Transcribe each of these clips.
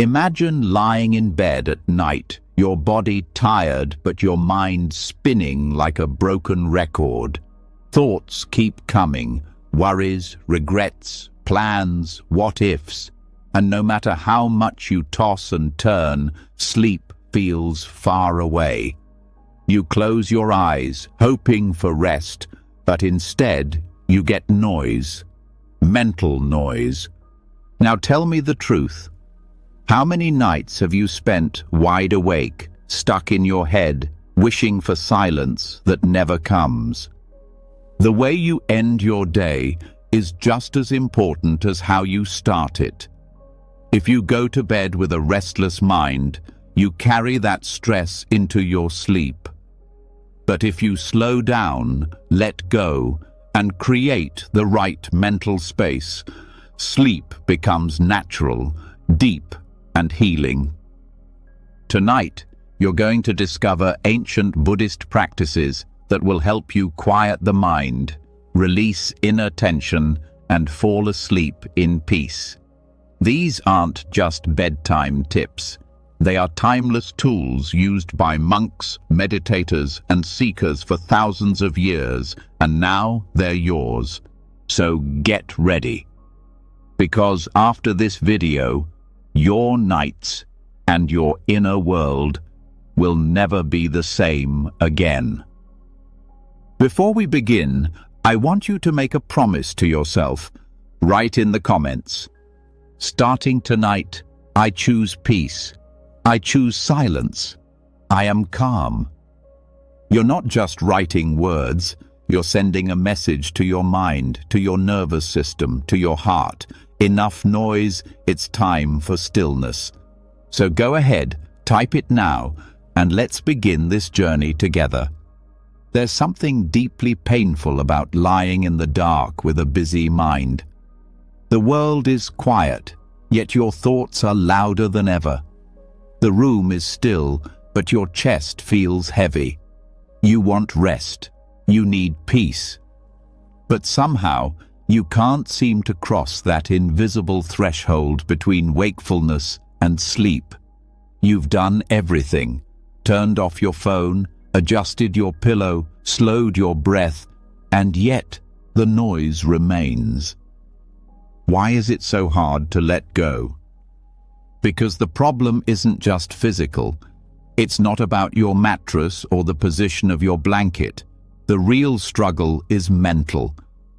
Imagine lying in bed at night, your body tired but your mind spinning like a broken record. Thoughts keep coming, worries, regrets, plans, what-ifs, and no matter how much you toss and turn, sleep feels far away. You close your eyes, hoping for rest, but instead you get noise, mental noise. Now tell me the truth. How many nights have you spent wide awake, stuck in your head, wishing for silence that never comes? The way you end your day is just as important as how you start it. If you go to bed with a restless mind, you carry that stress into your sleep. But if you slow down, let go, and create the right mental space, sleep becomes natural, deep, and healing. Tonight, you're going to discover ancient Buddhist practices that will help you quiet the mind, release inner tension, and fall asleep in peace. These aren't just bedtime tips. They are timeless tools used by monks, meditators, and seekers for thousands of years, and now they're yours. So get ready. Because after this video, your nights and your inner world will never be the same again. Before we begin, I want you to make a promise to yourself. Write in the comments. Starting tonight, I choose peace. I choose silence. I am calm. You're not just writing words, you're sending a message to your mind, to your nervous system, to your heart. Enough noise, it's time for stillness. So go ahead, type it now, and let's begin this journey together. There's something deeply painful about lying in the dark with a busy mind. The world is quiet, yet your thoughts are louder than ever. The room is still, but your chest feels heavy. You want rest. You need peace. But somehow, you can't seem to cross that invisible threshold between wakefulness and sleep. You've done everything. Turned off your phone, adjusted your pillow, slowed your breath, and yet the noise remains. Why is it so hard to let go? Because the problem isn't just physical. It's not about your mattress or the position of your blanket. The real struggle is mental.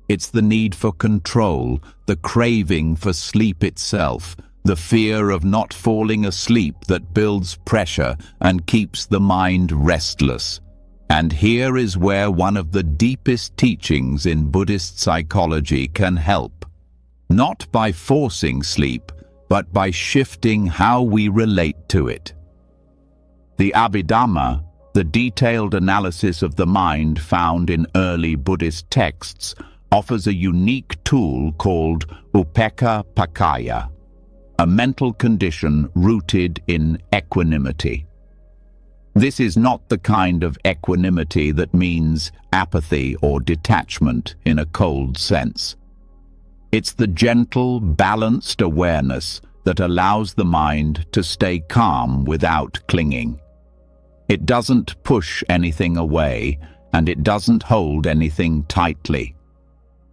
It's the need for control, the craving for sleep itself, the fear of not falling asleep that builds pressure and keeps the mind restless. And here is where one of the deepest teachings in Buddhist psychology can help. Not by forcing sleep, but by shifting how we relate to it. The Abhidhamma, the detailed analysis of the mind found in early Buddhist texts, offers a unique tool called Upekkha, a mental condition rooted in equanimity. This is not the kind of equanimity that means apathy or detachment in a cold sense. It's the gentle, balanced awareness that allows the mind to stay calm without clinging. It doesn't push anything away, and it doesn't hold anything tightly.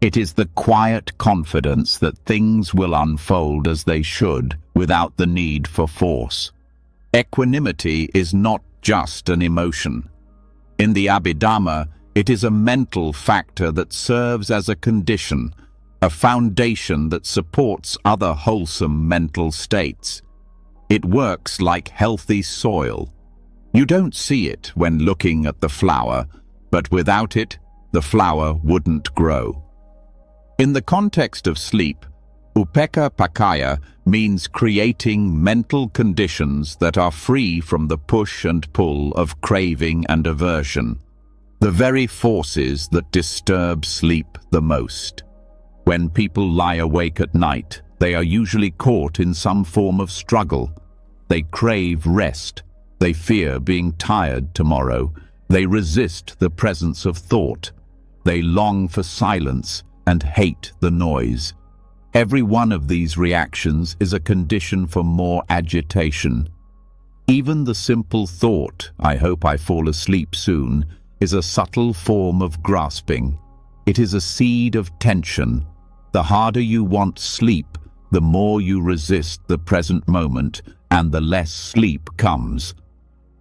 It is the quiet confidence that things will unfold as they should, without the need for force. Equanimity is not just an emotion. In the Abhidhamma, it is a mental factor that serves as a condition, a foundation that supports other wholesome mental states. It works like healthy soil. You don't see it when looking at the flower, but without it, the flower wouldn't grow. In the context of sleep, Upekkha means creating mental conditions that are free from the push and pull of craving and aversion, the very forces that disturb sleep the most. When people lie awake at night, they are usually caught in some form of struggle. They crave rest. They fear being tired tomorrow. They resist the presence of thought. They long for silence and hate the noise. Every one of these reactions is a condition for more agitation. Even the simple thought, "I hope I fall asleep soon," is a subtle form of grasping. It is a seed of tension. The harder you want sleep, the more you resist the present moment, and the less sleep comes.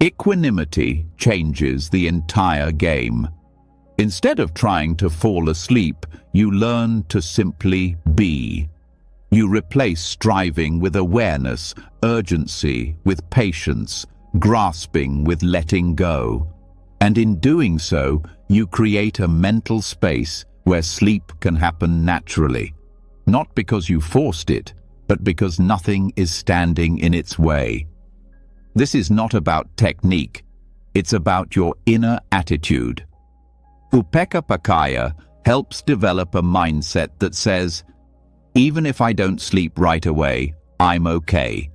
Equanimity changes the entire game. Instead of trying to fall asleep, you learn to simply be. You replace striving with awareness, urgency with patience, grasping with letting go. And in doing so, you create a mental space where sleep can happen naturally. Not because you forced it, but because nothing is standing in its way. This is not about technique, it's about your inner attitude. Upekkha helps develop a mindset that says, even if I don't sleep right away, I'm okay.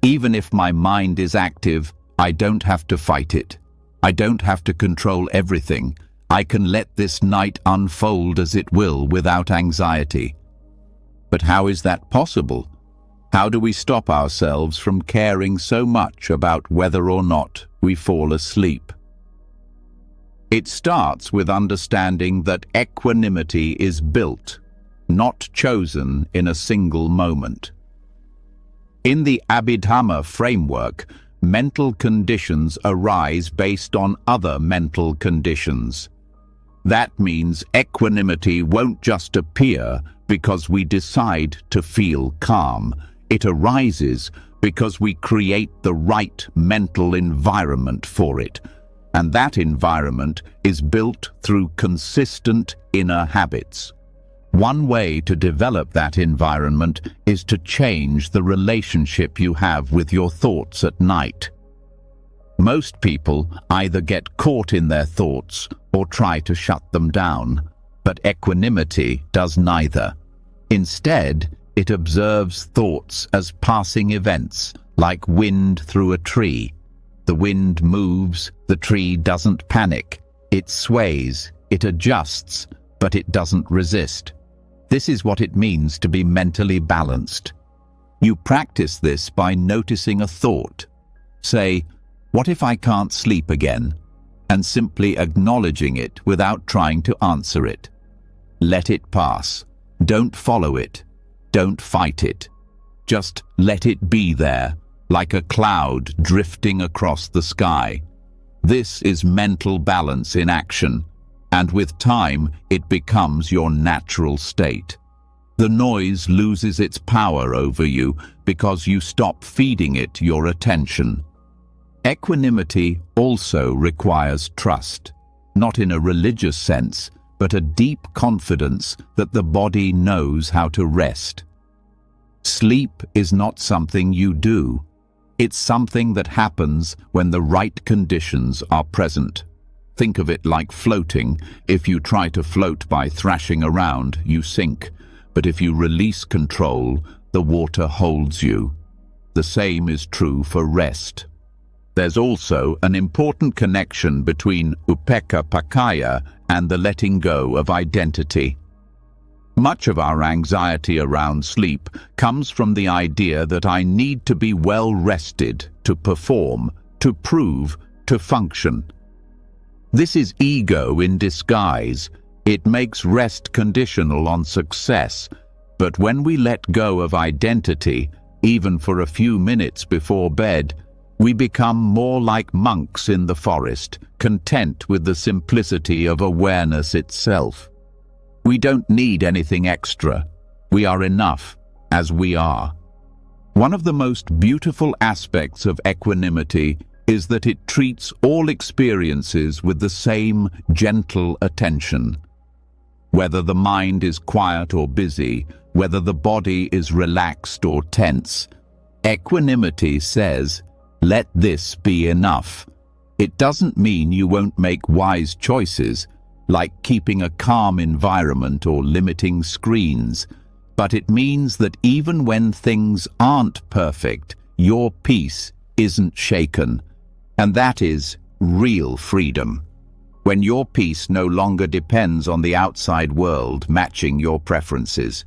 Even if my mind is active, I don't have to fight it. I don't have to control everything. I can let this night unfold as it will without anxiety. But how is that possible? How do we stop ourselves from caring so much about whether or not we fall asleep? It starts with understanding that equanimity is built, not chosen in a single moment. In the Abhidhamma framework, mental conditions arise based on other mental conditions. That means equanimity won't just appear because we decide to feel calm. It arises because we create the right mental environment for it. And that environment is built through consistent inner habits. One way to develop that environment is to change the relationship you have with your thoughts at night. Most people either get caught in their thoughts or try to shut them down, but equanimity does neither. Instead, it observes thoughts as passing events, like wind through a tree. The wind moves, the tree doesn't panic. It sways, it adjusts, but it doesn't resist. This is what it means to be mentally balanced. You practice this by noticing a thought. Say, "What if I can't sleep again?" and simply acknowledging it without trying to answer it. Let it pass. Don't follow it. Don't fight it. Just let it be there, like a cloud drifting across the sky. This is mental balance in action, and with time, it becomes your natural state. The noise loses its power over you because you stop feeding it your attention. Equanimity also requires trust, not in a religious sense, but a deep confidence that the body knows how to rest. Sleep is not something you do. It's something that happens when the right conditions are present. Think of it like floating. If you try to float by thrashing around, you sink. But if you release control, the water holds you. The same is true for rest. There's also an important connection between upekkha and the letting go of identity. Much of our anxiety around sleep comes from the idea that I need to be well rested to perform, to prove, to function. This is ego in disguise. It makes rest conditional on success. But when we let go of identity, even for a few minutes before bed, we become more like monks in the forest, content with the simplicity of awareness itself. We don't need anything extra. We are enough as we are. One of the most beautiful aspects of equanimity is that it treats all experiences with the same gentle attention. Whether the mind is quiet or busy, whether the body is relaxed or tense, equanimity says, let this be enough. It doesn't mean you won't make wise choices, like keeping a calm environment or limiting screens, but it means that even when things aren't perfect, your peace isn't shaken. And that is real freedom. When your peace no longer depends on the outside world matching your preferences.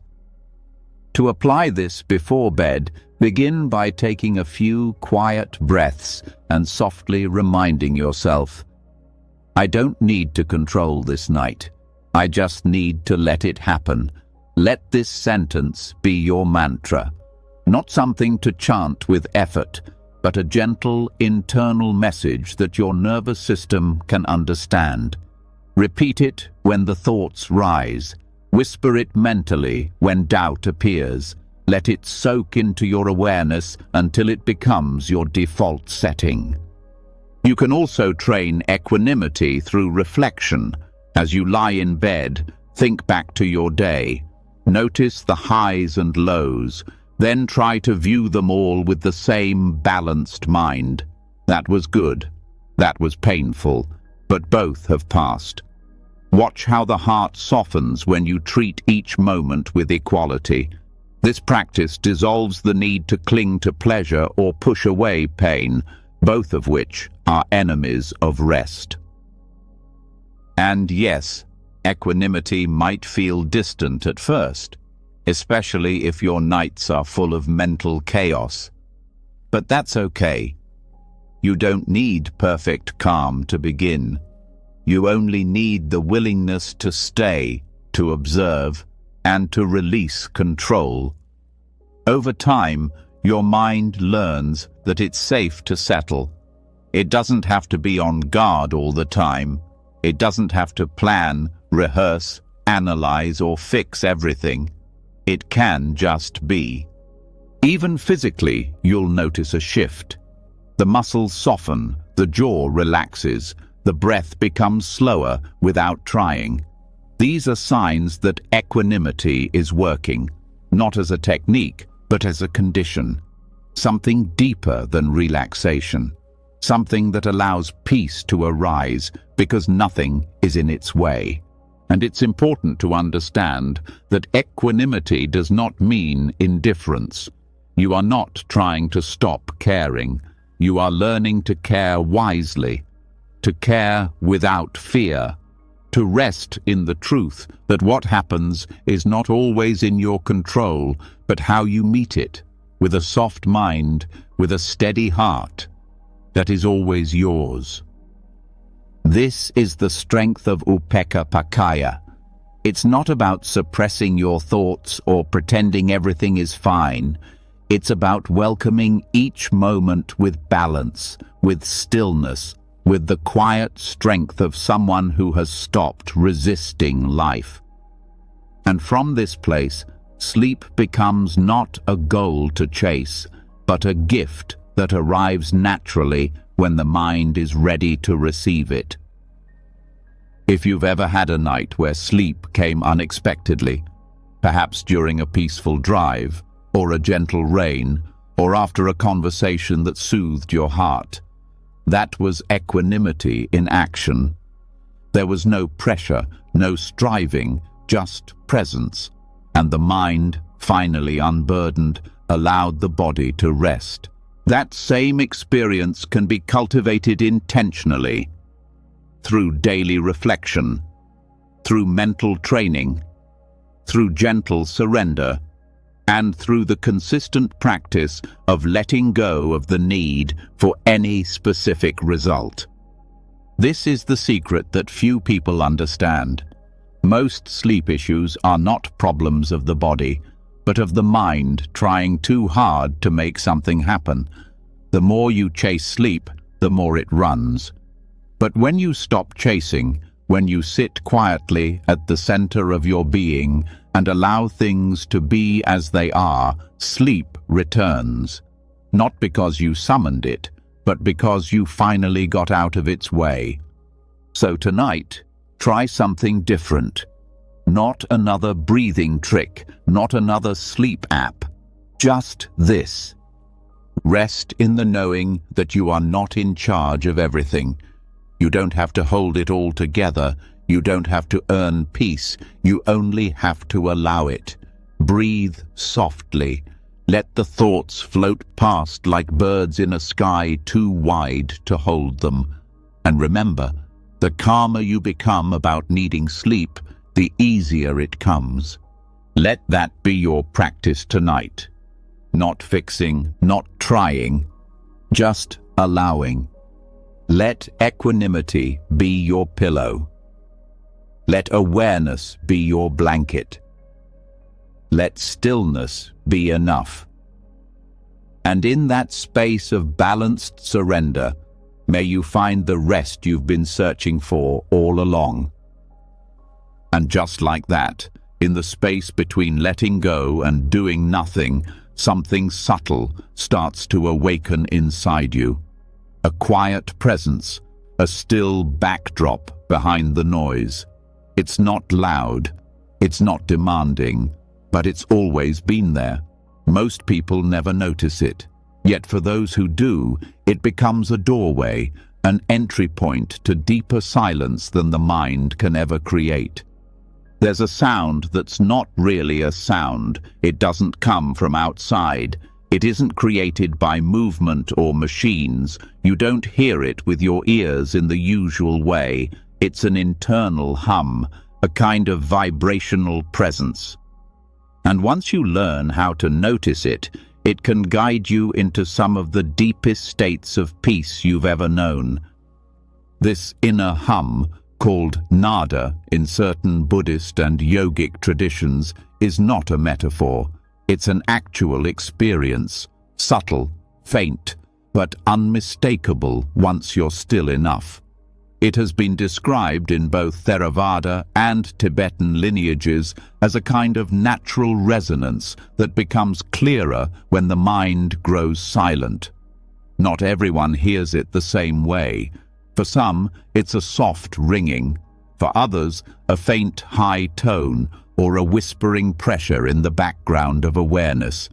To apply this before bed, begin by taking a few quiet breaths and softly reminding yourself, "I don't need to control this night. I just need to let it happen." Let this sentence be your mantra, not something to chant with effort, but a gentle internal message that your nervous system can understand. Repeat it when the thoughts rise. Whisper it mentally when doubt appears. Let it soak into your awareness until it becomes your default setting. You can also train equanimity through reflection. As you lie in bed, think back to your day. Notice the highs and lows, then try to view them all with the same balanced mind. That was good. That was painful, but both have passed. Watch how the heart softens when you treat each moment with equality. This practice dissolves the need to cling to pleasure or push away pain, both of which are enemies of rest. And yes, equanimity might feel distant at first, especially if your nights are full of mental chaos. But that's okay. You don't need perfect calm to begin. You only need the willingness to stay, to observe, and to release control. Over time, your mind learns that it's safe to settle. It doesn't have to be on guard all the time. It doesn't have to plan, rehearse, analyze, or fix everything. It can just be. Even physically, you'll notice a shift. The muscles soften, the jaw relaxes, the breath becomes slower without trying. These are signs that equanimity is working, not as a technique, but as a condition. Something deeper than relaxation. Something that allows peace to arise because nothing is in its way. And it's important to understand that equanimity does not mean indifference. You are not trying to stop caring. You are learning to care wisely, to care without fear, to rest in the truth that what happens is not always in your control, but how you meet it, with a soft mind, with a steady heart, that is always yours. This is the strength of upekkha. It's not about suppressing your thoughts or pretending everything is fine. It's about welcoming each moment with balance, with stillness, with the quiet strength of someone who has stopped resisting life. And from this place, sleep becomes not a goal to chase, but a gift that arrives naturally when the mind is ready to receive it. If you've ever had a night where sleep came unexpectedly, perhaps during a peaceful drive, or a gentle rain, or after a conversation that soothed your heart, that was equanimity in action. There was no pressure, no striving, just presence, and the mind, finally unburdened, allowed the body to rest. That same experience can be cultivated intentionally, through daily reflection, through mental training, through gentle surrender, and through the consistent practice of letting go of the need for any specific result. This is the secret that few people understand. Most sleep issues are not problems of the body, but of the mind trying too hard to make something happen. The more you chase sleep, the more it runs. But when you stop chasing, when you sit quietly at the center of your being and allow things to be as they are, sleep returns. Not because you summoned it, but because you finally got out of its way. So tonight, try something different. Not another breathing trick, not another sleep app. Just this. Rest in the knowing that you are not in charge of everything. You don't have to hold it all together. You don't have to earn peace. You only have to allow it. Breathe softly. Let the thoughts float past like birds in a sky too wide to hold them. And remember, the calmer you become about needing sleep, the easier it comes. Let that be your practice tonight. Not fixing, not trying, just allowing. Let equanimity be your pillow. Let awareness be your blanket. Let stillness be enough. And in that space of balanced surrender, may you find the rest you've been searching for all along. And just like that, in the space between letting go and doing nothing, something subtle starts to awaken inside you. A quiet presence, a still backdrop behind the noise. It's not loud, it's not demanding, but it's always been there. Most people never notice it. Yet for those who do, it becomes a doorway, an entry point to deeper silence than the mind can ever create. There's a sound that's not really a sound. It doesn't come from outside. It isn't created by movement or machines. You don't hear it with your ears in the usual way. It's an internal hum, a kind of vibrational presence. And once you learn how to notice it, it can guide you into some of the deepest states of peace you've ever known. This inner hum, called nada in certain Buddhist and yogic traditions, is not a metaphor. It's an actual experience, subtle, faint, but unmistakable once you're still enough. It has been described in both Theravada and Tibetan lineages as a kind of natural resonance that becomes clearer when the mind grows silent. Not everyone hears it the same way. For some, it's a soft ringing. For others, a faint high tone or a whispering pressure in the background of awareness.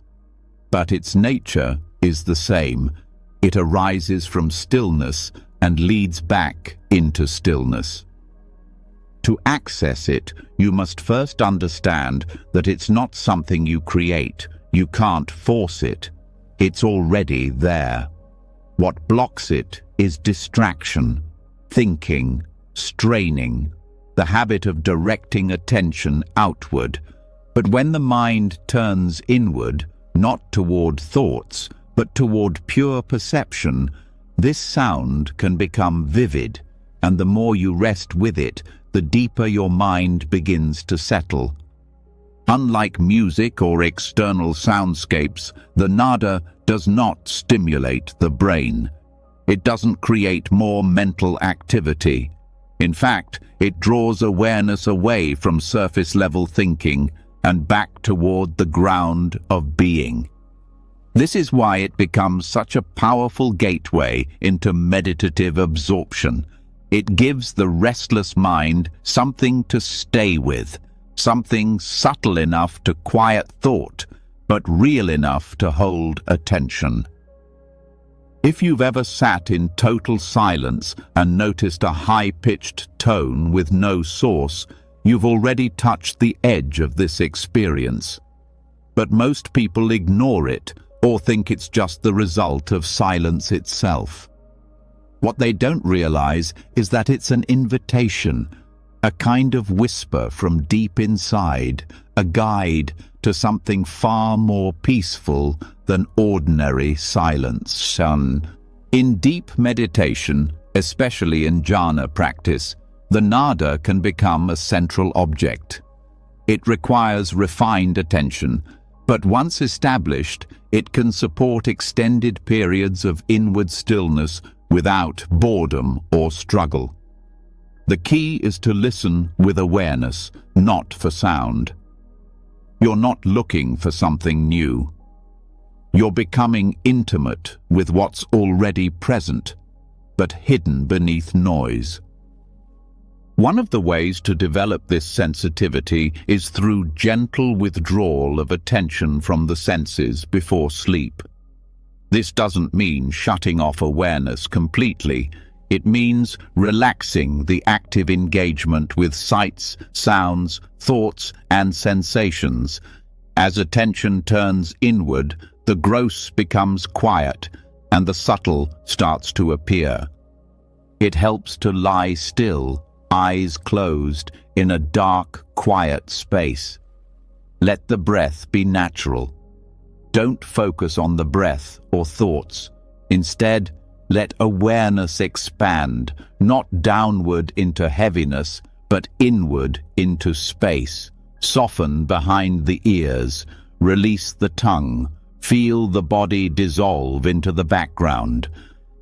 But its nature is the same. It arises from stillness and leads back into stillness. To access it, you must first understand that it's not something you create. You can't force it. It's already there. What blocks it is distraction, thinking, straining, the habit of directing attention outward. But when the mind turns inward, not toward thoughts, but toward pure perception, this sound can become vivid, and the more you rest with it, the deeper your mind begins to settle. Unlike music or external soundscapes, the nada does not stimulate the brain. It doesn't create more mental activity. In fact, it draws awareness away from surface-level thinking and back toward the ground of being. This is why it becomes such a powerful gateway into meditative absorption. It gives the restless mind something to stay with, something subtle enough to quiet thought, but real enough to hold attention. If you've ever sat in total silence and noticed a high-pitched tone with no source, you've already touched the edge of this experience. But most people ignore it or think it's just the result of silence itself. What they don't realize is that it's an invitation, a kind of whisper from deep inside, a guide to something far more peaceful than ordinary silence. In deep meditation, especially in jhana practice, the nada can become a central object. It requires refined attention, but once established, it can support extended periods of inward stillness without boredom or struggle. The key is to listen with awareness, not for sound. You're not looking for something new. You're becoming intimate with what's already present, but hidden beneath noise. One of the ways to develop this sensitivity is through gentle withdrawal of attention from the senses before sleep. This doesn't mean shutting off awareness completely. It means relaxing the active engagement with sights, sounds, thoughts, and sensations. As attention turns inward, the gross becomes quiet, and the subtle starts to appear. It helps to lie still, eyes closed, in a dark, quiet space. Let the breath be natural. Don't focus on the breath or thoughts. Instead, let awareness expand, not downward into heaviness, but inward into space. Soften behind the ears, release the tongue, feel the body dissolve into the background.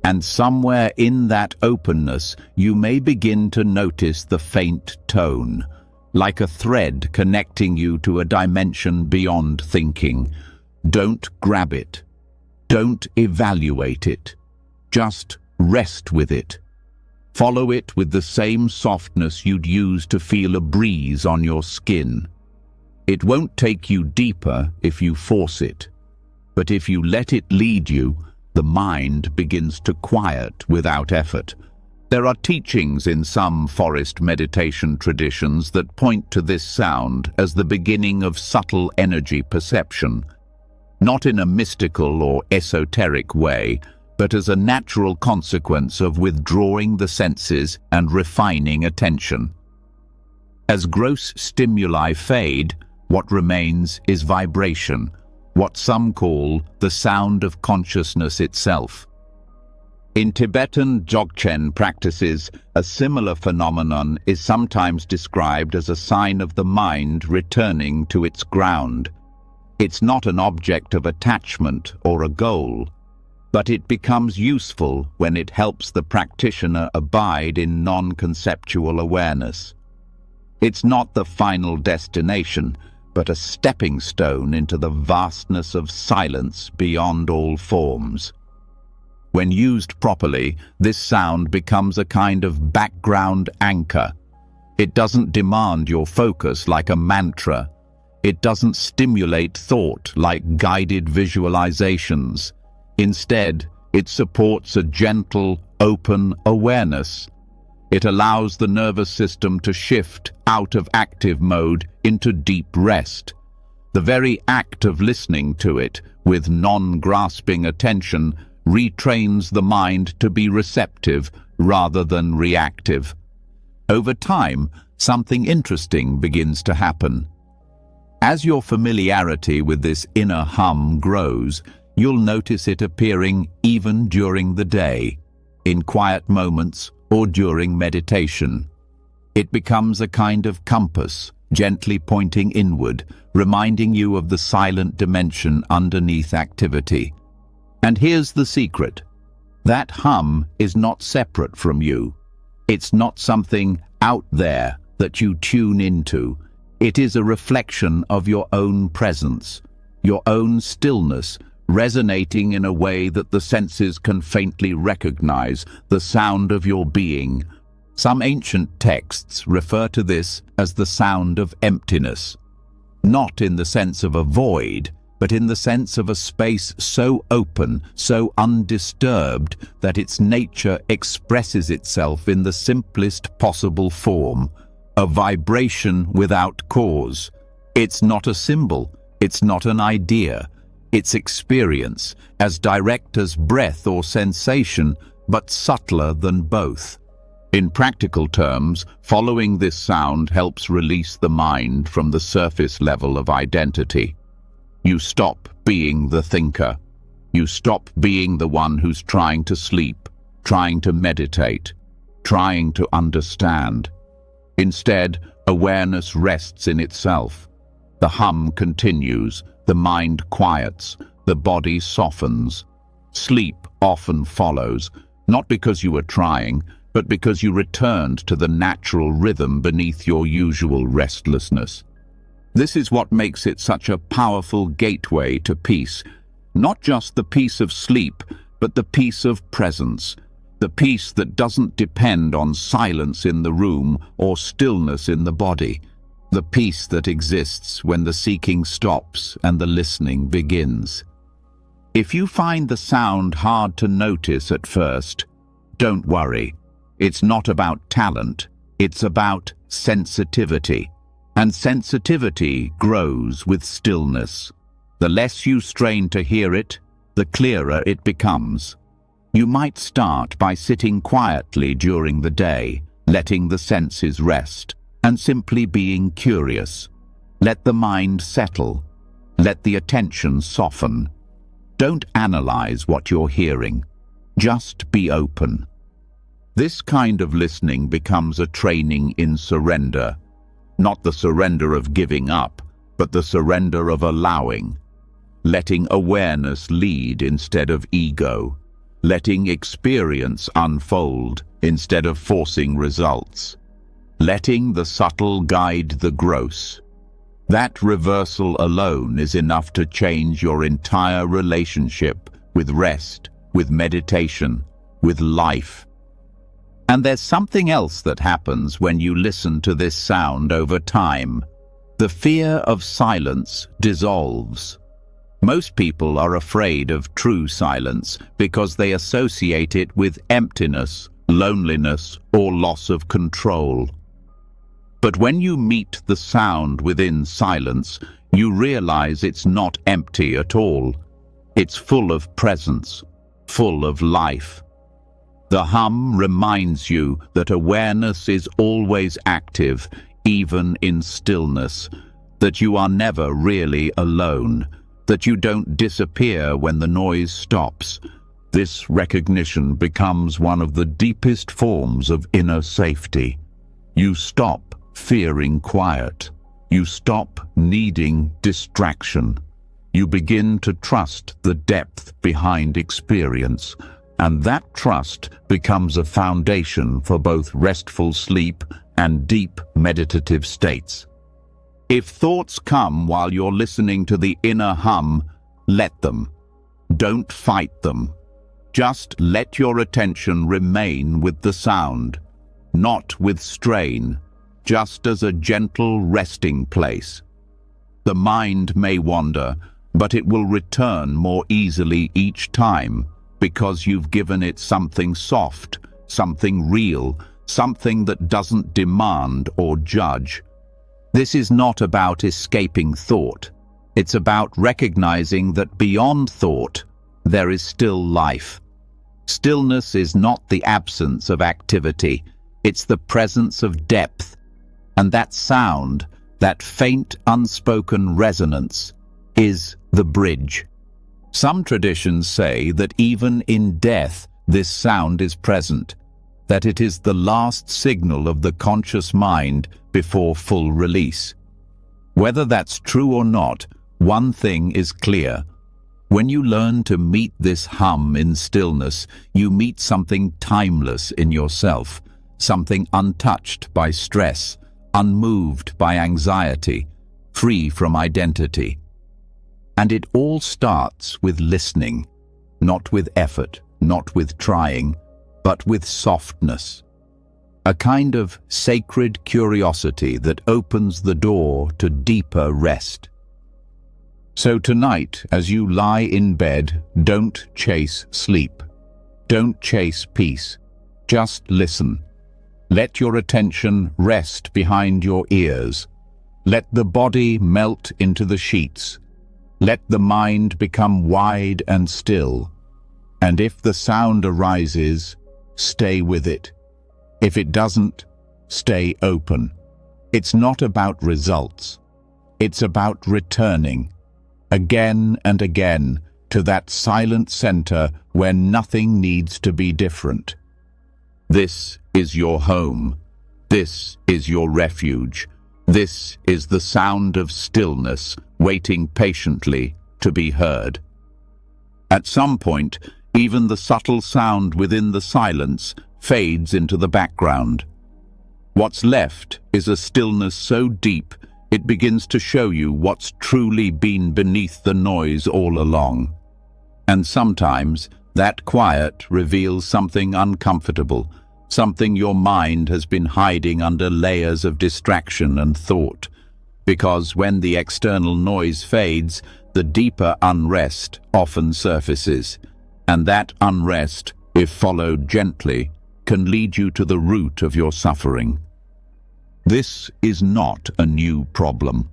And somewhere in that openness, you may begin to notice the faint tone, like a thread connecting you to a dimension beyond thinking. Don't grab it. Don't evaluate it. Just rest with it. Follow it with the same softness you'd use to feel a breeze on your skin. It won't take you deeper if you force it, but if you let it lead you, the mind begins to quiet without effort. There are teachings in some forest meditation traditions that point to this sound as the beginning of subtle energy perception, not in a mystical or esoteric way, but as a natural consequence of withdrawing the senses and refining attention. As gross stimuli fade, what remains is vibration, what some call the sound of consciousness itself. In Tibetan Dzogchen practices, a similar phenomenon is sometimes described as a sign of the mind returning to its ground. It's not an object of attachment or a goal, but it becomes useful when it helps the practitioner abide in non-conceptual awareness. It's not the final destination, but a stepping stone into the vastness of silence beyond all forms. When used properly, this sound becomes a kind of background anchor. It doesn't demand your focus like a mantra. It doesn't stimulate thought like guided visualizations. Instead, it supports a gentle, open awareness. It allows the nervous system to shift out of active mode into deep rest. The very act of listening to it with non-grasping attention retrains the mind to be receptive rather than reactive. Over time, something interesting begins to happen. As your familiarity with this inner hum grows, you'll notice it appearing even during the day, in quiet moments or during meditation. It becomes a kind of compass, gently pointing inward, reminding you of the silent dimension underneath activity. And here's the secret. That hum is not separate from you. It's not something out there that you tune into. It is a reflection of your own presence, your own stillness, resonating in a way that the senses can faintly recognize, the sound of your being. Some ancient texts refer to this as the sound of emptiness, not in the sense of a void, but in the sense of a space so open, so undisturbed, that its nature expresses itself in the simplest possible form, a vibration without cause. It's not a symbol, it's not an idea, it's experience, as direct as breath or sensation, but subtler than both. In practical terms, following this sound helps release the mind from the surface level of identity. You stop being the thinker. You stop being the one who's trying to sleep, trying to meditate, trying to understand. Instead, awareness rests in itself. The hum continues, the mind quiets, the body softens. Sleep often follows, not because you are trying, but because you returned to the natural rhythm beneath your usual restlessness. This is what makes it such a powerful gateway to peace, not just the peace of sleep, but the peace of presence, the peace that doesn't depend on silence in the room or stillness in the body, the peace that exists when the seeking stops and the listening begins. If you find the sound hard to notice at first, don't worry. It's not about talent, it's about sensitivity. And sensitivity grows with stillness. The less you strain to hear it, the clearer it becomes. You might start by sitting quietly during the day, letting the senses rest, and simply being curious. Let the mind settle. Let the attention soften. Don't analyze what you're hearing. Just be open. This kind of listening becomes a training in surrender. Not the surrender of giving up, but the surrender of allowing. Letting awareness lead instead of ego. Letting experience unfold instead of forcing results. Letting the subtle guide the gross. That reversal alone is enough to change your entire relationship with rest, with meditation, with life. And there's something else that happens when you listen to this sound over time. The fear of silence dissolves. Most people are afraid of true silence because they associate it with emptiness, loneliness, or loss of control. But when you meet the sound within silence, you realize it's not empty at all. It's full of presence, full of life. The hum reminds you that awareness is always active, even in stillness, that you are never really alone, that you don't disappear when the noise stops. This recognition becomes one of the deepest forms of inner safety. You stop fearing quiet. You stop needing distraction. You begin to trust the depth behind experience, and that trust becomes a foundation for both restful sleep and deep meditative states. If thoughts come while you're listening to the inner hum, let them. Don't fight them. Just let your attention remain with the sound, not with strain, just as a gentle resting place. The mind may wander, but it will return more easily each time because you've given it something soft, something real, something that doesn't demand or judge. This is not about escaping thought. It's about recognizing that beyond thought, there is still life. Stillness is not the absence of activity. It's the presence of depth. And that sound, that faint, unspoken resonance, is the bridge. Some traditions say that even in death, this sound is present, that it is the last signal of the conscious mind before full release. Whether that's true or not, one thing is clear. When you learn to meet this hum in stillness, you meet something timeless in yourself, something untouched by stress, unmoved by anxiety, free from identity. And it all starts with listening, not with effort, not with trying, but with softness. A kind of sacred curiosity that opens the door to deeper rest. So tonight, as you lie in bed, don't chase sleep. Don't chase peace. Just listen. Let your attention rest behind your ears. Let the body melt into the sheets. Let the mind become wide and still. And if the sound arises, stay with it. If it doesn't, stay open. It's not about results. It's about returning, again and again, to that silent center where nothing needs to be different. This is your home. This is your refuge. This is the sound of stillness, waiting patiently to be heard. At some point, even the subtle sound within the silence fades into the background. What's left is a stillness so deep it begins to show you what's truly been beneath the noise all along. And sometimes that quiet reveals something uncomfortable, something your mind has been hiding under layers of distraction and thought. Because when the external noise fades, the deeper unrest often surfaces. And that unrest, if followed gently, can lead you to the root of your suffering. This is not a new problem.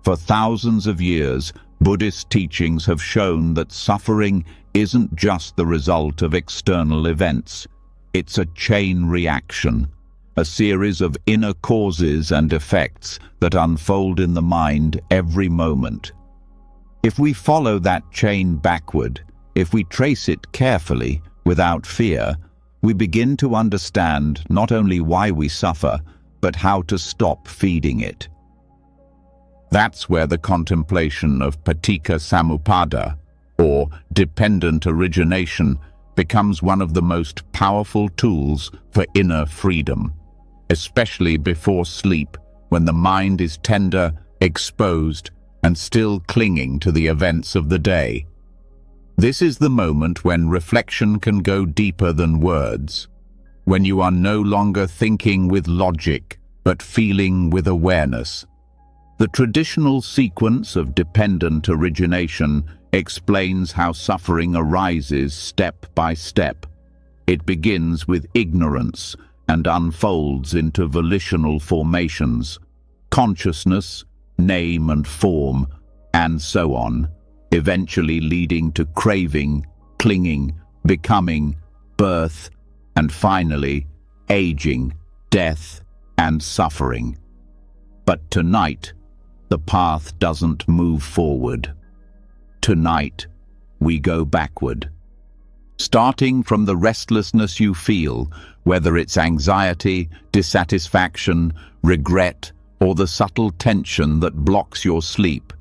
For thousands of years, Buddhist teachings have shown that suffering isn't just the result of external events. It's a chain reaction, a series of inner causes and effects that unfold in the mind every moment. If we follow that chain backward, if we trace it carefully, without fear, we begin to understand not only why we suffer, but how to stop feeding it. That's where the contemplation of paticca samuppada, or dependent origination, becomes one of the most powerful tools for inner freedom, especially before sleep, when the mind is tender, exposed, and still clinging to the events of the day. This is the moment when reflection can go deeper than words, when you are no longer thinking with logic, but feeling with awareness. The traditional sequence of dependent origination explains how suffering arises step by step. It begins with ignorance and unfolds into volitional formations, consciousness, name and form, and so on, eventually leading to craving, clinging, becoming, birth, and finally, aging, death, and suffering. But tonight, the path doesn't move forward. Tonight, we go backward. Starting from the restlessness you feel, whether it's anxiety, dissatisfaction, regret, or the subtle tension that blocks your sleep,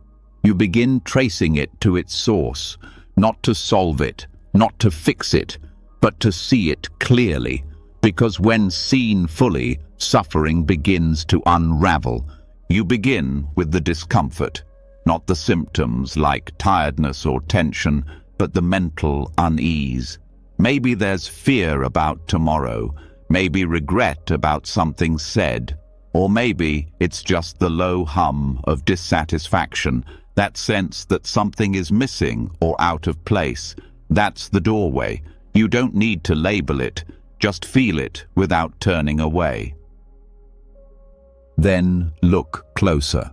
you begin tracing it to its source, not to solve it, not to fix it, but to see it clearly, because when seen fully, suffering begins to unravel. You begin with the discomfort, not the symptoms like tiredness or tension, but the mental unease. Maybe there's fear about tomorrow, maybe regret about something said, or maybe it's just the low hum of dissatisfaction, that sense that something is missing or out of place. That's the doorway. You don't need to label it, just feel it without turning away. Then look closer.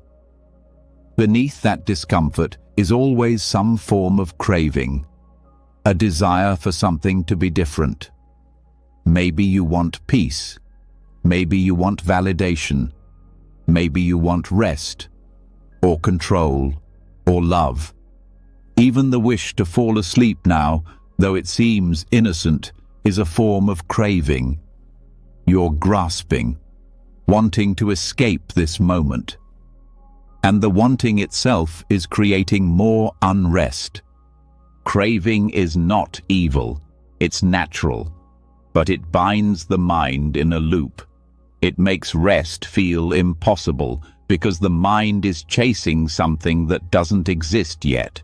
Beneath that discomfort is always some form of craving, a desire for something to be different. Maybe you want peace. Maybe you want validation. Maybe you want rest, or control, or love. Even the wish to fall asleep now, though it seems innocent, is a form of craving. You're grasping, wanting to escape this moment. And the wanting itself is creating more unrest. Craving is not evil, it's natural, but it binds the mind in a loop. It makes rest feel impossible because the mind is chasing something that doesn't exist yet.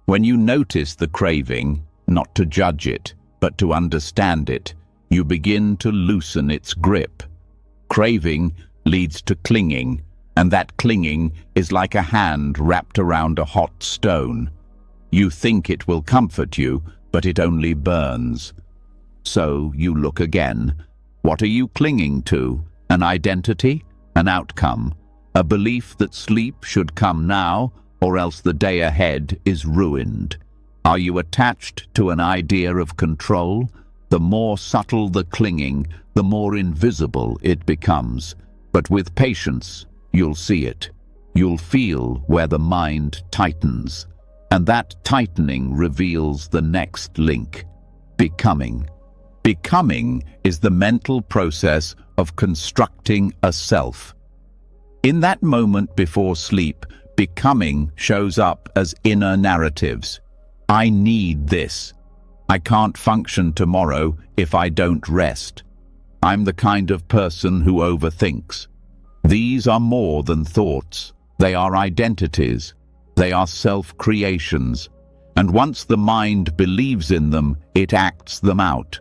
When you notice the craving, not to judge it, but to understand it, you begin to loosen its grip. Craving leads to clinging, and that clinging is like a hand wrapped around a hot stone. You think it will comfort you, but it only burns. So you look again. What are you clinging to? An identity? An outcome? A belief that sleep should come now, or else the day ahead is ruined? Are you attached to an idea of control? The more subtle the clinging, the more invisible it becomes. But with patience, you'll see it. You'll feel where the mind tightens. And that tightening reveals the next link: becoming. Becoming is the mental process of constructing a self. In that moment before sleep, becoming shows up as inner narratives. I need this. I can't function tomorrow if I don't rest. I'm the kind of person who overthinks. These are more than thoughts. They are identities. They are self-creations. And once the mind believes in them, it acts them out.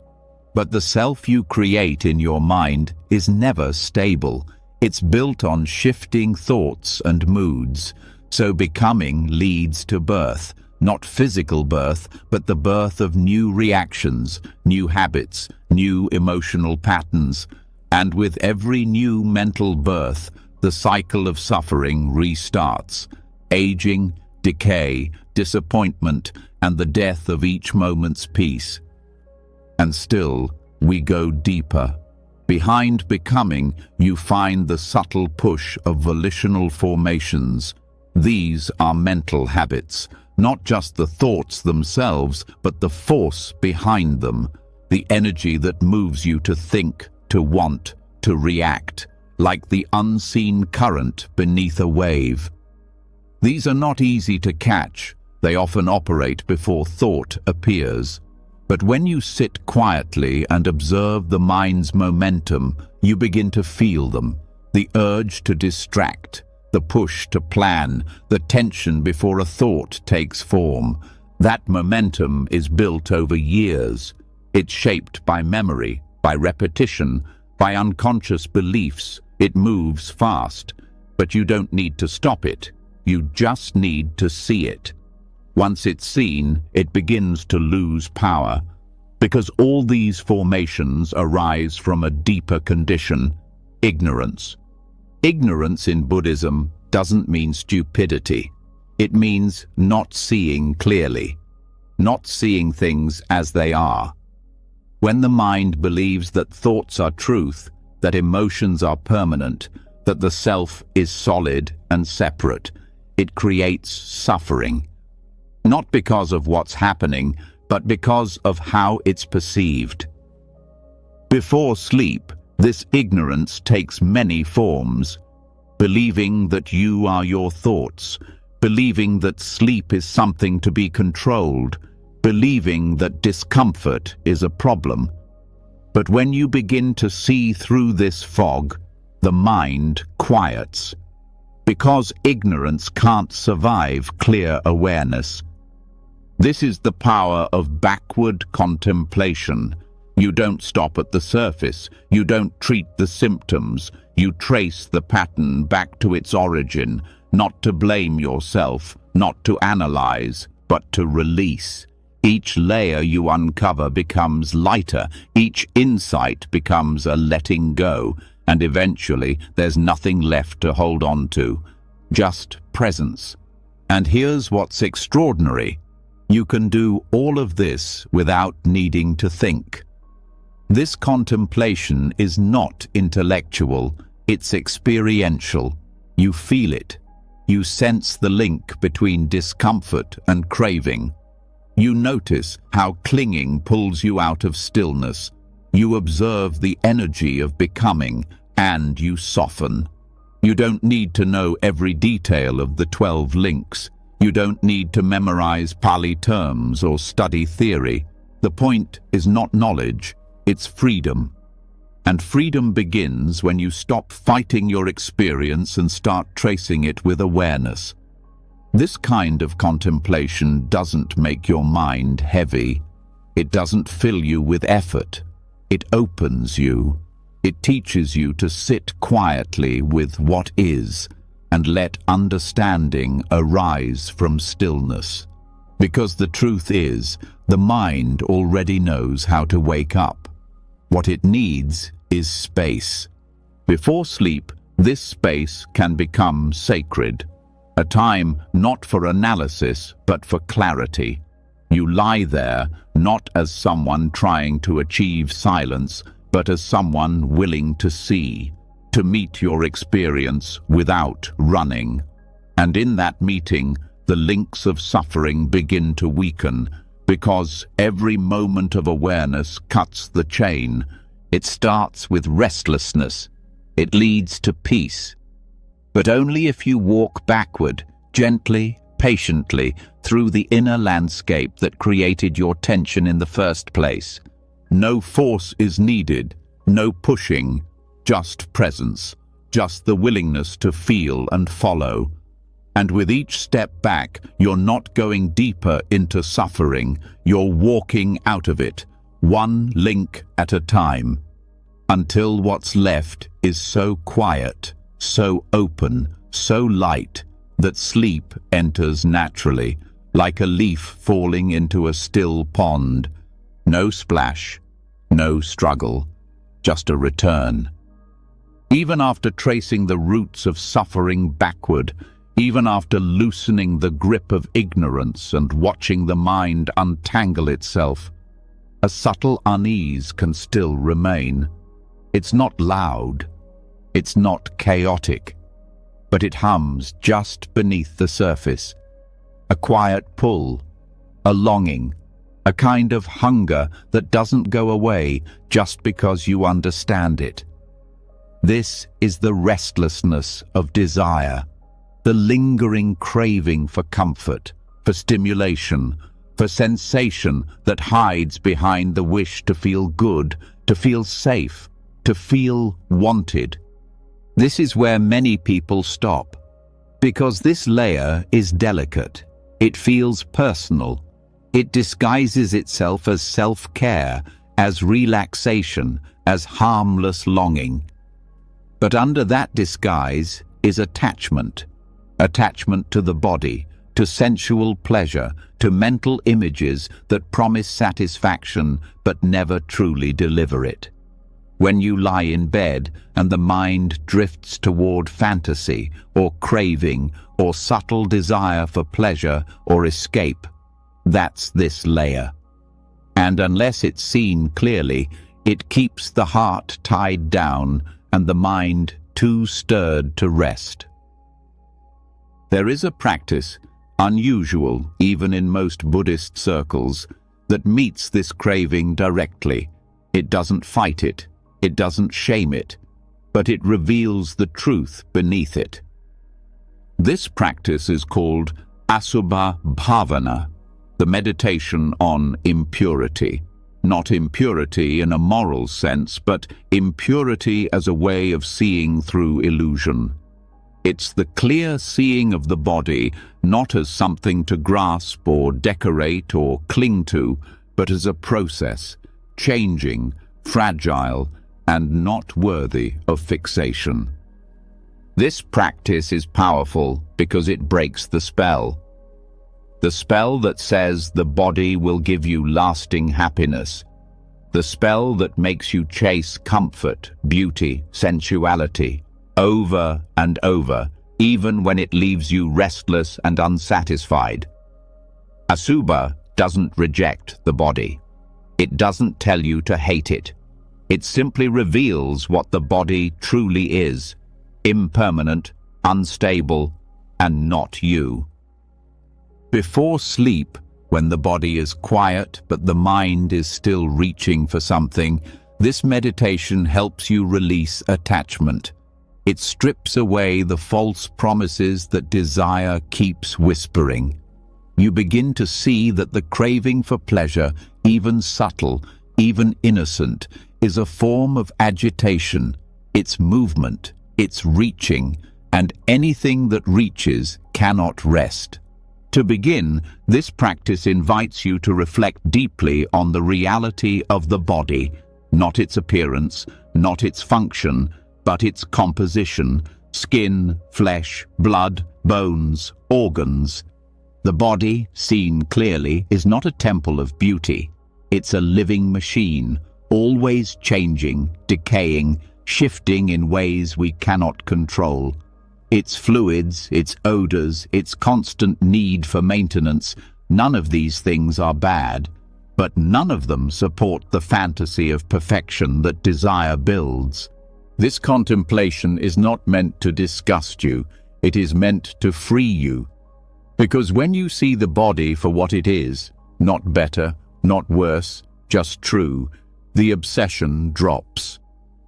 But the self you create in your mind is never stable. It's built on shifting thoughts and moods. So becoming leads to birth. Not physical birth, but the birth of new reactions, new habits, new emotional patterns. And with every new mental birth, the cycle of suffering restarts. Aging, decay, disappointment, and the death of each moment's peace. And still, we go deeper. Behind becoming, you find the subtle push of volitional formations. These are mental habits, not just the thoughts themselves, but the force behind them, the energy that moves you to think, to want, to react, like the unseen current beneath a wave. These are not easy to catch. They often operate before thought appears. But when you sit quietly and observe the mind's momentum, you begin to feel them. The urge to distract, the push to plan, the tension before a thought takes form. That momentum is built over years. It's shaped by memory, by repetition, by unconscious beliefs. It moves fast, but you don't need to stop it. You just need to see it. Once it's seen, it begins to lose power, because all these formations arise from a deeper condition: ignorance. Ignorance in Buddhism doesn't mean stupidity. It means not seeing clearly, not seeing things as they are. When the mind believes that thoughts are truth, that emotions are permanent, that the self is solid and separate, it creates suffering. Not because of what's happening, but because of how it's perceived. Before sleep, this ignorance takes many forms. Believing that you are your thoughts, believing that sleep is something to be controlled, believing that discomfort is a problem. But when you begin to see through this fog, the mind quiets. Because ignorance can't survive clear awareness. This is the power of backward contemplation. You don't stop at the surface. You don't treat the symptoms. You trace the pattern back to its origin, not to blame yourself, not to analyze, but to release. Each layer you uncover becomes lighter. Each insight becomes a letting go, and eventually there's nothing left to hold on to, just presence. And here's what's extraordinary. You can do all of this without needing to think. This contemplation is not intellectual, it's experiential. You feel it. You sense the link between discomfort and craving. You notice how clinging pulls you out of stillness. You observe the energy of becoming, and you soften. You don't need to know every detail of the 12 links. You don't need to memorize Pali terms or study theory. The point is not knowledge, it's freedom. And freedom begins when you stop fighting your experience and start tracing it with awareness. This kind of contemplation doesn't make your mind heavy. It doesn't fill you with effort. It opens you. It teaches you to sit quietly with what is, and let understanding arise from stillness. Because the truth is, the mind already knows how to wake up. What it needs is space. Before sleep, this space can become sacred, a time not for analysis, but for clarity. You lie there, not as someone trying to achieve silence, but as someone willing to see, to meet your experience without running. And in that meeting, the links of suffering begin to weaken, because every moment of awareness cuts the chain. It starts with restlessness. It leads to peace. But only if you walk backward, gently, patiently, through the inner landscape that created your tension in the first place. No force is needed, no pushing, just presence, just the willingness to feel and follow. And with each step back, you're not going deeper into suffering, you're walking out of it, one link at a time, until what's left is so quiet, so open, so light, that sleep enters naturally, like a leaf falling into a still pond. No splash, no struggle, just a return. Even after tracing the roots of suffering backward, even after loosening the grip of ignorance and watching the mind untangle itself, a subtle unease can still remain. It's not loud, it's not chaotic, but it hums just beneath the surface. A quiet pull, a longing, a kind of hunger that doesn't go away just because you understand it. This is the restlessness of desire, the lingering craving for comfort, for stimulation, for sensation that hides behind the wish to feel good, to feel safe, to feel wanted. This is where many people stop, because this layer is delicate. It feels personal. It disguises itself as self-care, as relaxation, as harmless longing. But under that disguise is attachment. Attachment to the body, to sensual pleasure, to mental images that promise satisfaction but never truly deliver it. When you lie in bed and the mind drifts toward fantasy or craving or subtle desire for pleasure or escape, that's this layer. And unless it's seen clearly, it keeps the heart tied down and the mind too stirred to rest. There is a practice, unusual even in most Buddhist circles, that meets this craving directly. It doesn't fight it. It doesn't shame it, but it reveals the truth beneath it. This practice is called Asubha Bhavana, the meditation on impurity. Not impurity in a moral sense, but impurity as a way of seeing through illusion. It's the clear seeing of the body, not as something to grasp or decorate or cling to, but as a process, changing, fragile, and not worthy of fixation. This practice is powerful because it breaks the spell. The spell that says the body will give you lasting happiness. The spell that makes you chase comfort, beauty, sensuality, over and over, even when it leaves you restless and unsatisfied. Asubha doesn't reject the body. It doesn't tell you to hate it. It simply reveals what the body truly is: impermanent, unstable, and not you. Before sleep, when the body is quiet but the mind is still reaching for something, this meditation helps you release attachment. It strips away the false promises that desire keeps whispering. You begin to see that the craving for pleasure, even subtle, even innocent, is a form of agitation. It's movement, it's reaching, and anything that reaches cannot rest. To begin, this practice invites you to reflect deeply on the reality of the body, not its appearance, not its function, but its composition: skin, flesh, blood, bones, organs. The body, seen clearly, is not a temple of beauty. It's a living machine, always changing, decaying, shifting in ways we cannot control. Its fluids, its odors, its constant need for maintenance, none of these things are bad, but none of them support the fantasy of perfection that desire builds. This contemplation is not meant to disgust you, it is meant to free you. Because when you see the body for what it is, not better, not worse, just true, the obsession drops.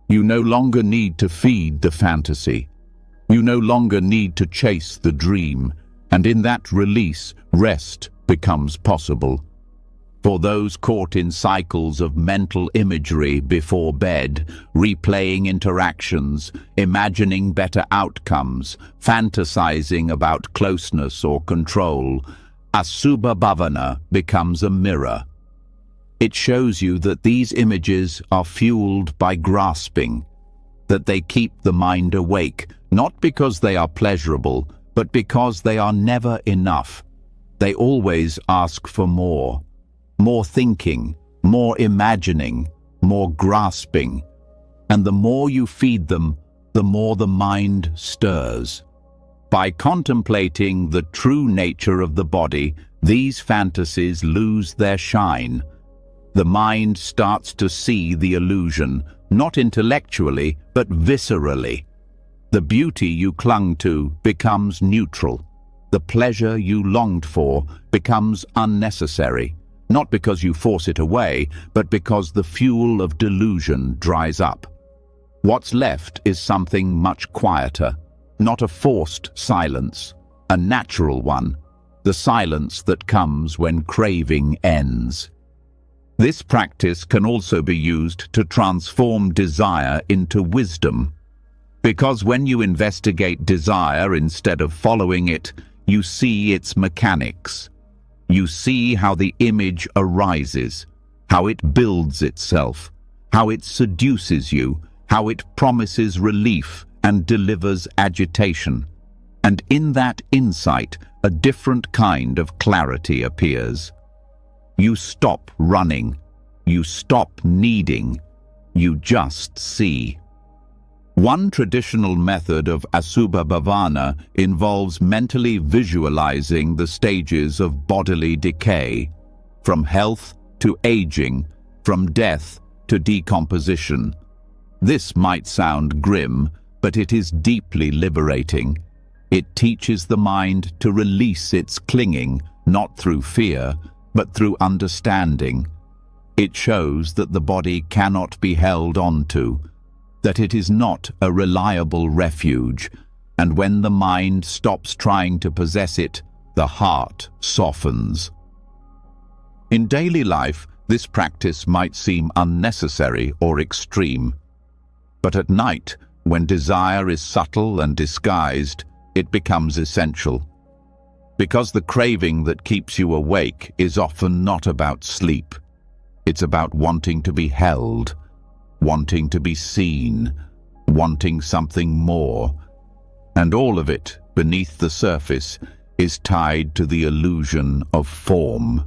You no longer need to feed the fantasy. You no longer need to chase the dream, and in that release, rest becomes possible. For those caught in cycles of mental imagery before bed, replaying interactions, imagining better outcomes, fantasizing about closeness or control, Asubha Bhavana becomes a mirror. It shows you that these images are fueled by grasping, that they keep the mind awake, not because they are pleasurable, but because they are never enough. They always ask for more. More thinking, more imagining, more grasping. And the more you feed them, the more the mind stirs. By contemplating the true nature of the body, these fantasies lose their shine. The mind starts to see the illusion, not intellectually, but viscerally. The beauty you clung to becomes neutral. The pleasure you longed for becomes unnecessary, not because you force it away, but because the fuel of delusion dries up. What's left is something much quieter, not a forced silence, a natural one, the silence that comes when craving ends. This practice can also be used to transform desire into wisdom. Because when you investigate desire instead of following it, you see its mechanics. You see how the image arises, how it builds itself, how it seduces you, how it promises relief and delivers agitation. And in that insight, a different kind of clarity appears. You stop running, you stop needing, you just see. One traditional method of Asubha Bhavana involves mentally visualizing the stages of bodily decay, from health to aging, from death to decomposition. This might sound grim, but it is deeply liberating. It teaches the mind to release its clinging, not through fear, but through understanding. It shows that the body cannot be held onto, that it is not a reliable refuge, and when the mind stops trying to possess it, the heart softens. In daily life, this practice might seem unnecessary or extreme. But at night, when desire is subtle and disguised, it becomes essential. Because the craving that keeps you awake is often not about sleep. It's about wanting to be held, wanting to be seen, wanting something more. And all of it, beneath the surface, is tied to the illusion of form.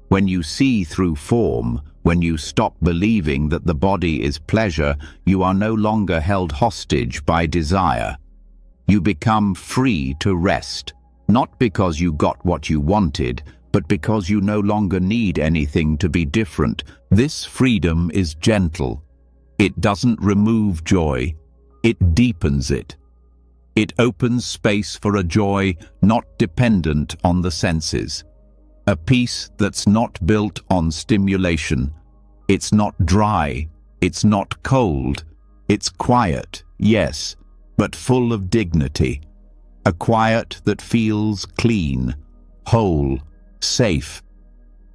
When you see through form, when you stop believing that the body is pleasure, you are no longer held hostage by desire. You become free to rest, not because you got what you wanted, but because you no longer need anything to be different. This freedom is gentle. It doesn't remove joy, it deepens it. It opens space for a joy not dependent on the senses. A peace that's not built on stimulation. It's not dry, it's not cold. It's quiet, yes, but full of dignity. A quiet that feels clean, whole, safe.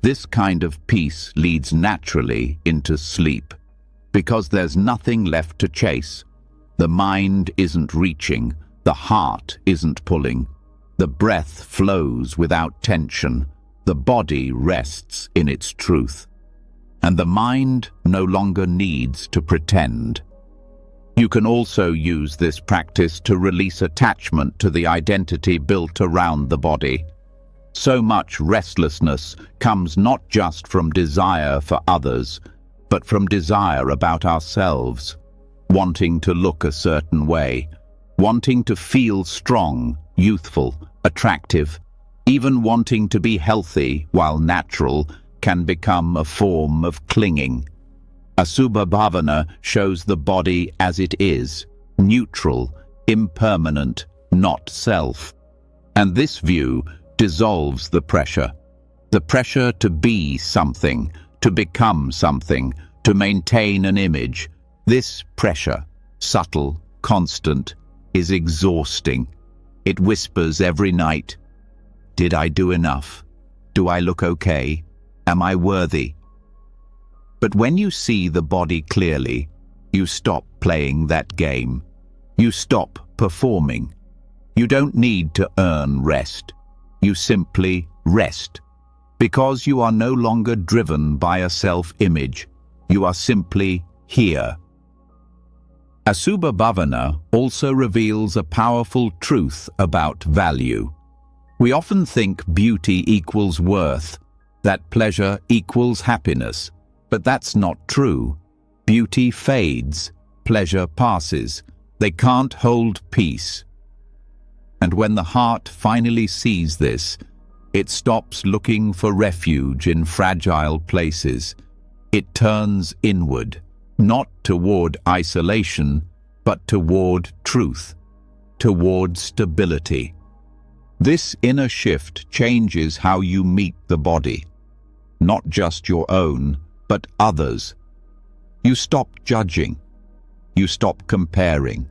This kind of peace leads naturally into sleep, because there's nothing left to chase. The mind isn't reaching, the heart isn't pulling. The breath flows without tension. The body rests in its truth. And the mind no longer needs to pretend. You can also use this practice to release attachment to the identity built around the body. So much restlessness comes not just from desire for others, but from desire about ourselves, wanting to look a certain way, wanting to feel strong, youthful, attractive. Even wanting to be healthy while natural can become a form of clinging. Asubha Bhavana shows the body as it is, neutral, impermanent, not self. And this view dissolves the pressure to be something, to become something, to maintain an image. This pressure, subtle, constant, is exhausting. It whispers every night, "Did I do enough? Do I look okay? Am I worthy?" But when you see the body clearly, you stop playing that game. You stop performing. You don't need to earn rest. You simply rest. Because you are no longer driven by a self-image. You are simply here. Asubha Bhavana also reveals a powerful truth about value. We often think beauty equals worth, that pleasure equals happiness, but that's not true. Beauty fades, pleasure passes. They can't hold peace. And when the heart finally sees this, it stops looking for refuge in fragile places. It turns inward. not toward isolation, but toward truth, toward stability. This inner shift changes how you meet the body, not just your own, but others. You stop judging. You stop comparing.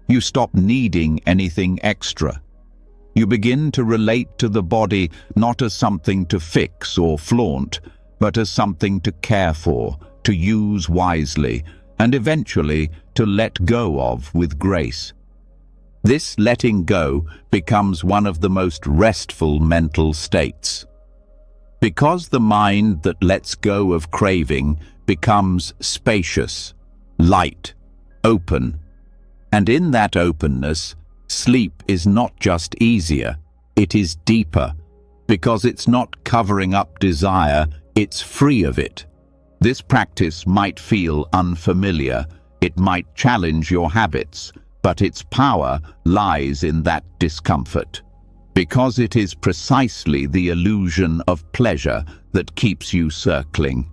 You stop needing anything extra. You begin to relate to the body not as something to fix or flaunt, but as something to care for, to use wisely, and eventually to let go of with grace. This letting go becomes one of the most restful mental states. Because the mind that lets go of craving becomes spacious, light, open, and in that openness, sleep is not just easier, it is deeper, because it's not covering up desire, it's free of it. This practice might feel unfamiliar, it might challenge your habits, but its power lies in that discomfort, because it is precisely the illusion of pleasure that keeps you circling.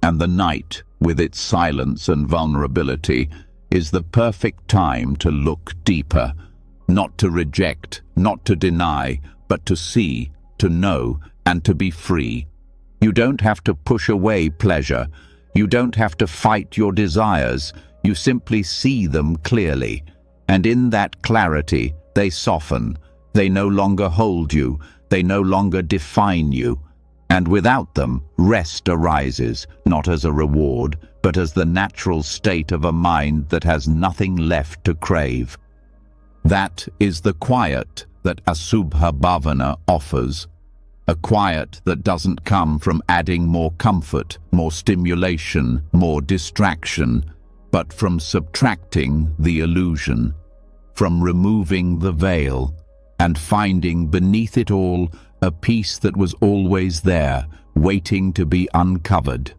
And the night, with its silence and vulnerability, is the perfect time to look deeper, not to reject, not to deny, but to see, to know, and to be free. You don't have to push away pleasure. You don't have to fight your desires. You simply see them clearly. And in that clarity, they soften. They no longer hold you. They no longer define you. And without them, rest arises, not as a reward, but as the natural state of a mind that has nothing left to crave. That is the quiet that Asubha Bhavana offers. A quiet that doesn't come from adding more comfort, more stimulation, more distraction, but from subtracting the illusion, from removing the veil, and finding beneath it all a peace that was always there, waiting to be uncovered.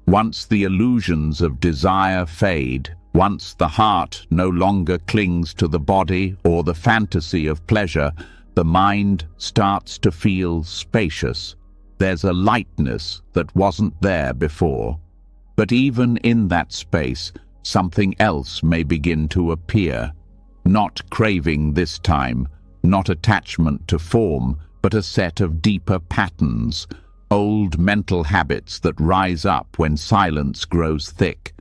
Once the illusions of desire fade, once the heart no longer clings to the body or the fantasy of pleasure, the mind starts to feel spacious. There's a lightness that wasn't there before. But even in that space, something else may begin to appear. Not craving this time, not attachment to form, but a set of deeper patterns, old mental habits that rise up when silence grows thick.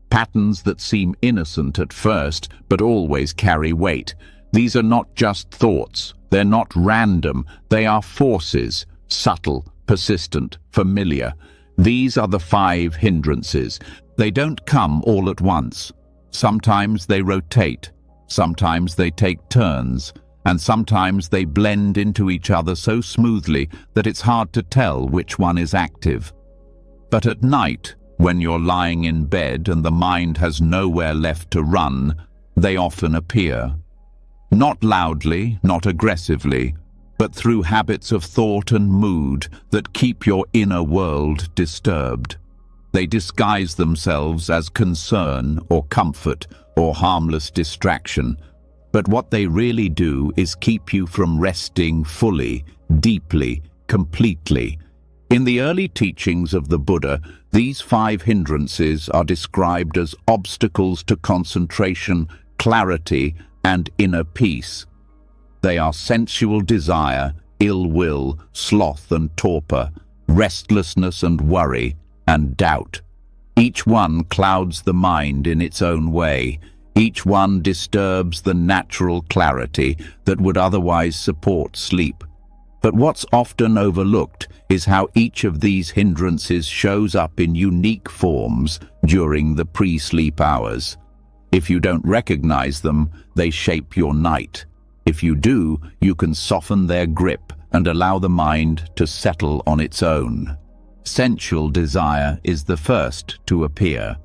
Patterns that seem innocent at first, but always carry weight. These are not just thoughts. They're not random. They are forces, subtle, persistent, familiar. These are the 5 hindrances. They don't come all at once. Sometimes they rotate. Sometimes they take turns. And sometimes they blend into each other so smoothly that it's hard to tell which one is active. But at night, when you're lying in bed and the mind has nowhere left to run, they often appear. Not loudly, not aggressively, but through habits of thought and mood that keep your inner world disturbed. They disguise themselves as concern or comfort or harmless distraction, but what they really do is keep you from resting fully, deeply, completely. In the early teachings of the Buddha, these 5 hindrances are described as obstacles to concentration, clarity, and inner peace. They are sensual desire, ill will, sloth and torpor, restlessness and worry, and doubt. Each one clouds the mind in its own way. Each one disturbs the natural clarity that would otherwise support sleep. But what's often overlooked is how each of these hindrances shows up in unique forms during the pre-sleep hours. If you don't recognize them, they shape your night. If you do, you can soften their grip and allow the mind to settle on its own. Sensual desire is the first to appear.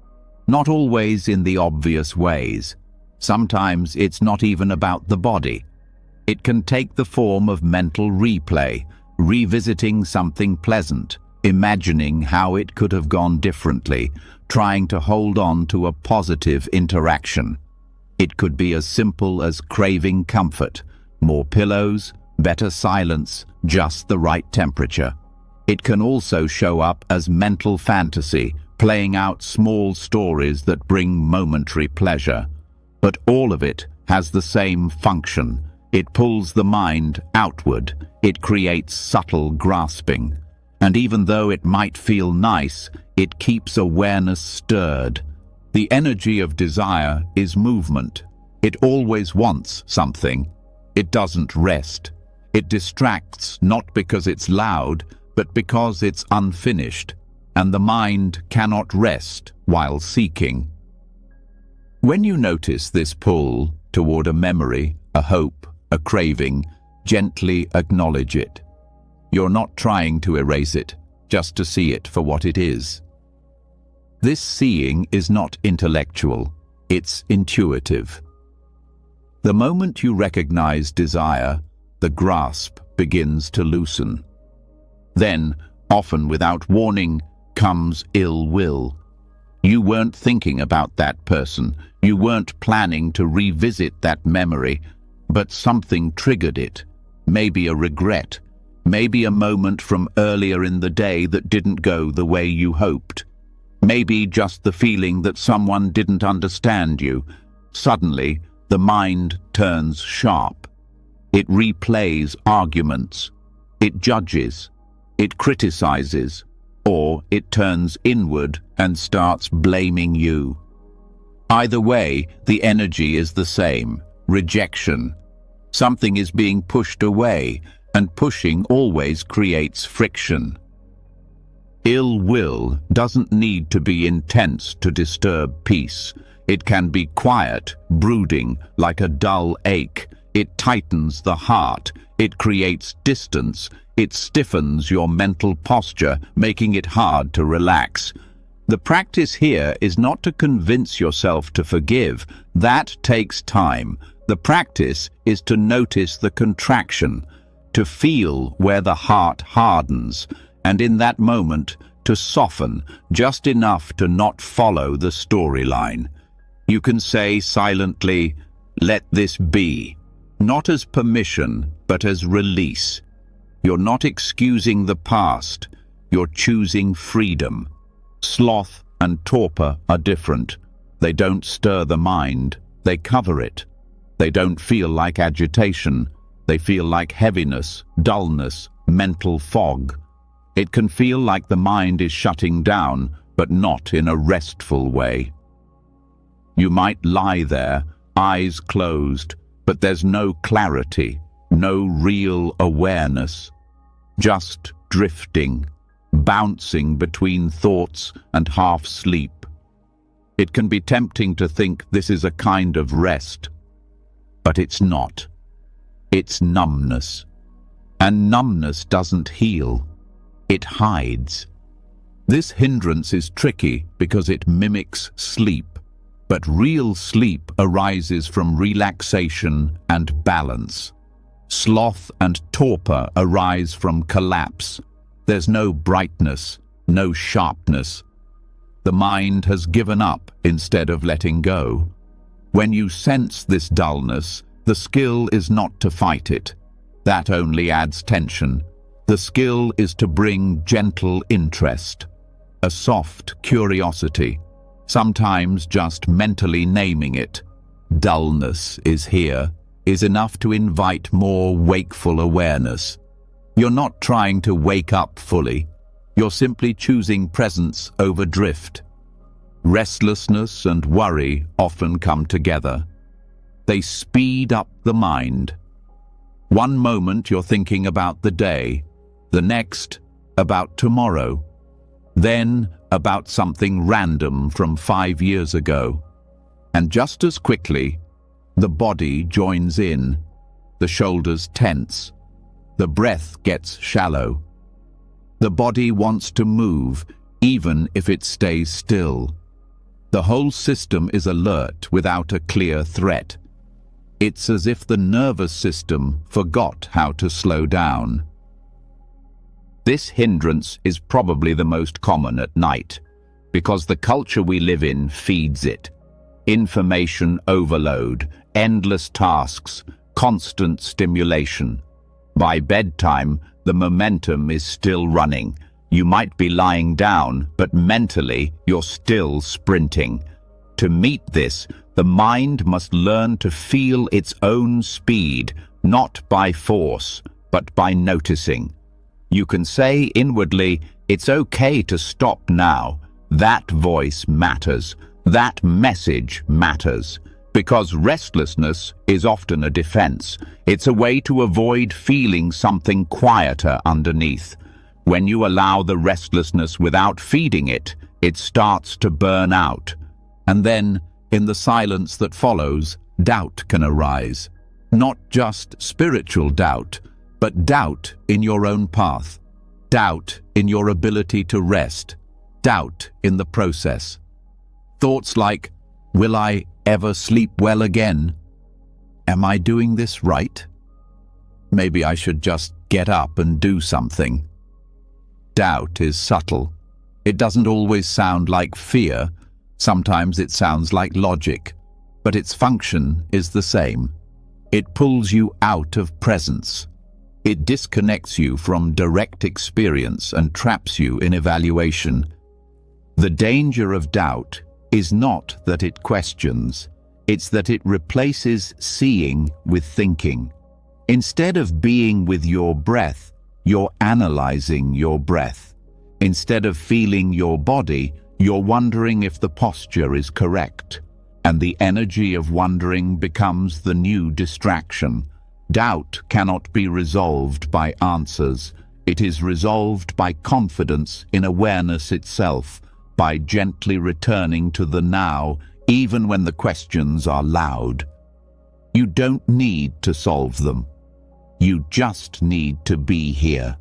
Not always in the obvious ways. Sometimes it's not even about the body. It can take the form of mental replay, revisiting something pleasant, imagining how it could have gone differently, trying to hold on to a positive interaction. It could be as simple as craving comfort, more pillows, better silence, just the right temperature. It can also show up as mental fantasy, playing out small stories that bring momentary pleasure. But all of it has the same function. It pulls the mind outward. It creates subtle grasping. And even though it might feel nice, it keeps awareness stirred. The energy of desire is movement. It always wants something. It doesn't rest. It distracts not because it's loud, but because it's unfinished, and the mind cannot rest while seeking. When you notice this pull toward a memory, a hope, a craving, gently acknowledge it. You're not trying to erase it, just to see it for what it is. This seeing is not intellectual, it's intuitive. The moment you recognize desire, the grasp begins to loosen. Then, often without warning, comes ill will. You weren't thinking about that person, you weren't planning to revisit that memory, but something triggered it. Maybe a regret, maybe a moment from earlier in the day that didn't go the way you hoped. Maybe just the feeling that someone didn't understand you. Suddenly, the mind turns sharp. It replays arguments. It judges. It criticizes. Or it turns inward and starts blaming you. Either way, the energy is the same: rejection. Something is being pushed away, and pushing always creates friction. Ill will doesn't need to be intense to disturb peace. It can be quiet, brooding, like a dull ache. It tightens the heart. It creates distance. It stiffens your mental posture, making it hard to relax. The practice here is not to convince yourself to forgive. That takes time. The practice is to notice the contraction, to feel where the heart hardens, and in that moment, to soften just enough to not follow the storyline. You can say silently, "Let this be," not as permission, but as release. You're not excusing the past, you're choosing freedom. Sloth and torpor are different. They don't stir the mind, they cover it. They don't feel like agitation, they feel like heaviness, dullness, mental fog. It can feel like the mind is shutting down, but not in a restful way. You might lie there, eyes closed, but there's no clarity, no real awareness. Just drifting, bouncing between thoughts and half-sleep. It can be tempting to think this is a kind of rest, but it's not. It's numbness. And numbness doesn't heal. It hides. This hindrance is tricky because it mimics sleep, but real sleep arises from relaxation and balance. Sloth and torpor arise from collapse. There's no brightness, no sharpness. The mind has given up instead of letting go. When you sense this dullness, the skill is not to fight it. That only adds tension. The skill is to bring gentle interest, a soft curiosity, sometimes just mentally naming it. Dullness is here, is enough to invite more wakeful awareness. You're not trying to wake up fully. You're simply choosing presence over drift. Restlessness and worry often come together. They speed up the mind. One moment you're thinking about the day, the next about tomorrow, then about something random from 5 years ago. And just as quickly, the body joins in, the shoulders tense, the breath gets shallow. The body wants to move, even if it stays still. The whole system is alert without a clear threat. It's as if the nervous system forgot how to slow down. This hindrance is probably the most common at night, because the culture we live in feeds it. Information overload, endless tasks, constant stimulation. By bedtime, the momentum is still running. You might be lying down, but mentally you're still sprinting. To meet this, the mind must learn to feel its own speed, not by force, but by noticing. You can say inwardly, "It's okay to stop now." That voice matters. That message matters. Because restlessness is often a defense. It's a way to avoid feeling something quieter underneath. When you allow the restlessness without feeding it, it starts to burn out. And then, in the silence that follows, doubt can arise. Not just spiritual doubt, but doubt in your own path. Doubt in your ability to rest. Doubt in the process. Thoughts like, will I ever sleep well again? Am I doing this right? Maybe I should just get up and do something. Doubt is subtle. It doesn't always sound like fear. Sometimes it sounds like logic, but its function is the same. It pulls you out of presence. It disconnects you from direct experience and traps you in evaluation. The danger of doubt is not that it questions, it's that it replaces seeing with thinking. Instead of being with your breath, you're analyzing your breath. Instead of feeling your body, you're wondering if the posture is correct. And the energy of wondering becomes the new distraction. Doubt cannot be resolved by answers. It is resolved by confidence in awareness itself, by gently returning to the now, even when the questions are loud. You don't need to solve them. You just need to be here.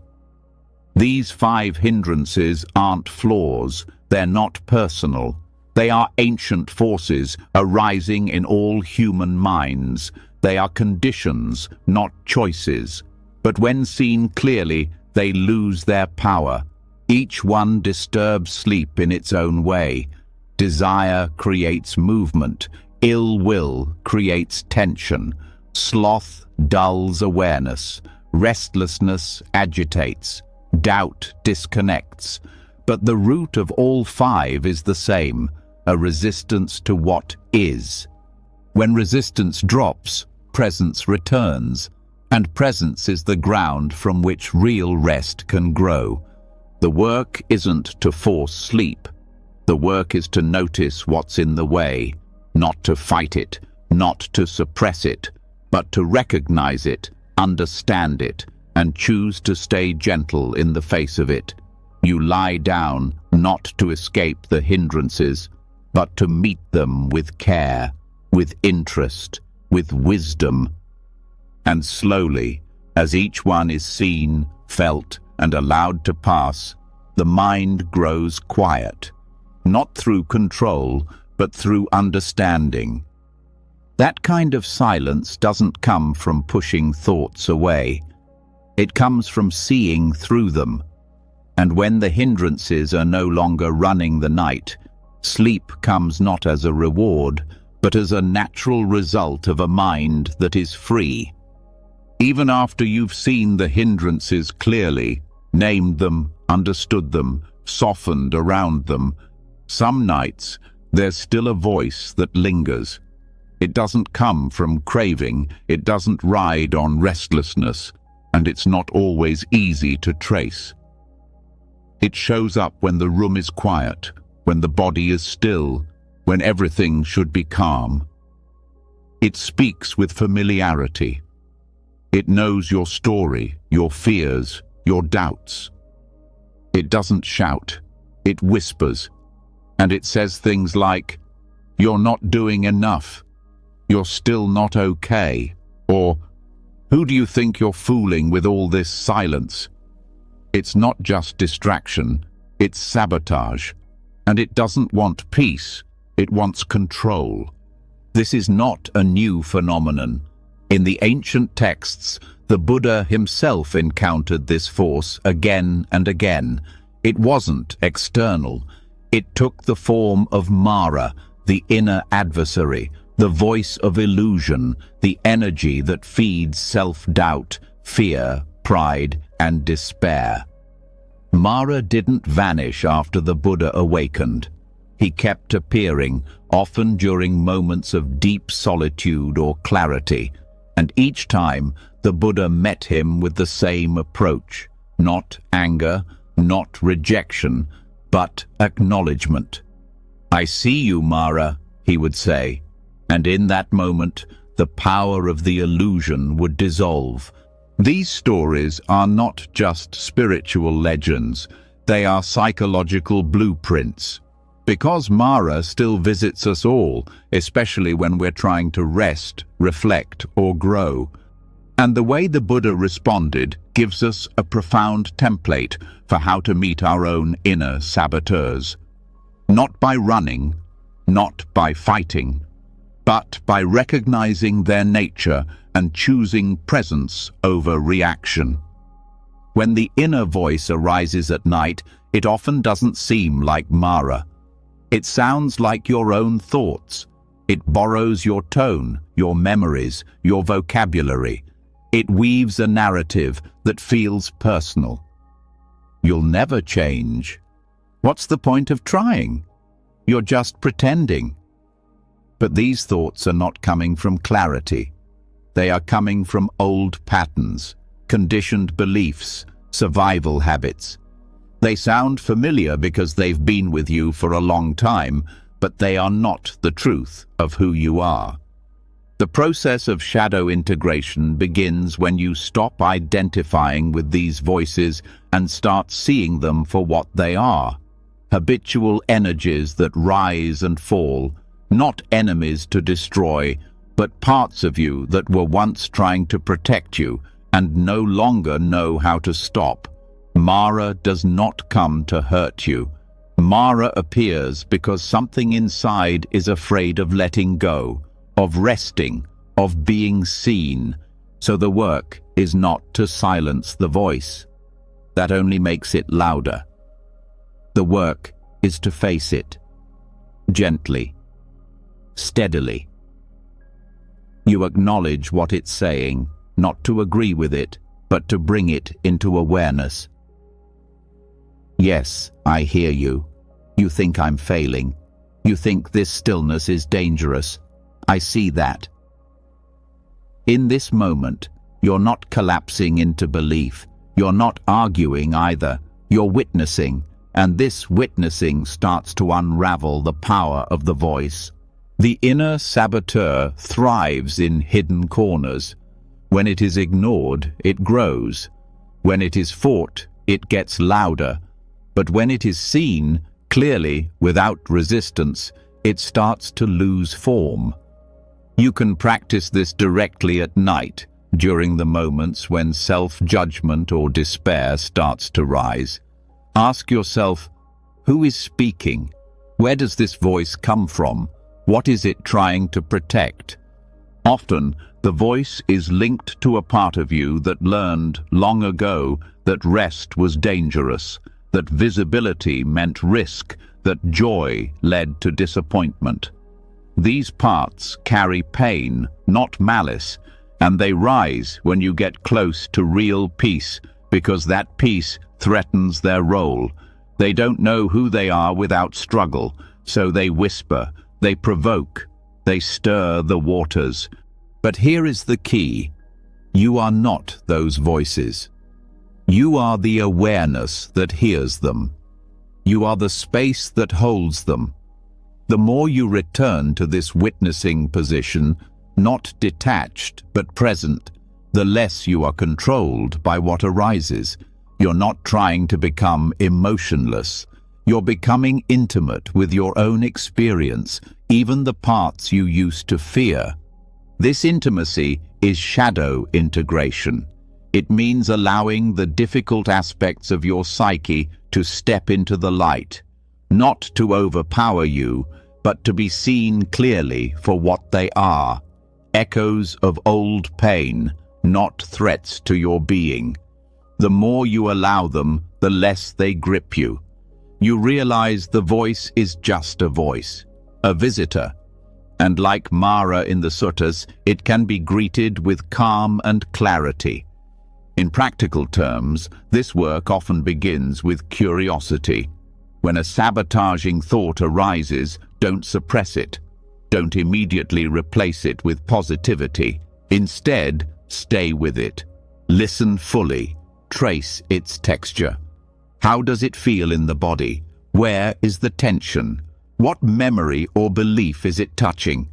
These 5 hindrances aren't flaws. They're not personal. They are ancient forces arising in all human minds. They are conditions, not choices. But when seen clearly, they lose their power. Each one disturbs sleep in its own way. Desire creates movement. Ill will creates tension. Sloth dulls awareness. Restlessness agitates. Doubt disconnects. But the root of all 5 is the same, a resistance to what is. When resistance drops, presence returns, and presence is the ground from which real rest can grow. The work isn't to force sleep. The work is to notice what's in the way, not to fight it, not to suppress it, but to recognize it, understand it, and choose to stay gentle in the face of it. You lie down not to escape the hindrances, but to meet them with care, with interest, with wisdom. And slowly, as each one is seen, felt, and allowed to pass, the mind grows quiet, not through control, but through understanding. That kind of silence doesn't come from pushing thoughts away. It comes from seeing through them. And when the hindrances are no longer running the night, sleep comes not as a reward, but as a natural result of a mind that is free. Even after you've seen the hindrances clearly, named them, understood them, softened around them, some nights there's still a voice that lingers. It doesn't come from craving, it doesn't ride on restlessness, and it's not always easy to trace. It shows up when the room is quiet, when the body is still, when everything should be calm. It speaks with familiarity. It knows your story, your fears, your doubts. It doesn't shout, it whispers, and it says things like, "You're not doing enough," "You're still not okay," or "Who do you think you're fooling with all this silence?" It's not just distraction, it's sabotage. And it doesn't want peace, it wants control. This is not a new phenomenon. In the ancient texts, the Buddha himself encountered this force again and again. It wasn't external. It took the form of Mara, the inner adversary, the voice of illusion, the energy that feeds self-doubt, fear, pride, and despair. Mara didn't vanish after the Buddha awakened. He kept appearing, often during moments of deep solitude or clarity, and each time the Buddha met him with the same approach: not anger, not rejection, but acknowledgement. "I see you, Mara," he would say, and in that moment, the power of the illusion would dissolve. These stories are not just spiritual legends, they are psychological blueprints. Because Mara still visits us all, especially when we're trying to rest, reflect, or grow. And the way the Buddha responded gives us a profound template for how to meet our own inner saboteurs. Not by running, not by fighting, but by recognizing their nature and choosing presence over reaction. When the inner voice arises at night, it often doesn't seem like Mara. It sounds like your own thoughts. It borrows your tone, your memories, your vocabulary. It weaves a narrative that feels personal. You'll never change. What's the point of trying? You're just pretending. But these thoughts are not coming from clarity. They are coming from old patterns, conditioned beliefs, survival habits. They sound familiar because they've been with you for a long time, but they are not the truth of who you are. The process of shadow integration begins when you stop identifying with these voices and start seeing them for what they are: habitual energies that rise and fall, not enemies to destroy, but parts of you that were once trying to protect you and no longer know how to stop. Mara does not come to hurt you. Mara appears because something inside is afraid of letting go, of resting, of being seen. So the work is not to silence the voice. That only makes it louder. The work is to face it, gently, steadily. You acknowledge what it's saying, not to agree with it, but to bring it into awareness. Yes, I hear you. You think I'm failing. You think this stillness is dangerous. I see that. In this moment, you're not collapsing into belief. You're not arguing either. You're witnessing, and this witnessing starts to unravel the power of the voice. The inner saboteur thrives in hidden corners. When it is ignored, it grows. When it is fought, it gets louder. But when it is seen, clearly, without resistance, it starts to lose form. You can practice this directly at night, during the moments when self-judgment or despair starts to rise. Ask yourself, who is speaking? Where does this voice come from? What is it trying to protect? Often, the voice is linked to a part of you that learned long ago that rest was dangerous, that visibility meant risk, that joy led to disappointment. These parts carry pain, not malice, and they rise when you get close to real peace, because that peace threatens their role. They don't know who they are without struggle, so they whisper, they provoke, they stir the waters. But here is the key. You are not those voices. You are the awareness that hears them. You are the space that holds them. The more you return to this witnessing position, not detached but present, the less you are controlled by what arises. You're not trying to become emotionless. You're becoming intimate with your own experience, even the parts you used to fear. This intimacy is shadow integration. It means allowing the difficult aspects of your psyche to step into the light, not to overpower you, but to be seen clearly for what they are, echoes of old pain, not threats to your being. The more you allow them, the less they grip you. You realize the voice is just a voice, a visitor, and like Mara in the suttas, it can be greeted with calm and clarity. In practical terms, this work often begins with curiosity. When a sabotaging thought arises, don't suppress it. Don't immediately replace it with positivity. Instead, stay with it. Listen fully. Trace its texture. How does it feel in the body? Where is the tension? What memory or belief is it touching?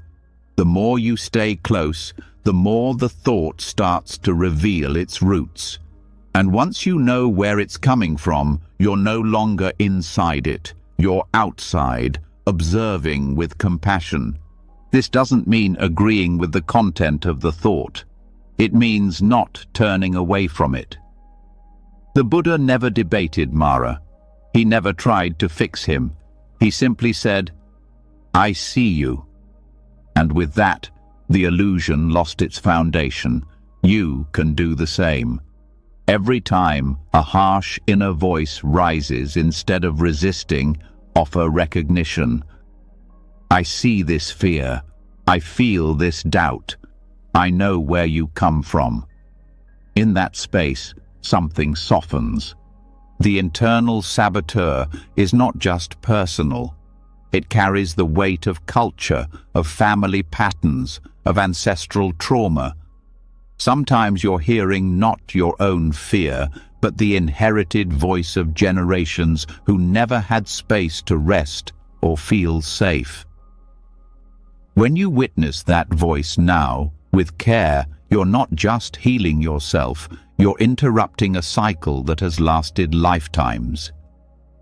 The more you stay close, the more the thought starts to reveal its roots. And once you know where it's coming from, you're no longer inside it. You're outside, observing with compassion. This doesn't mean agreeing with the content of the thought. It means not turning away from it. The Buddha never debated Mara. He never tried to fix him. He simply said, "I see you." And with that, the illusion lost its foundation. You can do the same. Every time a harsh inner voice rises, instead of resisting, offer recognition. I see this fear. I feel this doubt. I know where you come from. In that space, something softens. The internal saboteur is not just personal. It carries the weight of culture, of family patterns, of ancestral trauma. Sometimes you're hearing not your own fear, but the inherited voice of generations who never had space to rest or feel safe. When you witness that voice now, with care, you're not just healing yourself, you're interrupting a cycle that has lasted lifetimes.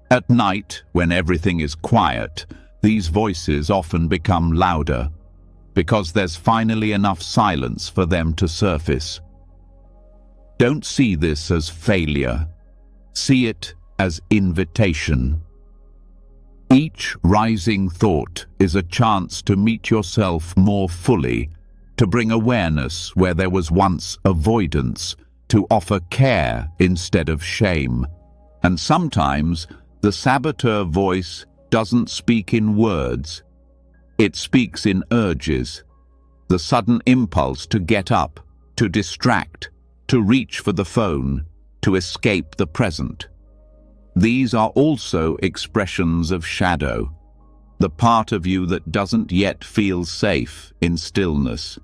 At night, when everything is quiet, these voices often become louder, because there's finally enough silence for them to surface. Don't see this as failure. See it as invitation. Each rising thought is a chance to meet yourself more fully, to bring awareness where there was once avoidance, to offer care instead of shame. And sometimes the saboteur voice doesn't speak in words. It speaks in urges, the sudden impulse to get up, to distract, to reach for the phone, to escape the present. These are also expressions of shadow, the part of you that doesn't yet feel safe in stillness.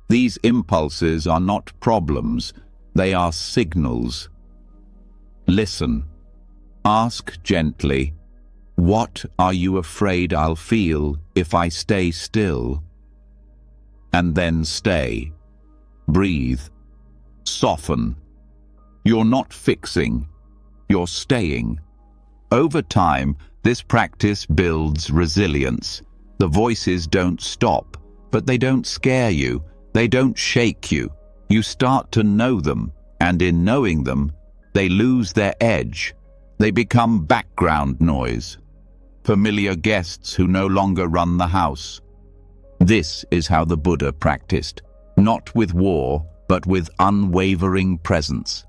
These impulses are not problems, they are signals. Listen. Ask gently, what are you afraid I'll feel if I stay still? And then stay. Breathe. Soften. You're not fixing, you're staying. Over time, this practice builds resilience. The voices don't stop, but they don't scare you. They don't shake you. You start to know them, and in knowing them, they lose their edge. They become background noise, familiar guests who no longer run the house. This is how the Buddha practiced, not with war, but with unwavering presence.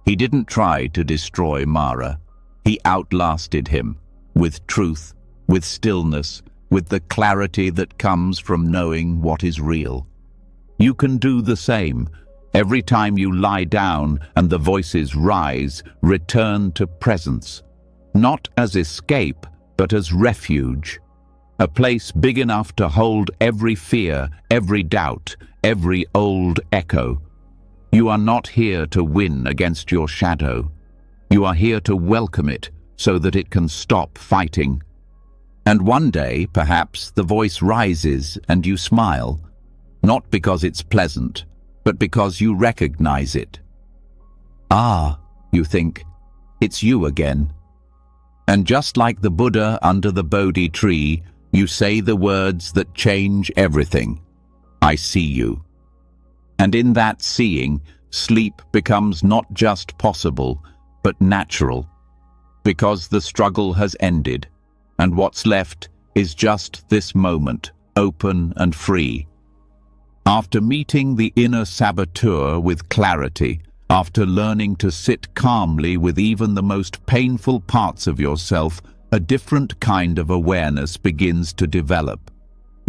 He didn't try to destroy Mara. He outlasted him, with truth, with stillness, with the clarity that comes from knowing what is real. You can do the same. Every time you lie down and the voices rise, return to presence, not as escape, but as refuge, a place big enough to hold every fear, every doubt, every old echo. You are not here to win against your shadow. You are here to welcome it so that it can stop fighting. And one day, perhaps, the voice rises and you smile, not because it's pleasant, but because you recognize it. Ah, you think, it's you again. And just like the Buddha under the Bodhi tree, you say the words that change everything. I see you. And in that seeing, sleep becomes not just possible, but natural, because the struggle has ended, and what's left is just this moment, open and free. After meeting the inner saboteur with clarity, after learning to sit calmly with even the most painful parts of yourself, a different kind of awareness begins to develop.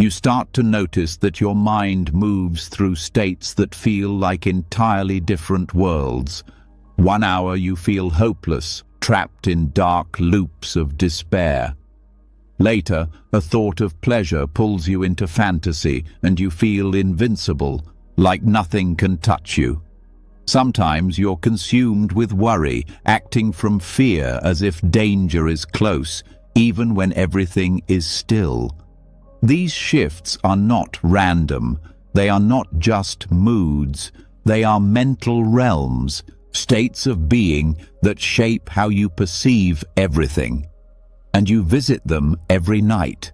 You start to notice that your mind moves through states that feel like entirely different worlds. 1 hour you feel hopeless, trapped in dark loops of despair. Later, a thought of pleasure pulls you into fantasy and you feel invincible, like nothing can touch you. Sometimes you're consumed with worry, acting from fear as if danger is close, even when everything is still. These shifts are not random. They are not just moods. They are mental realms, states of being that shape how you perceive everything. And you visit them every night.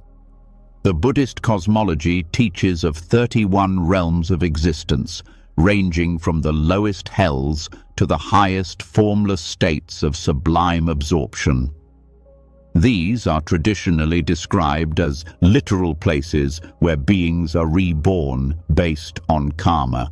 The Buddhist cosmology teaches of 31 realms of existence, ranging from the lowest hells to the highest formless states of sublime absorption. These are traditionally described as literal places where beings are reborn based on karma.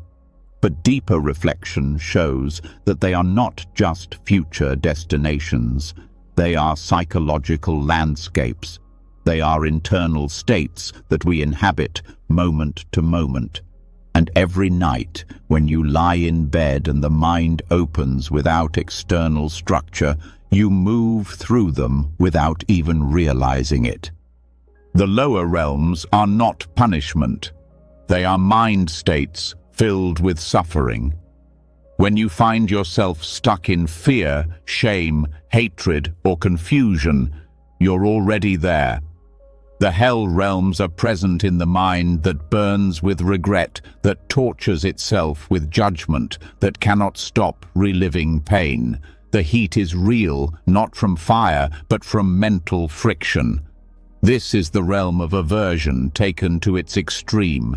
But deeper reflection shows that they are not just future destinations. They are psychological landscapes. They are internal states that we inhabit moment to moment. And every night, when you lie in bed and the mind opens without external structure, you move through them without even realizing it. The lower realms are not punishment. They are mind states filled with suffering. When you find yourself stuck in fear, shame, hatred, or confusion, you're already there. The hell realms are present in the mind that burns with regret, that tortures itself with judgment, that cannot stop reliving pain. The heat is real, not from fire, but from mental friction. This is the realm of aversion taken to its extreme.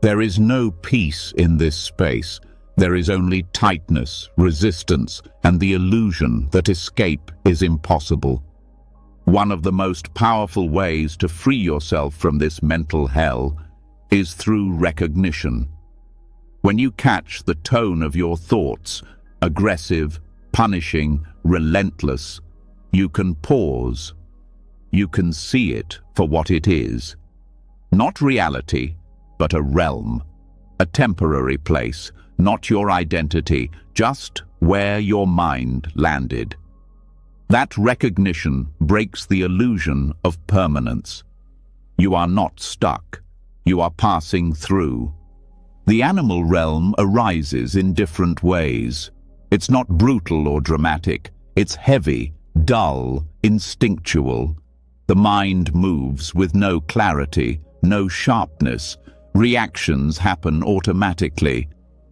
There is no peace in this space. There is only tightness, resistance, and the illusion that escape is impossible. One of the most powerful ways to free yourself from this mental hell is through recognition. When you catch the tone of your thoughts, aggressive, punishing, relentless, you can pause. You can see it for what it is. Not reality, but a realm, a temporary place, not your identity, just where your mind landed. That recognition breaks the illusion of permanence. You are not stuck. You are passing through. The animal realm arises in different ways. It's not brutal or dramatic. It's heavy, dull, instinctual. The mind moves with no clarity, no sharpness. Reactions happen automatically.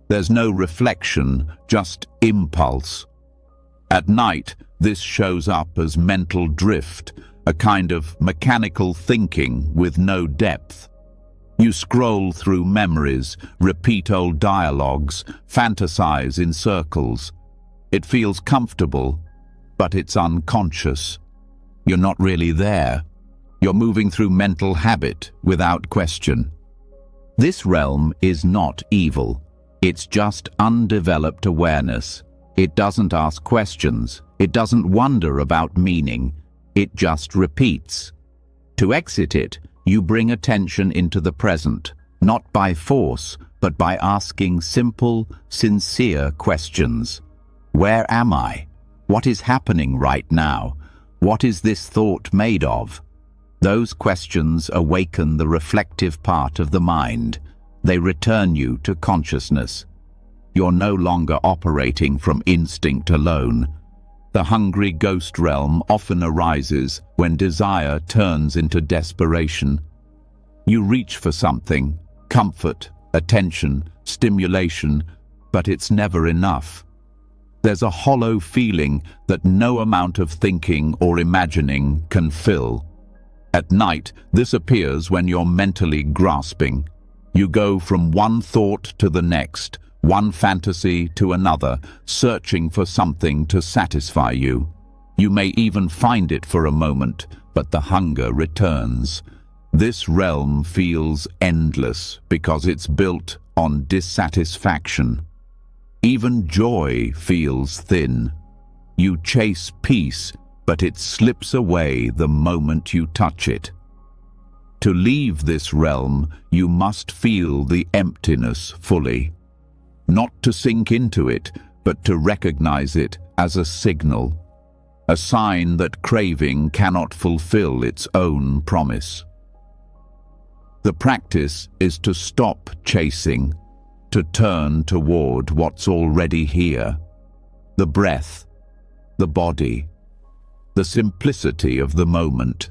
There's no reflection, just impulse. At night, this shows up as mental drift, a kind of mechanical thinking with no depth. You scroll through memories, repeat old dialogues, fantasize in circles. It feels comfortable, but it's unconscious. You're not really there. You're moving through mental habit without question. This realm is not evil. It's just undeveloped awareness. It doesn't ask questions. It doesn't wonder about meaning. It just repeats. To exit it, you bring attention into the present, not by force, but by asking simple, sincere questions. Where am I? What is happening right now? What is this thought made of? Those questions awaken the reflective part of the mind. They return you to consciousness. You're no longer operating from instinct alone. The hungry ghost realm often arises when desire turns into desperation. You reach for something, comfort, attention, stimulation, but it's never enough. There's a hollow feeling that no amount of thinking or imagining can fill. At night, this appears when you're mentally grasping. You go from one thought to the next, one fantasy to another, searching for something to satisfy you. You may even find it for a moment, but the hunger returns. This realm feels endless because it's built on dissatisfaction. Even joy feels thin. You chase peace, but it slips away the moment you touch it. To leave this realm, you must feel the emptiness fully. Not to sink into it, but to recognize it as a signal, a sign that craving cannot fulfill its own promise. The practice is to stop chasing, to turn toward what's already here. The breath, the body, the simplicity of the moment.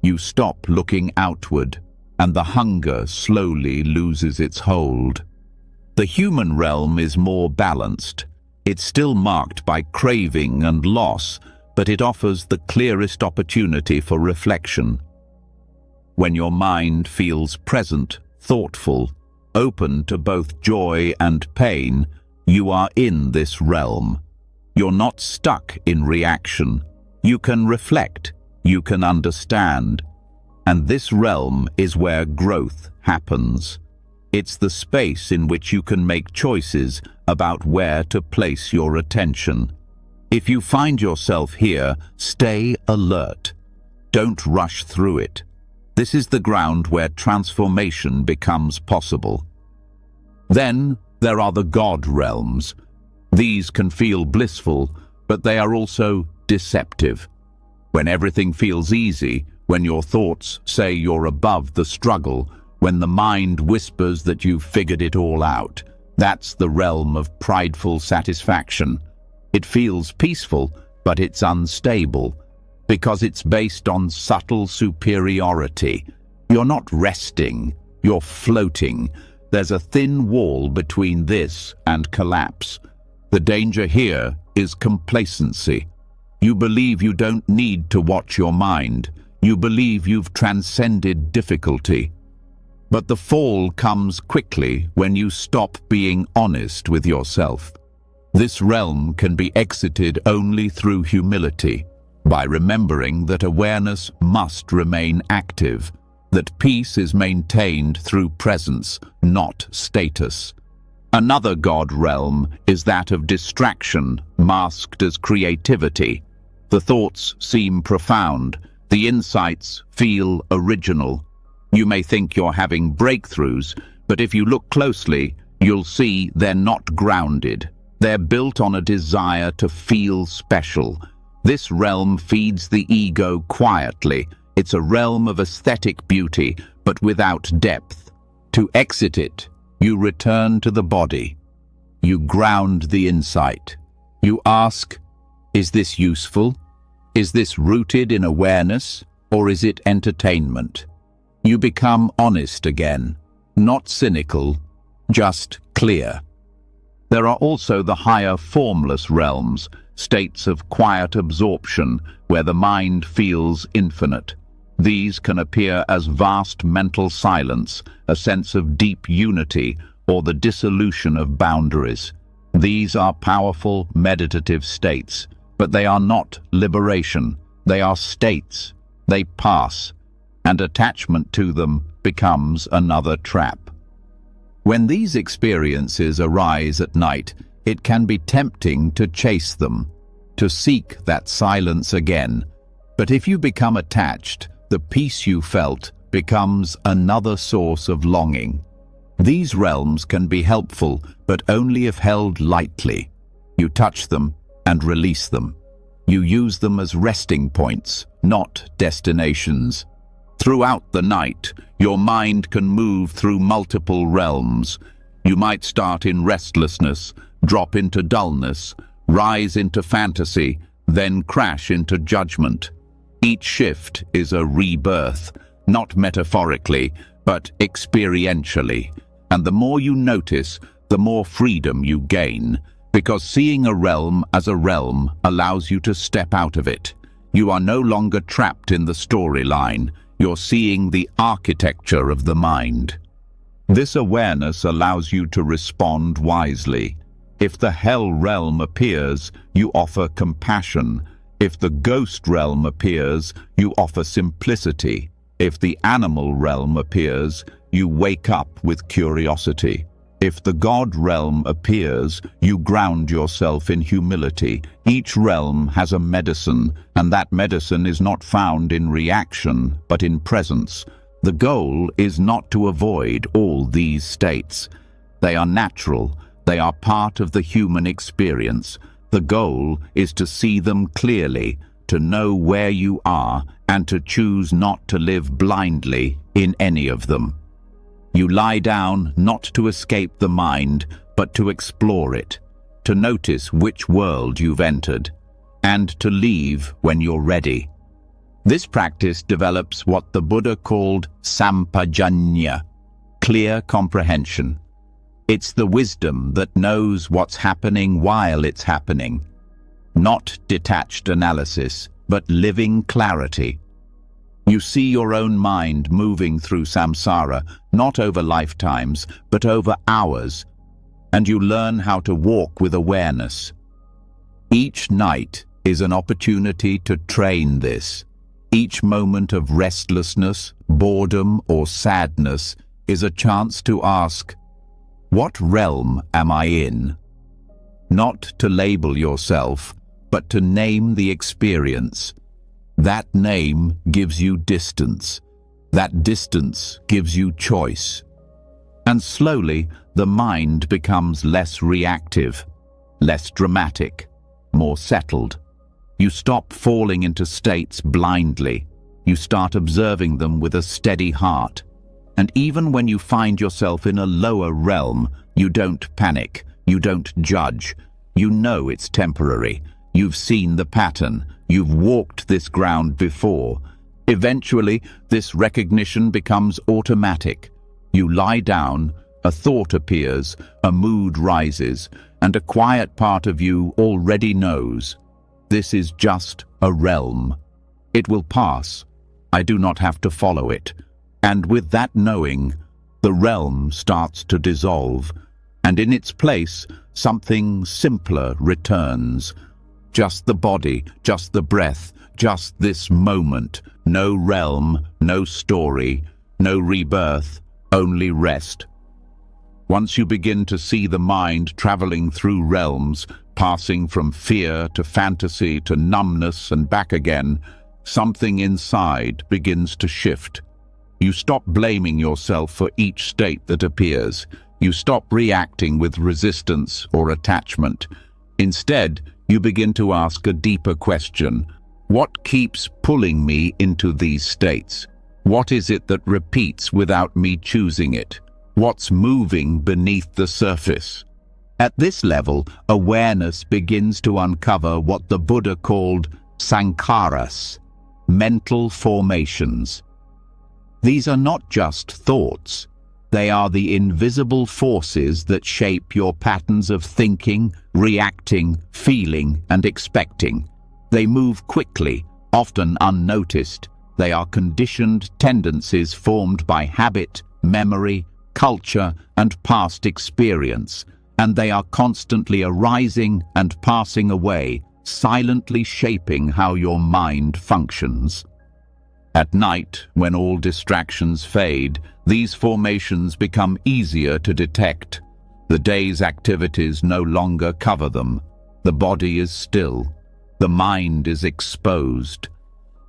You stop looking outward, and the hunger slowly loses its hold. The human realm is more balanced. It's still marked by craving and loss, but it offers the clearest opportunity for reflection. When your mind feels present, thoughtful, open to both joy and pain, you are in this realm. You're not stuck in reaction. You can reflect, you can understand. And this realm is where growth happens. It's the space in which you can make choices about where to place your attention. If you find yourself here, stay alert. Don't rush through it. This is the ground where transformation becomes possible. Then there are the God realms. These can feel blissful, but they are also deceptive. When everything feels easy, when your thoughts say you're above the struggle, when the mind whispers that you've figured it all out, that's the realm of prideful satisfaction. It feels peaceful, but it's unstable, because it's based on subtle superiority. You're not resting, you're floating. There's a thin wall between this and collapse. The danger here is complacency. You believe you don't need to watch your mind. You believe you've transcended difficulty. But the fall comes quickly when you stop being honest with yourself. This realm can be exited only through humility, by remembering that awareness must remain active, that peace is maintained through presence, not status. Another God realm is that of distraction, masked as creativity. The thoughts seem profound, the insights feel original. You may think you're having breakthroughs, but if you look closely, you'll see they're not grounded. They're built on a desire to feel special. This realm feeds the ego quietly. It's a realm of aesthetic beauty, but without depth. To exit it, you return to the body. You ground the insight. You ask, is this useful? Is this rooted in awareness, or is it entertainment? You become honest again, not cynical, just clear. There are also the higher formless realms, states of quiet absorption where the mind feels infinite. These can appear as vast mental silence, a sense of deep unity, or the dissolution of boundaries. These are powerful meditative states, but they are not liberation. They are states. They pass, and attachment to them becomes another trap. When these experiences arise at night, it can be tempting to chase them, to seek that silence again. But if you become attached, the peace you felt becomes another source of longing. These realms can be helpful, but only if held lightly. You touch them and release them. You use them as resting points, not destinations. Throughout the night, your mind can move through multiple realms. You might start in restlessness, drop into dullness, rise into fantasy, then crash into judgment. Each shift is a rebirth, not metaphorically, but experientially. And the more you notice, the more freedom you gain, because seeing a realm as a realm allows you to step out of it. You are no longer trapped in the storyline. You're seeing the architecture of the mind. This awareness allows you to respond wisely. If the hell realm appears, you offer compassion. If the ghost realm appears, you offer simplicity. If the animal realm appears, you wake up with curiosity. If the God realm appears, you ground yourself in humility. Each realm has a medicine, and that medicine is not found in reaction, but in presence. The goal is not to avoid all these states. They are natural. They are part of the human experience. The goal is to see them clearly, to know where you are, and to choose not to live blindly in any of them. You lie down not to escape the mind, but to explore it, to notice which world you've entered, and to leave when you're ready. This practice develops what the Buddha called sampajanya, clear comprehension. It's the wisdom that knows what's happening while it's happening. Not detached analysis, but living clarity. You see your own mind moving through samsara, not over lifetimes, but over hours, and you learn how to walk with awareness. Each night is an opportunity to train this. Each moment of restlessness, boredom, or sadness is a chance to ask, what realm am I in? Not to label yourself, but to name the experience. That name gives you distance. That distance gives you choice. And slowly, the mind becomes less reactive, less dramatic, more settled. You stop falling into states blindly. You start observing them with a steady heart. And even when you find yourself in a lower realm, you don't panic, you don't judge. You know it's temporary. You've seen the pattern. You've walked this ground before. Eventually, this recognition becomes automatic. You lie down, a thought appears, a mood rises, and a quiet part of you already knows. This is just a realm. It will pass. I do not have to follow it. And with that knowing, the realm starts to dissolve, and in its place, something simpler returns. Just the body, just the breath, just this moment. No realm, no story, no rebirth, only rest. Once you begin to see the mind traveling through realms, passing from fear to fantasy to numbness and back again, something inside begins to shift. You stop blaming yourself for each state that appears. You stop reacting with resistance or attachment. Instead, you begin to ask a deeper question. What keeps pulling me into these states? What is it that repeats without me choosing it? What's moving beneath the surface? At this level, awareness begins to uncover what the Buddha called sankharas, mental formations. These are not just thoughts. They are the invisible forces that shape your patterns of thinking, reacting, feeling, and expecting. They move quickly, often unnoticed. They are conditioned tendencies formed by habit, memory, culture, and past experience, and they are constantly arising and passing away, silently shaping how your mind functions. At night, when all distractions fade, these formations become easier to detect. The day's activities no longer cover them. The body is still. The mind is exposed.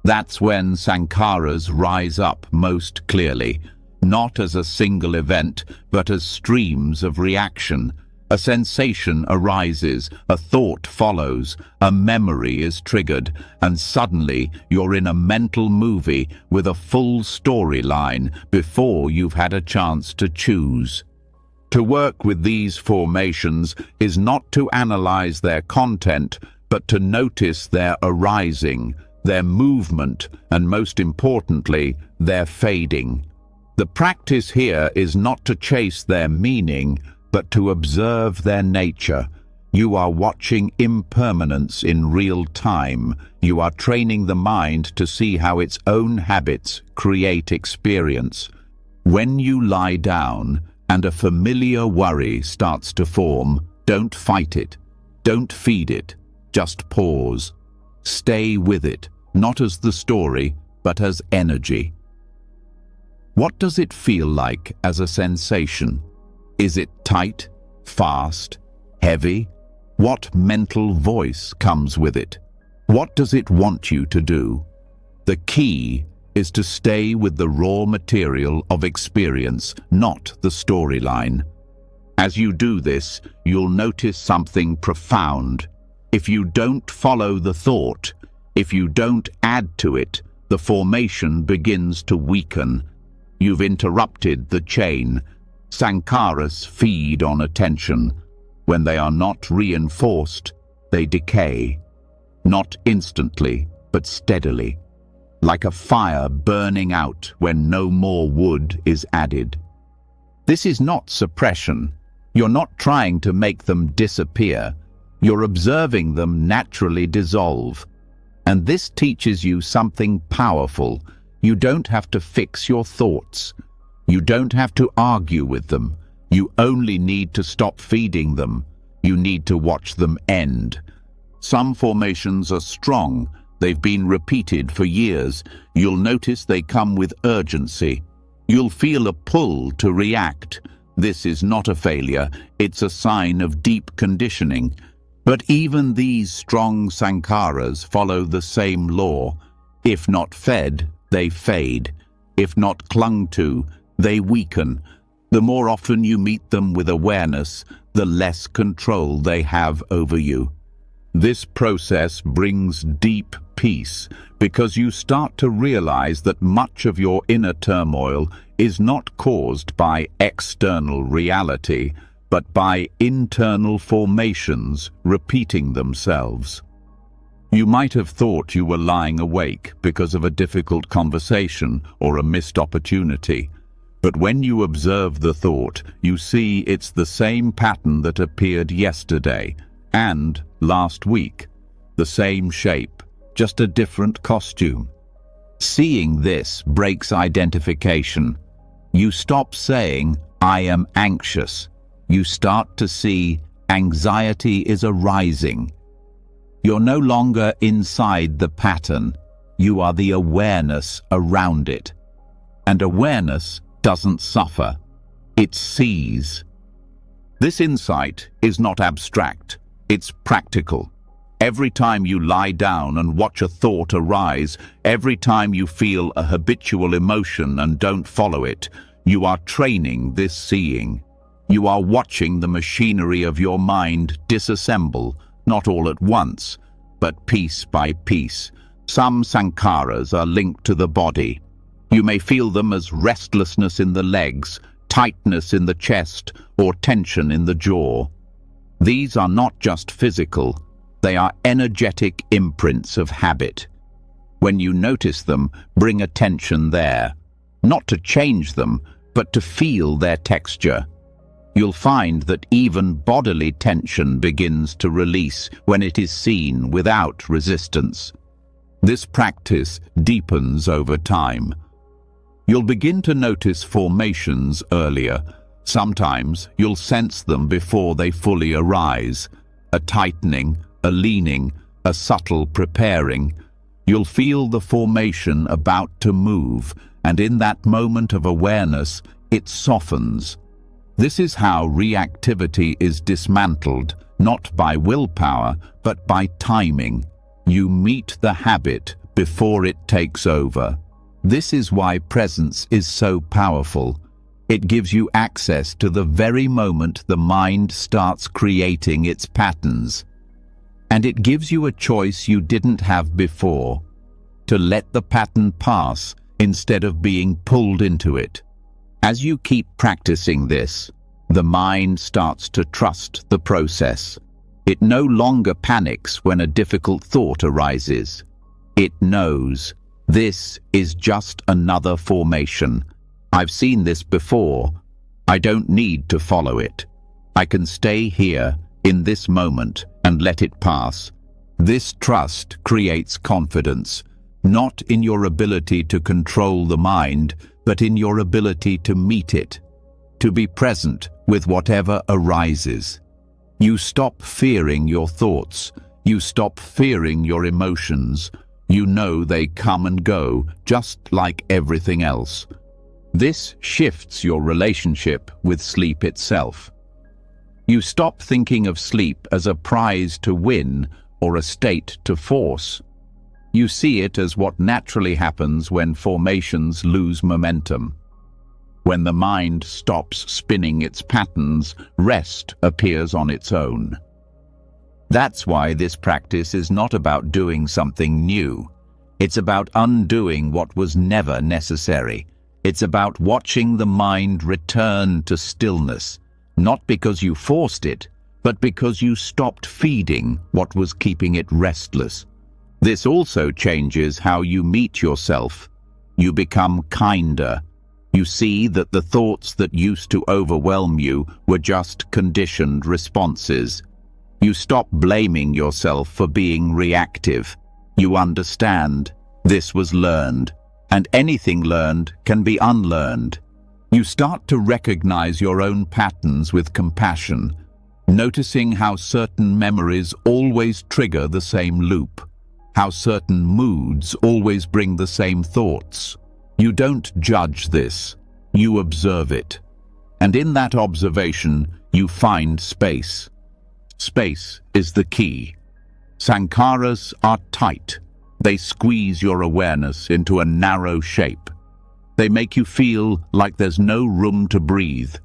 That's when sankharas rise up most clearly, not as a single event, but as streams of reaction. A sensation arises, a thought follows, a memory is triggered, and suddenly you're in a mental movie with a full storyline before you've had a chance to choose. To work with these formations is not to analyze their content, but to notice their arising, their movement, and most importantly, their fading. The practice here is not to chase their meaning, but to observe their nature. You are watching impermanence in real time. You are training the mind to see how its own habits create experience. When you lie down and a familiar worry starts to form, don't fight it. Don't feed it. Just pause. Stay with it, not as the story, but as energy. What does it feel like as a sensation? Is it tight, fast, heavy? What mental voice comes with it? What does it want you to do? The key is to stay with the raw material of experience, not the storyline. As you do this, you'll notice something profound. If you don't follow the thought, if you don't add to it, the formation begins to weaken. You've interrupted the chain. Sankharas feed on attention. When they are not reinforced, they decay. Not instantly, but steadily, like a fire burning out when no more wood is added. This is not suppression. You're not trying to make them disappear. You're observing them naturally dissolve. And this teaches you something powerful. You don't have to fix your thoughts. You don't have to argue with them. You only need to stop feeding them. You need to watch them end. Some formations are strong. They've been repeated for years. You'll notice they come with urgency. You'll feel a pull to react. This is not a failure. It's a sign of deep conditioning. But even these strong sankharas follow the same law. If not fed, they fade. If not clung to, they weaken. The more often you meet them with awareness, the less control they have over you. This process brings deep peace because you start to realize that much of your inner turmoil is not caused by external reality, but by internal formations repeating themselves. You might have thought you were lying awake because of a difficult conversation or a missed opportunity. But when you observe the thought, you see it's the same pattern that appeared yesterday and last week. The same shape, just a different costume. Seeing this breaks identification. You stop saying, "I am anxious." You start to see anxiety is arising. You're no longer inside the pattern. You are the awareness around it. And awareness doesn't suffer. It sees. This insight is not abstract. It's practical. Every time you lie down and watch a thought arise, every time you feel a habitual emotion and don't follow it, you are training this seeing. You are watching the machinery of your mind disassemble, not all at once, but piece by piece. Some sankharas are linked to the body. You may feel them as restlessness in the legs, tightness in the chest, or tension in the jaw. These are not just physical, they are energetic imprints of habit. When you notice them, bring attention there, not to change them, but to feel their texture. You'll find that even bodily tension begins to release when it is seen without resistance. This practice deepens over time. You'll begin to notice formations earlier. Sometimes you'll sense them before they fully arise. A tightening, a leaning, a subtle preparing. You'll feel the formation about to move, and in that moment of awareness, it softens. This is how reactivity is dismantled, not by willpower, but by timing. You meet the habit before it takes over. This is why presence is so powerful. It gives you access to the very moment the mind starts creating its patterns. And it gives you a choice you didn't have before, to let the pattern pass instead of being pulled into it. As you keep practicing this, the mind starts to trust the process. It no longer panics when a difficult thought arises. It knows, this is just another formation. I've seen this before. I don't need to follow it. I can stay here, in this moment, and let it pass. This trust creates confidence, not in your ability to control the mind, but in your ability to meet it, to be present with whatever arises. You stop fearing your thoughts. You stop fearing your emotions. You know they come and go, just like everything else. This shifts your relationship with sleep itself. You stop thinking of sleep as a prize to win or a state to force. You see it as what naturally happens when formations lose momentum. When the mind stops spinning its patterns, rest appears on its own. That's why this practice is not about doing something new. It's about undoing what was never necessary. It's about watching the mind return to stillness, not because you forced it, but because you stopped feeding what was keeping it restless. This also changes how you meet yourself. You become kinder. You see that the thoughts that used to overwhelm you were just conditioned responses. You stop blaming yourself for being reactive. You understand this was learned, and anything learned can be unlearned. You start to recognize your own patterns with compassion, noticing how certain memories always trigger the same loop, how certain moods always bring the same thoughts. You don't judge this, you observe it. And in that observation, you find space. Space is the key. Sankharas are tight. They squeeze your awareness into a narrow shape. They make you feel like there's no room to breathe.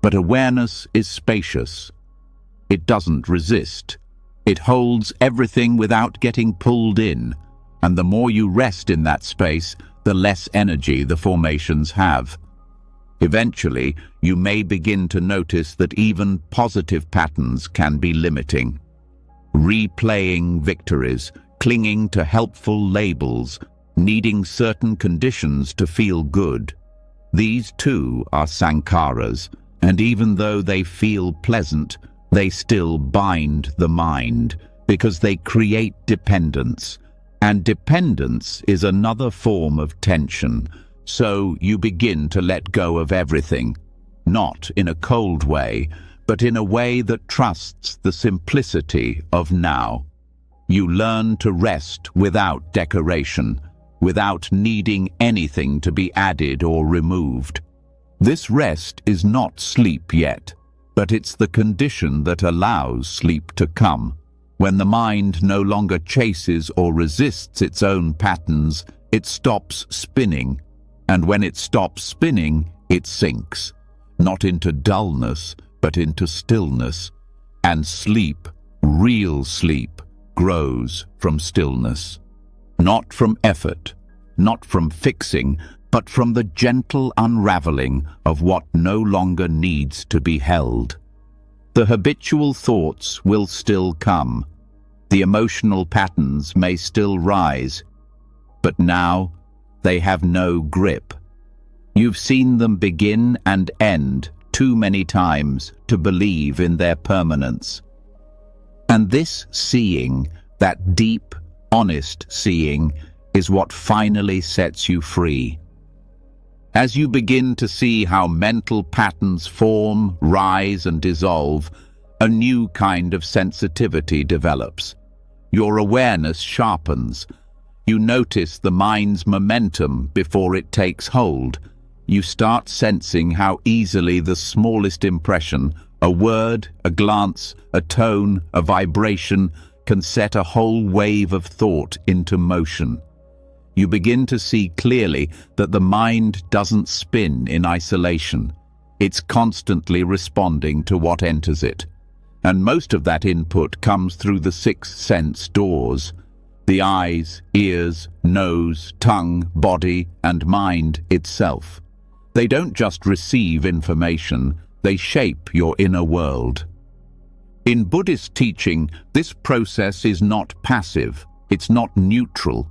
But awareness is spacious. It doesn't resist. It holds everything without getting pulled in. And the more you rest in that space, the less energy the formations have. Eventually, you may begin to notice that even positive patterns can be limiting. Replaying victories, clinging to helpful labels, needing certain conditions to feel good. These too are sankharas, and even though they feel pleasant, they still bind the mind because they create dependence. And dependence is another form of tension. So you begin to let go of everything, not in a cold way, but in a way that trusts the simplicity of now. You learn to rest without decoration, without needing anything to be added or removed. This rest is not sleep yet, but it's the condition that allows sleep to come. When the mind no longer chases or resists its own patterns, it stops spinning. And when it stops spinning, it sinks, not into dullness, but into stillness. And sleep, real sleep, grows from stillness. Not from effort, not from fixing, but from the gentle unraveling of what no longer needs to be held. The habitual thoughts will still come. The emotional patterns may still rise, but now they have no grip. You've seen them begin and end too many times to believe in their permanence. And this seeing, that deep, honest seeing, is what finally sets you free. As you begin to see how mental patterns form, rise, and dissolve, a new kind of sensitivity develops. Your awareness sharpens. You notice the mind's momentum before it takes hold. You start sensing how easily the smallest impression, a word, a glance, a tone, a vibration, can set a whole wave of thought into motion. You begin to see clearly that the mind doesn't spin in isolation. It's constantly responding to what enters it. And most of that input comes through the 6 sense doors: the eyes, ears, nose, tongue, body, and mind itself. They don't just receive information, they shape your inner world. In Buddhist teaching, this process is not passive, it's not neutral.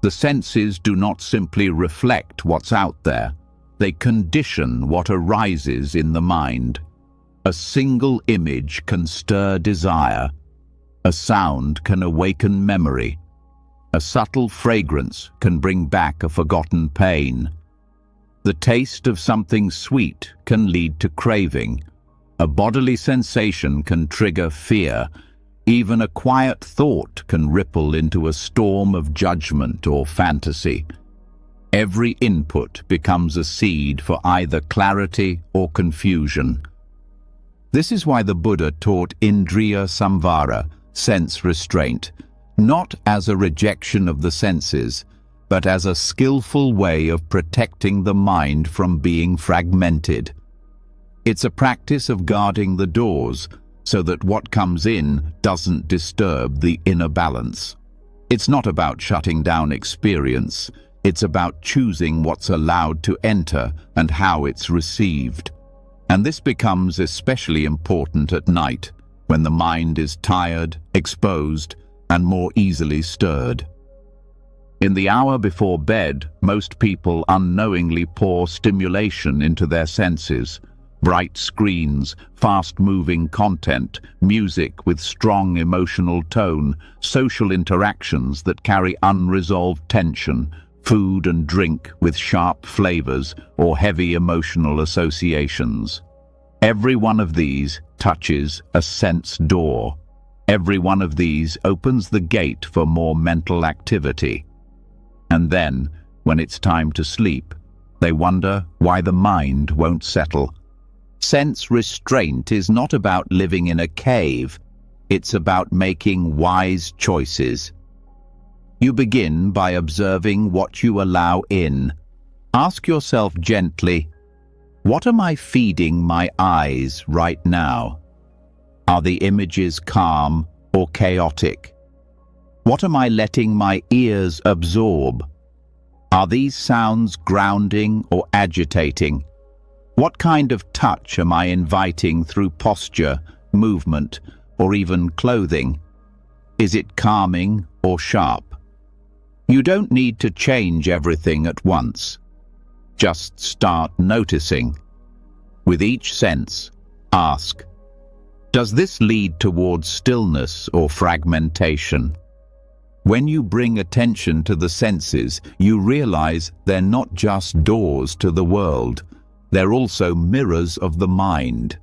The senses do not simply reflect what's out there, they condition what arises in the mind. A single image can stir desire. A sound can awaken memory. A subtle fragrance can bring back a forgotten pain. The taste of something sweet can lead to craving. A bodily sensation can trigger fear. Even a quiet thought can ripple into a storm of judgment or fantasy. Every input becomes a seed for either clarity or confusion. This is why the Buddha taught Indriya Samvara, sense restraint, not as a rejection of the senses, but as a skillful way of protecting the mind from being fragmented. It's a practice of guarding the doors so that what comes in doesn't disturb the inner balance. It's not about shutting down experience. It's about choosing what's allowed to enter and how it's received. And this becomes especially important at night, when the mind is tired, exposed, and more easily stirred. In the hour before bed, most people unknowingly pour stimulation into their senses. Bright screens, fast-moving content, music with strong emotional tone, social interactions that carry unresolved tension, food and drink with sharp flavors or heavy emotional associations. Every one of these touches a sense door. Every one of these opens the gate for more mental activity. And then, when it's time to sleep, they wonder why the mind won't settle. Sense restraint is not about living in a cave. It's about making wise choices. You begin by observing what you allow in. Ask yourself gently, what am I feeding my eyes right now? Are the images calm or chaotic? What am I letting my ears absorb? Are these sounds grounding or agitating? What kind of touch am I inviting through posture, movement, or even clothing? Is it calming or sharp? You don't need to change everything at once. Just start noticing. With each sense, ask, does this lead towards stillness or fragmentation? When you bring attention to the senses, you realize they're not just doors to the world. They're also mirrors of the mind.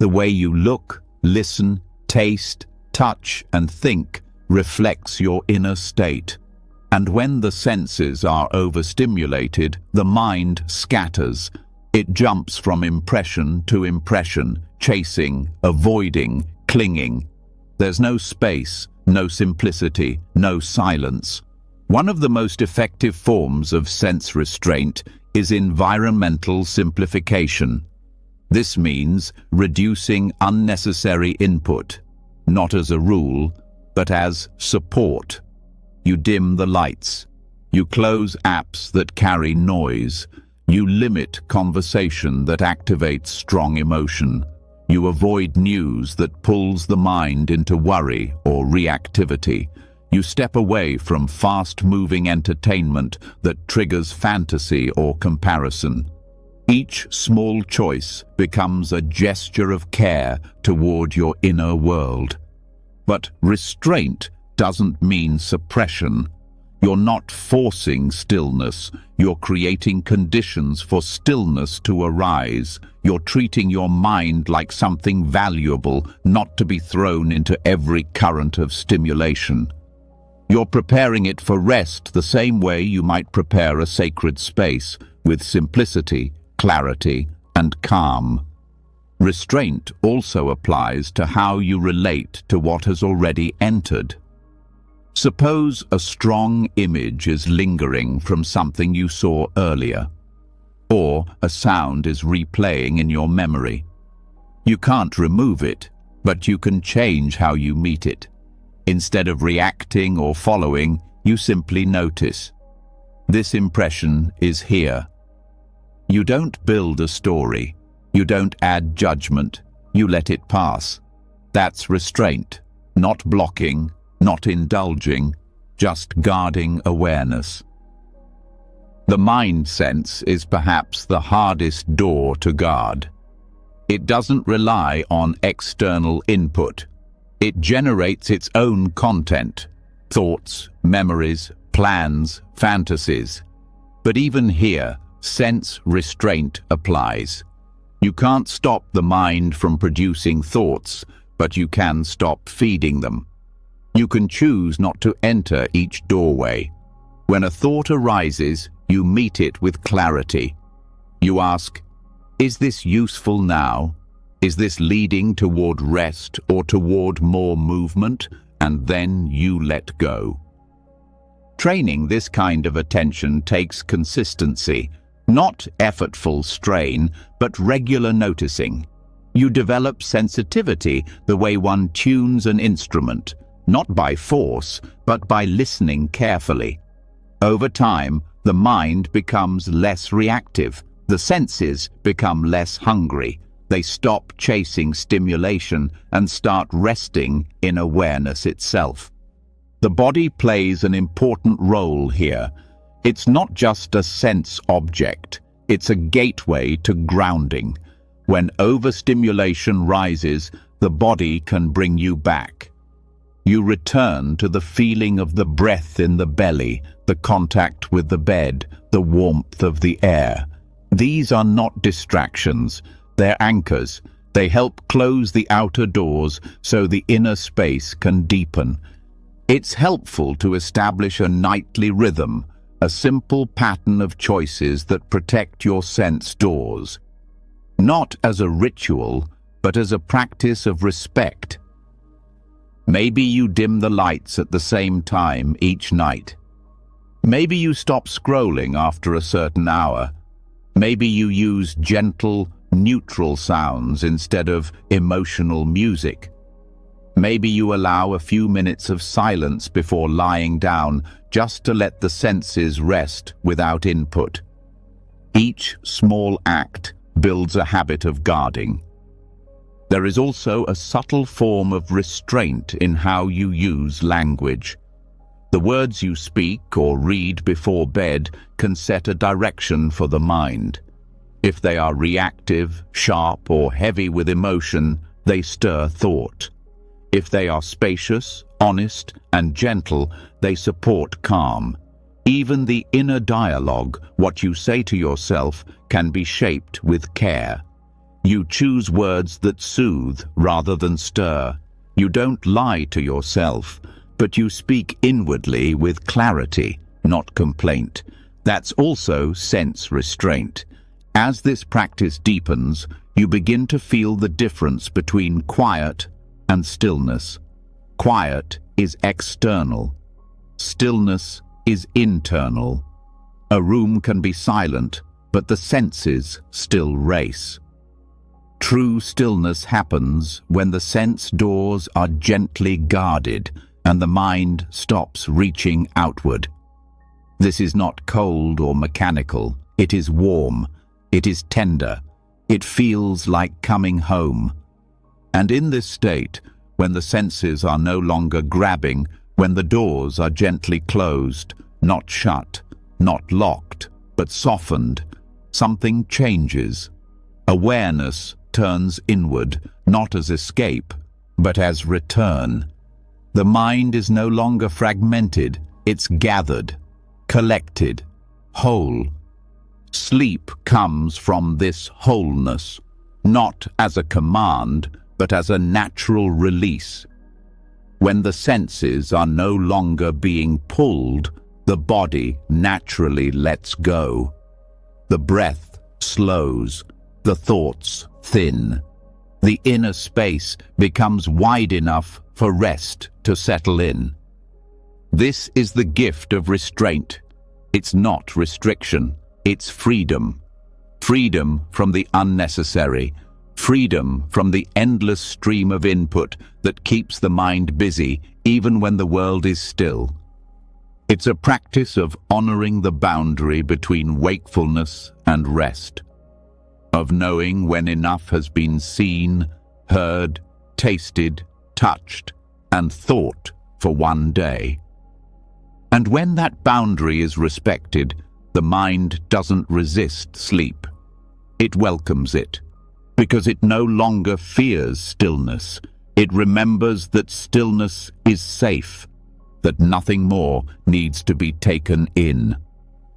The way you look, listen, taste, touch, and think reflects your inner state. And when the senses are overstimulated, the mind scatters. It jumps from impression to impression, chasing, avoiding, clinging. There's no space, no simplicity, no silence. One of the most effective forms of sense restraint is environmental simplification. This means reducing unnecessary input, not as a rule, but as support. You dim the lights. You close apps that carry noise. You limit conversation that activates strong emotion. You avoid news that pulls the mind into worry or reactivity. You step away from fast-moving entertainment that triggers fantasy or comparison. Each small choice becomes a gesture of care toward your inner world. But restraint doesn't mean suppression. You're not forcing stillness. You're creating conditions for stillness to arise. You're treating your mind like something valuable, not to be thrown into every current of stimulation. You're preparing it for rest the same way you might prepare a sacred space, with simplicity, clarity, and calm. Restraint also applies to how you relate to what has already entered. Suppose a strong image is lingering from something you saw earlier, or a sound is replaying in your memory. You can't remove it, but you can change how you meet it. Instead of reacting or following, you simply notice. This impression is here. You don't build a story. You don't add judgment. You let it pass. That's restraint, not blocking, not indulging, just guarding awareness. The mind sense is perhaps the hardest door to guard. It doesn't rely on external input. It generates its own content, thoughts, memories, plans, fantasies. But even here, sense restraint applies. You can't stop the mind from producing thoughts, but you can stop feeding them. You can choose not to enter each doorway. When a thought arises, you meet it with clarity. You ask, is this useful now? Is this leading toward rest or toward more movement? and then you let go. Training this kind of attention takes consistency, not effortful strain, but regular noticing. You develop sensitivity the way one tunes an instrument, not by force, but by listening carefully. Over time, the mind becomes less reactive. The senses become less hungry. They stop chasing stimulation and start resting in awareness itself. The body plays an important role here. It's not just a sense object. It's a gateway to grounding. When overstimulation rises, the body can bring you back. You return to the feeling of the breath in the belly, the contact with the bed, the warmth of the air. These are not distractions. They're anchors. They help close the outer doors so the inner space can deepen. It's helpful to establish a nightly rhythm, a simple pattern of choices that protect your sense doors. Not as a ritual, but as a practice of respect. Maybe you dim the lights at the same time each night. Maybe you stop scrolling after a certain hour. Maybe you use gentle, neutral sounds instead of emotional music. Maybe you allow a few minutes of silence before lying down, just to let the senses rest without input. Each small act builds a habit of guarding. There is also a subtle form of restraint in how you use language. The words you speak or read before bed can set a direction for the mind. If they are reactive, sharp, or heavy with emotion, they stir thought. If they are spacious, honest, and gentle, they support calm. Even the inner dialogue, what you say to yourself, can be shaped with care. You choose words that soothe rather than stir. You don't lie to yourself, but you speak inwardly with clarity, not complaint. That's also sense restraint. As this practice deepens, you begin to feel the difference between quiet and stillness. Quiet is external. Stillness is internal. A room can be silent, but the senses still race. True stillness happens when the sense doors are gently guarded and the mind stops reaching outward. This is not cold or mechanical. It is warm. It is tender. It feels like coming home. And in this state, when the senses are no longer grabbing, when the doors are gently closed, not shut, not locked, but softened, something changes. Awareness turns inward, not as escape, but as return. The mind is no longer fragmented, it's gathered, collected, whole. Sleep comes from this wholeness, not as a command, but as a natural release. When the senses are no longer being pulled, the body naturally lets go. The breath slows, the thoughts thin. The inner space becomes wide enough for rest to settle in. This is the gift of restraint. It's not restriction, it's freedom. Freedom from the unnecessary. Freedom from the endless stream of input that keeps the mind busy even when the world is still. It's a practice of honoring the boundary between wakefulness and rest, of knowing when enough has been seen, heard, tasted, touched, and thought for one day. And when that boundary is respected, the mind doesn't resist sleep. It welcomes it, because it no longer fears stillness. It remembers that stillness is safe, that nothing more needs to be taken in,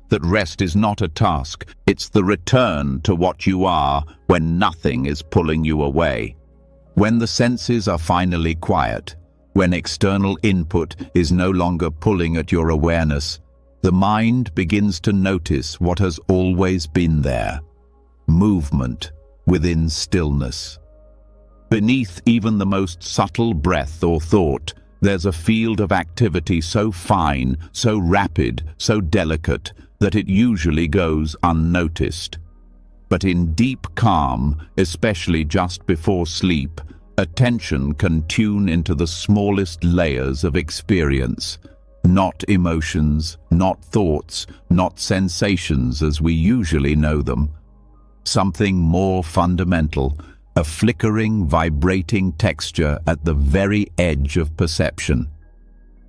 that rest is not a task, it's the return to what you are when nothing is pulling you away. When the senses are finally quiet, when external input is no longer pulling at your awareness, the mind begins to notice what has always been there: movement within stillness. Beneath even the most subtle breath or thought, There's a field of activity so fine, so rapid, so delicate, that it usually goes unnoticed. But in deep calm, especially just before sleep, attention can tune into the smallest layers of experience. Not emotions, not thoughts, not sensations as we usually know them. Something more fundamental, a flickering, vibrating texture at the very edge of perception.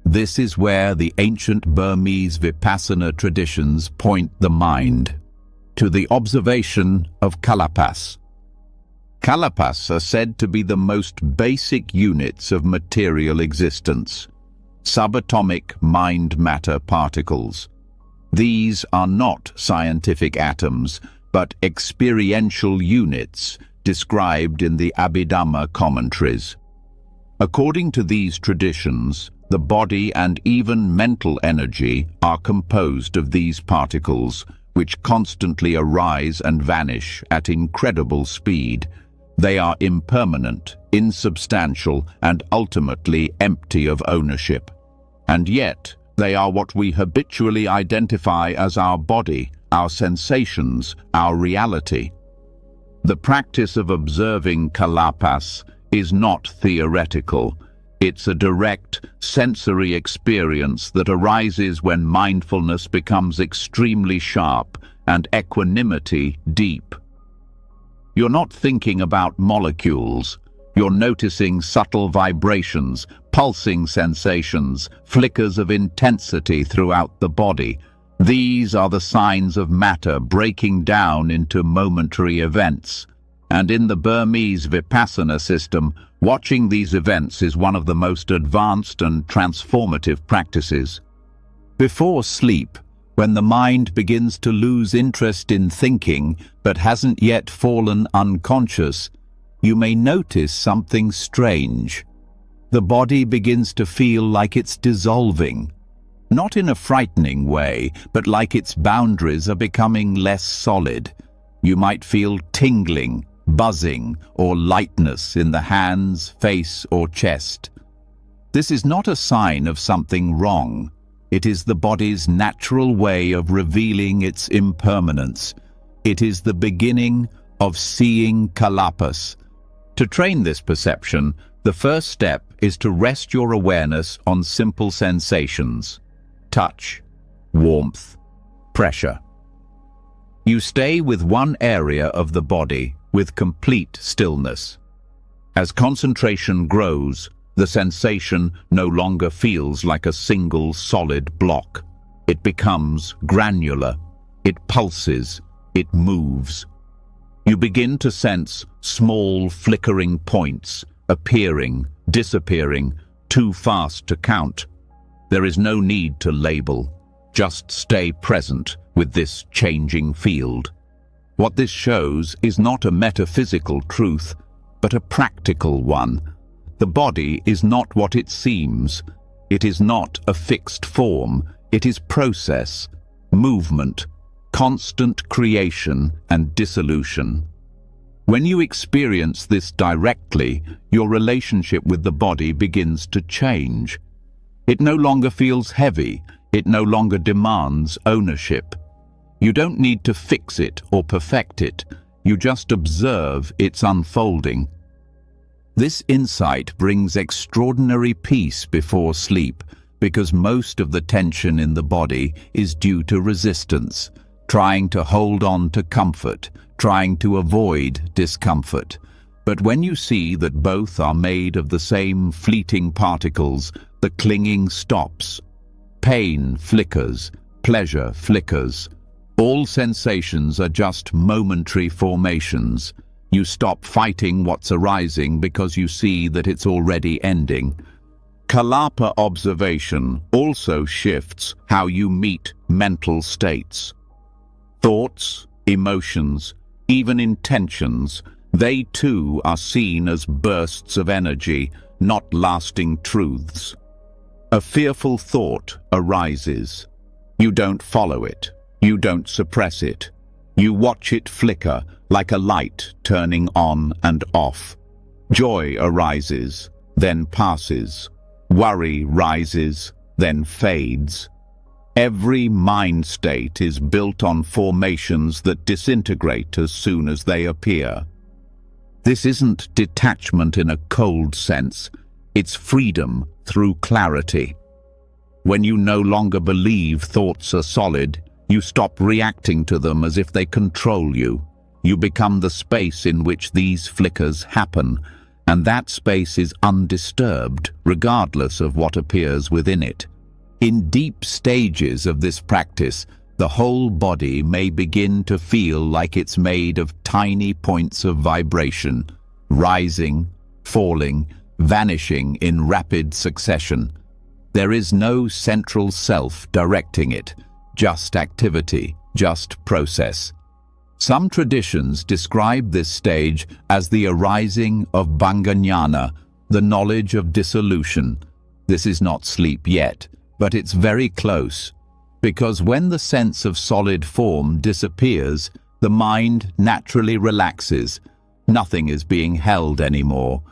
This is where the ancient Burmese Vipassana traditions point the mind to the observation of kalapas. Kalapas are said to be the most basic units of material existence, subatomic mind-matter particles. These are not scientific atoms, but experiential units described in the Abhidhamma commentaries. According to these traditions, the body and even mental energy are composed of these particles, which constantly arise and vanish at incredible speed. They are impermanent, insubstantial, and ultimately empty of ownership. And yet, they are what we habitually identify as our body, our sensations, our reality. The practice of observing kalapas is not theoretical. It's a direct, sensory experience that arises when mindfulness becomes extremely sharp and equanimity deep. You're not thinking about molecules. You're noticing subtle vibrations, pulsing sensations, flickers of intensity throughout the body. These are the signs of matter breaking down into momentary events. And in the Burmese Vipassana system, watching these events is one of the most advanced and transformative practices. Before sleep, when the mind begins to lose interest in thinking but hasn't yet fallen unconscious, you may notice something strange. The body begins to feel like it's dissolving. Not in a frightening way, but like its boundaries are becoming less solid. You might feel tingling, buzzing, or lightness in the hands, face, or chest. This is not a sign of something wrong. It is the body's natural way of revealing its impermanence. It is the beginning of seeing kalapas. To train this perception, the first step is to rest your awareness on simple sensations: touch, warmth, pressure. You stay with one area of the body with complete stillness. As concentration grows, the sensation no longer feels like a single solid block. It becomes granular. It pulses. It moves. You begin to sense small flickering points, appearing, disappearing, too fast to count. There is no need to label. Just stay present with this changing field. What this shows is not a metaphysical truth, but a practical one. The body is not what it seems. It is not a fixed form. It is process, movement, constant creation and dissolution. When you experience this directly, your relationship with the body begins to change. It no longer feels heavy. It no longer demands ownership. You don't need to fix it or perfect it. You just observe its unfolding. This insight brings extraordinary peace before sleep, because most of the tension in the body is due to resistance, trying to hold on to comfort, trying to avoid discomfort. But when you see that both are made of the same fleeting particles, the clinging stops. Pain flickers, pleasure flickers. All sensations are just momentary formations. You stop fighting what's arising because you see that it's already ending. Kalapa observation also shifts how you meet mental states. Thoughts, emotions, even intentions, they too are seen as bursts of energy, not lasting truths. A fearful thought arises. You don't follow it. You don't suppress it. You watch it flicker like a light turning on and off. Joy arises, then passes. Worry rises, then fades. Every mind state is built on formations that disintegrate as soon as they appear. This isn't detachment in a cold sense, it's freedom through clarity. When you no longer believe thoughts are solid, you stop reacting to them as if they control you. You become the space in which these flickers happen, and that space is undisturbed, regardless of what appears within it. In deep stages of this practice, the whole body may begin to feel like it's made of tiny points of vibration, rising, falling, vanishing in rapid succession. There is no central self directing it, just activity, just process. Some traditions describe this stage as the arising of Bhangajnana, the knowledge of dissolution. This is not sleep yet, but it's very close, because when the sense of solid form disappears, the mind naturally relaxes. Nothing is being held anymore.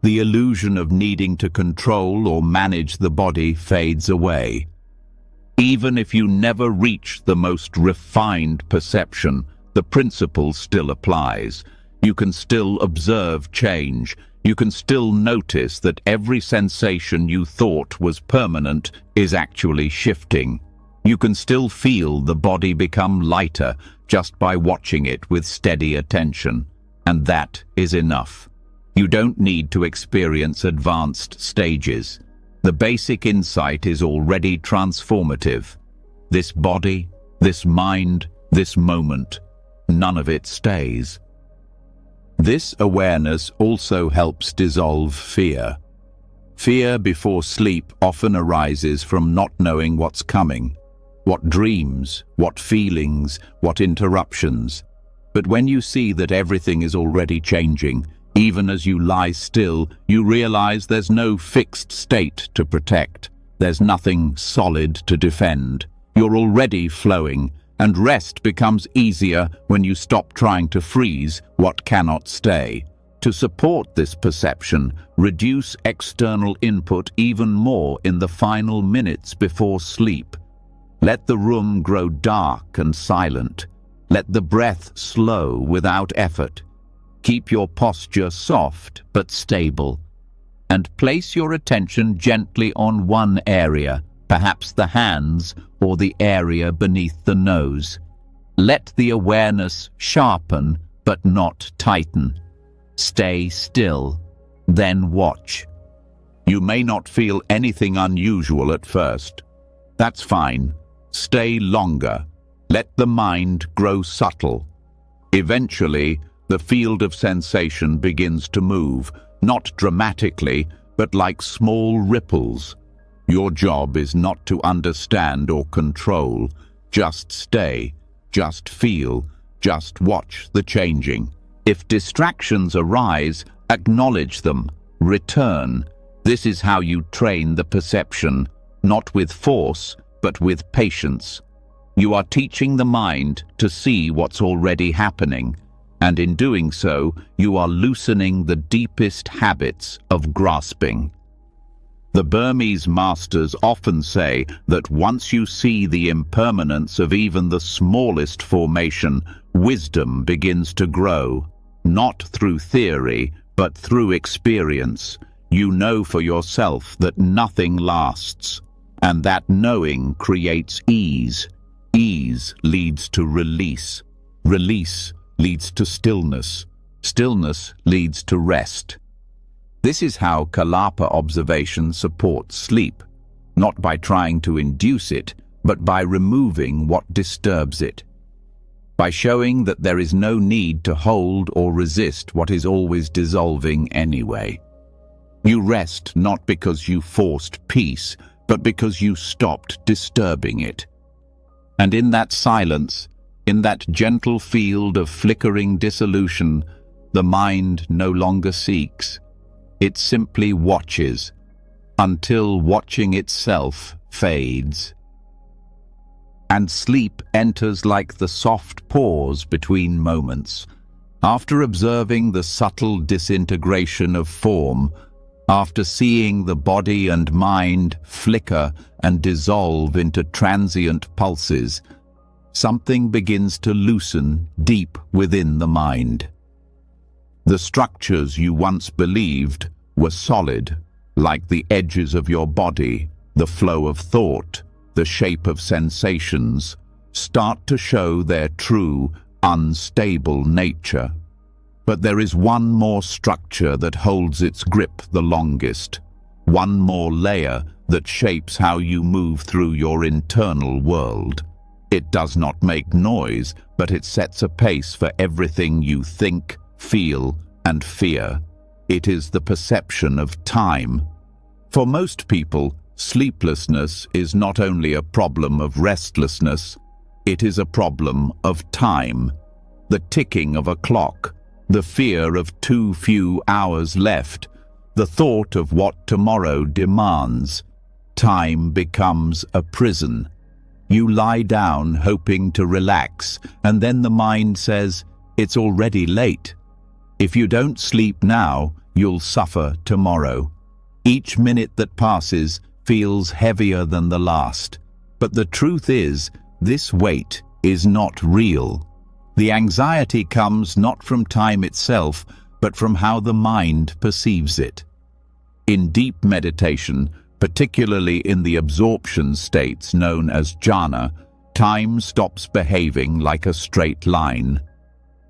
The illusion of needing to control or manage the body fades away. Even if you never reach the most refined perception, the principle still applies. You can still observe change. You can still notice that every sensation you thought was permanent is actually shifting. You can still feel the body become lighter just by watching it with steady attention. And that is enough. You don't need to experience advanced stages. The basic insight is already transformative. This body, this mind, this moment, none of it stays. This awareness also helps dissolve fear. Fear before sleep often arises from not knowing what's coming, what dreams, what feelings, what interruptions. But when you see that everything is already changing, even as you lie still, you realize there's no fixed state to protect. There's nothing solid to defend. You're already flowing, and rest becomes easier when you stop trying to freeze what cannot stay. To support this perception, reduce external input even more in the final minutes before sleep. Let the room grow dark and silent. Let the breath slow without effort. Keep your posture soft but stable, and place your attention gently on one area, perhaps the hands or the area beneath the nose. Let the awareness sharpen but not tighten. Stay still, then watch. You may not feel anything unusual at first. That's fine. Stay longer. Let the mind grow subtle. Eventually, the field of sensation begins to move, not dramatically, but like small ripples. Your job is not to understand or control. Just stay, just feel, just watch the changing. If distractions arise, acknowledge them, return. This is how you train the perception, not with force, but with patience. You are teaching the mind to see what's already happening, and in doing so, you are loosening the deepest habits of grasping. The Burmese masters often say that once you see the impermanence of even the smallest formation, wisdom begins to grow, not through theory, but through experience. You know for yourself that nothing lasts, and that knowing creates ease. Ease leads to release. Release leads to stillness. Stillness leads to rest. This is how Kalapa observation supports sleep, not by trying to induce it, but by removing what disturbs it. By showing that there is no need to hold or resist what is always dissolving anyway. You rest not because you forced peace, but because you stopped disturbing it. And in that silence, in that gentle field of flickering dissolution, the mind no longer seeks. It simply watches, until watching itself fades. And sleep enters like the soft pause between moments. After observing the subtle disintegration of form, After seeing the body and mind flicker and dissolve into transient pulses, something begins to loosen deep within the mind. The structures you once believed were solid, like the edges of your body, the flow of thought, the shape of sensations, start to show their true, unstable nature. But there is one more structure that holds its grip the longest, one more layer that shapes how you move through your internal world. It does not make noise, but it sets a pace for everything you think, feel, and fear. It is the perception of time. For most people, sleeplessness is not only a problem of restlessness, it is a problem of time. The ticking of a clock, the fear of too few hours left, the thought of what tomorrow demands. Time becomes a prison. You lie down hoping to relax, and then the mind says, "It's already late. If you don't sleep now, you'll suffer tomorrow." Each minute that passes feels heavier than the last. But the truth is, this weight is not real. The anxiety comes not from time itself, but from how the mind perceives it. In deep meditation, particularly in the absorption states known as jhana, time stops behaving like a straight line.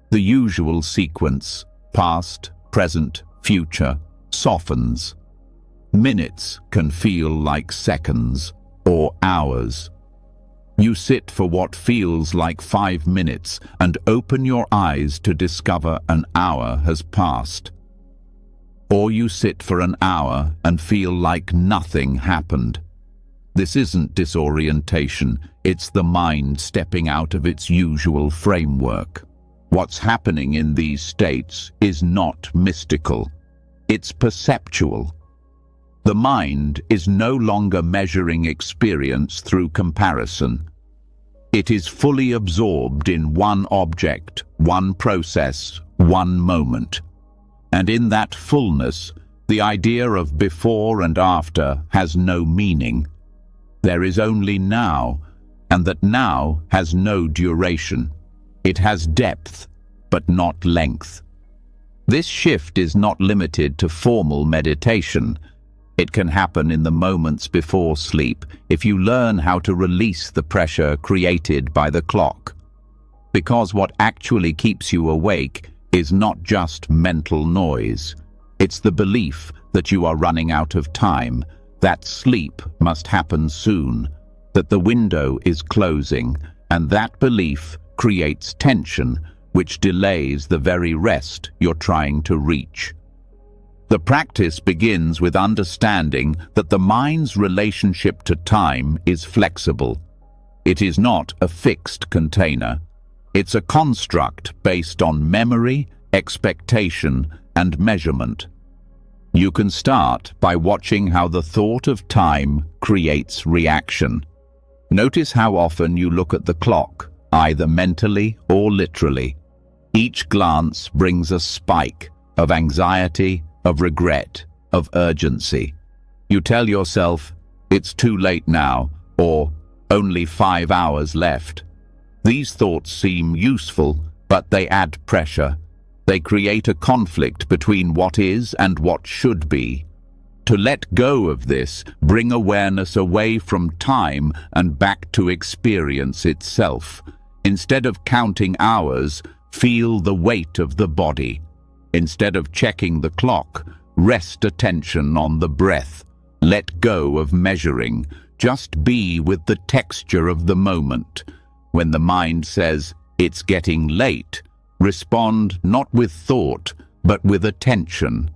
The usual sequence, past, present, future, softens. Minutes can feel like seconds or hours. You sit for what feels like 5 minutes and open your eyes to discover an hour has passed. Or you sit for an hour and feel like nothing happened. This isn't disorientation, it's the mind stepping out of its usual framework. What's happening in these states is not mystical, it's perceptual. The mind is no longer measuring experience through comparison. It is fully absorbed in one object, one process, one moment. And in that fullness, the idea of before and after has no meaning. There is only now, and that now has no duration. It has depth, but not length. This shift is not limited to formal meditation. It can happen in the moments before sleep if you learn how to release the pressure created by the clock. Because what actually keeps you awake is not just mental noise. It's the belief that you are running out of time, that sleep must happen soon, that the window is closing, and that belief creates tension, which delays the very rest you're trying to reach. The practice begins with understanding that the mind's relationship to time is flexible. It is not a fixed container. It's a construct based on memory, expectation, and measurement. You can start by watching how the thought of time creates reaction. Notice how often you look at the clock, either mentally or literally. Each glance brings a spike of anxiety, of regret, of urgency. You tell yourself, "It's too late now," or "Only 5 hours left." These thoughts seem useful, but they add pressure. They create a conflict between what is and what should be. To let go of this, bring awareness away from time and back to experience itself. Instead of counting hours, feel the weight of the body. Instead of checking the clock, rest attention on the breath. Let go of measuring. Just be with the texture of the moment. When the mind says, "It's getting late," respond not with thought, but with attention.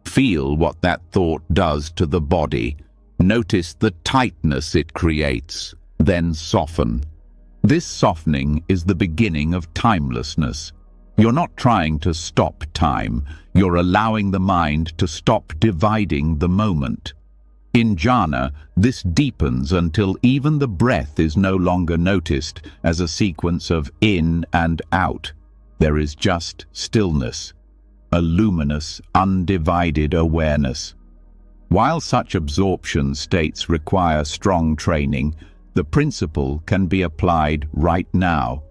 Feel what that thought does to the body. Notice the tightness it creates, then soften. This softening is the beginning of timelessness. You're not trying to stop time, you're allowing the mind to stop dividing the moment. In jhana, this deepens until even the breath is no longer noticed as a sequence of in and out. There is just stillness, a luminous, undivided awareness. While such absorption states require strong training, the principle can be applied right now.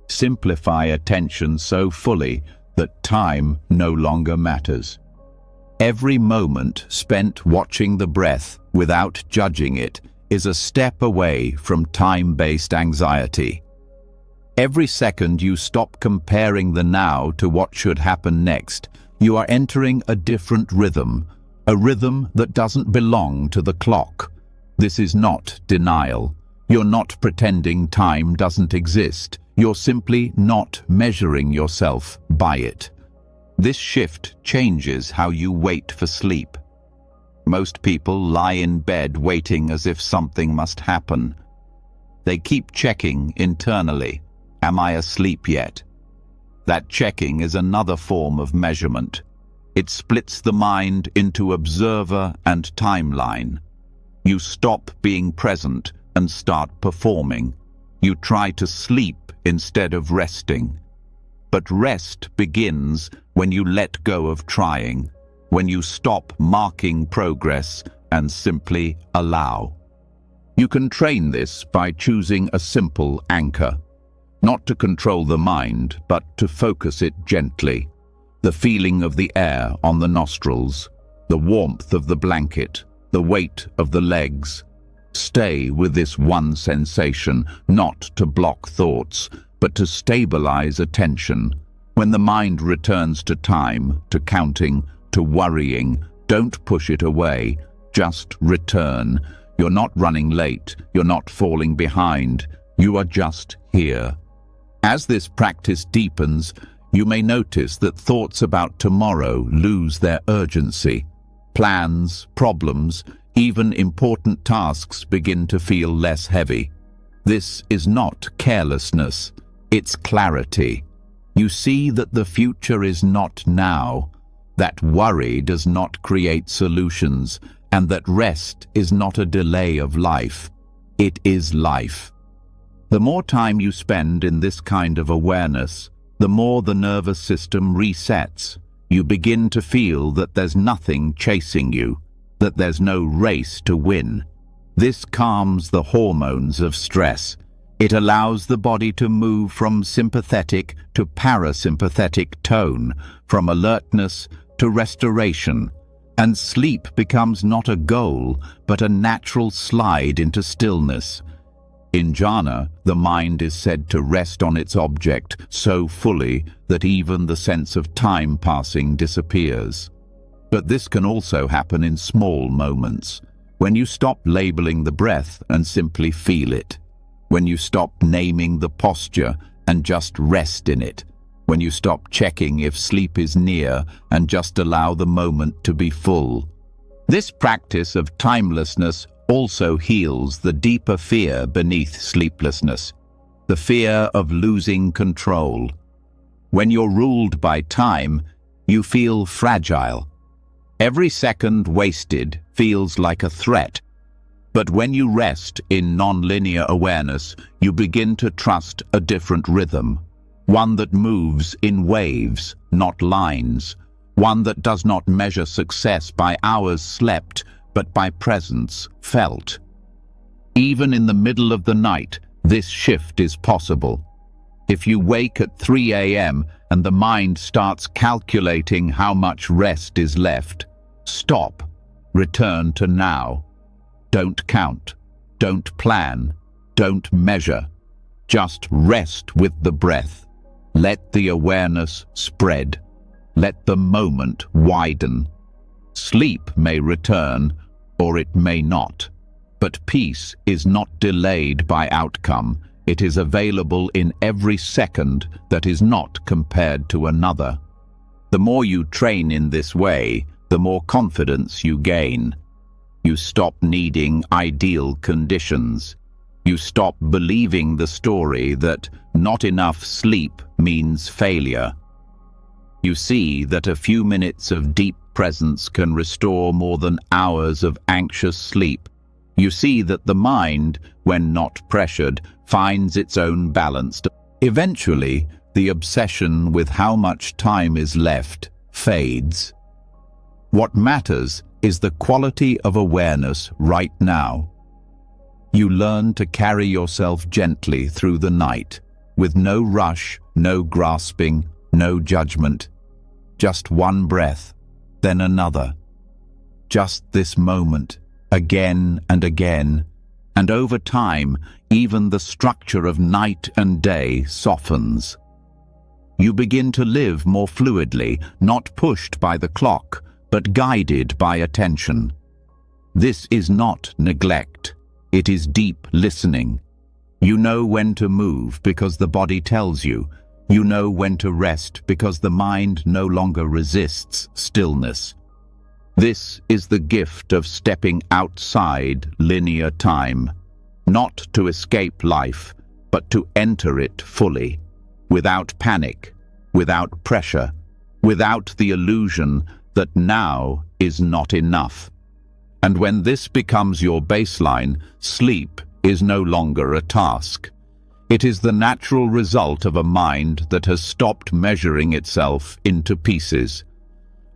Simplify attention so fully that time no longer matters. Every moment spent watching the breath without judging it is a step away from time-based anxiety. Every second you stop comparing the now to what should happen next, you are entering a different rhythm, a rhythm that doesn't belong to the clock. This is not denial. You're not pretending time doesn't exist. You're simply not measuring yourself by it. This shift changes how you wait for sleep. Most people lie in bed waiting as if something must happen. They keep checking internally, am I asleep yet? That checking is another form of measurement. It splits the mind into observer and timeline. You stop being present and start performing. You try to sleep instead of resting. But rest begins when you let go of trying, when you stop marking progress and simply allow. You can train this by choosing a simple anchor, not to control the mind, but to focus it gently. The feeling of the air on the nostrils, the warmth of the blanket, the weight of the legs. Stay with this one sensation, not to block thoughts, but to stabilize attention. When the mind returns to time, to counting, to worrying, don't push it away, just return. You're not running late, you're not falling behind, you are just here. As this practice deepens, you may notice that thoughts about tomorrow lose their urgency. Plans, problems, even important tasks begin to feel less heavy. This is not carelessness, it's clarity. You see that the future is not now, that worry does not create solutions, and that rest is not a delay of life. It is life. The more time you spend in this kind of awareness, the more the nervous system resets. You begin to feel that there's nothing chasing you, that there's no race to win. This calms the hormones of stress. It allows the body to move from sympathetic to parasympathetic tone, from alertness to restoration, and sleep becomes not a goal, but a natural slide into stillness. In jhana, the mind is said to rest on its object so fully that even the sense of time passing disappears. But this can also happen in small moments, when you stop labeling the breath and simply feel it, when you stop naming the posture and just rest in it, when you stop checking if sleep is near and just allow the moment to be full. This practice of timelessness also heals the deeper fear beneath sleeplessness, the fear of losing control. When you're ruled by time, you feel fragile. Every second wasted feels like a threat. But when you rest in non-linear awareness, you begin to trust a different rhythm, one that moves in waves, not lines, one that does not measure success by hours slept, but by presence felt. Even in the middle of the night, this shift is possible. If you wake at 3 a.m. and the mind starts calculating how much rest is left, stop, return to now. Don't count, don't plan, don't measure. Just rest with the breath. Let the awareness spread. Let the moment widen. Sleep may return, or it may not. But peace is not delayed by outcome. It is available in every second that is not compared to another. The more you train in this way, the more confidence you gain. You stop needing ideal conditions. You stop believing the story that not enough sleep means failure. You see that a few minutes of deep presence can restore more than hours of anxious sleep. You see that the mind, when not pressured, finds its own balance. Eventually, the obsession with how much time is left fades. What matters is the quality of awareness right now. You learn to carry yourself gently through the night, with no rush, no grasping, no judgment. Just one breath, then another. Just this moment, again and again, and over time, even the structure of night and day softens. You begin to live more fluidly, not pushed by the clock, but guided by attention. This is not neglect, it is deep listening. You know when to move because the body tells you. You know when to rest because the mind no longer resists stillness. This is the gift of stepping outside linear time, not to escape life, but to enter it fully, without panic, without pressure, without the illusion that now is not enough. And when this becomes your baseline, sleep is no longer a task. It is the natural result of a mind that has stopped measuring itself into pieces.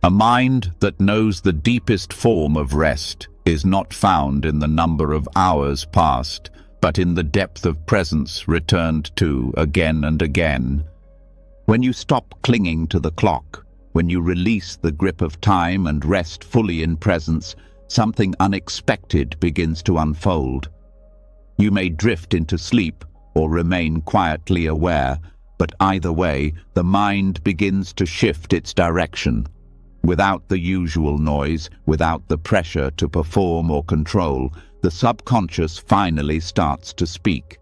A mind that knows the deepest form of rest is not found in the number of hours passed, but in the depth of presence returned to again and again. When you stop clinging to the clock, when you release the grip of time and rest fully in presence, something unexpected begins to unfold. You may drift into sleep or remain quietly aware, but either way, the mind begins to shift its direction. Without the usual noise, without the pressure to perform or control, the subconscious finally starts to speak.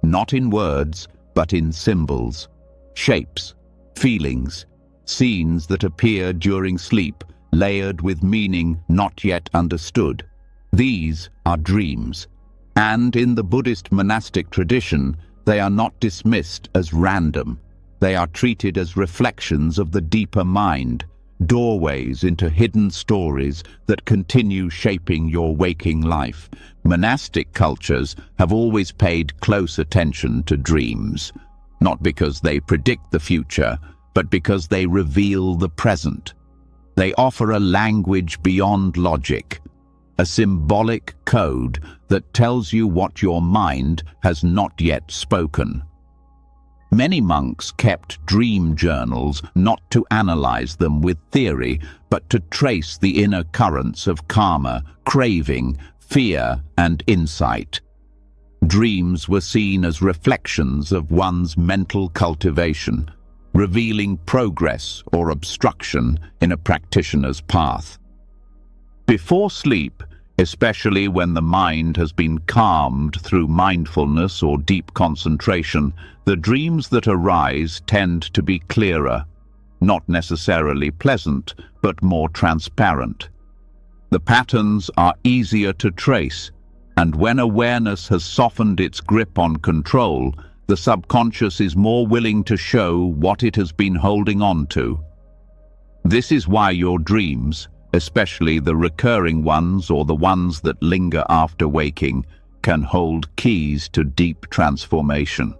Not in words, but in symbols, shapes, feelings, scenes that appear during sleep, layered with meaning not yet understood. These are dreams. And in the Buddhist monastic tradition, they are not dismissed as random. They are treated as reflections of the deeper mind, doorways into hidden stories that continue shaping your waking life. Monastic cultures have always paid close attention to dreams, not because they predict the future, but because they reveal the present. They offer a language beyond logic, a symbolic code that tells you what your mind has not yet spoken. Many monks kept dream journals not to analyze them with theory, but to trace the inner currents of karma, craving, fear, and insight. Dreams were seen as reflections of one's mental cultivation, revealing progress or obstruction in a practitioner's path. Before sleep, especially when the mind has been calmed through mindfulness or deep concentration, the dreams that arise tend to be clearer, not necessarily pleasant, but more transparent. The patterns are easier to trace, and when awareness has softened its grip on control, the subconscious is more willing to show what it has been holding on to. This is why your dreams, especially the recurring ones or the ones that linger after waking, can hold keys to deep transformation.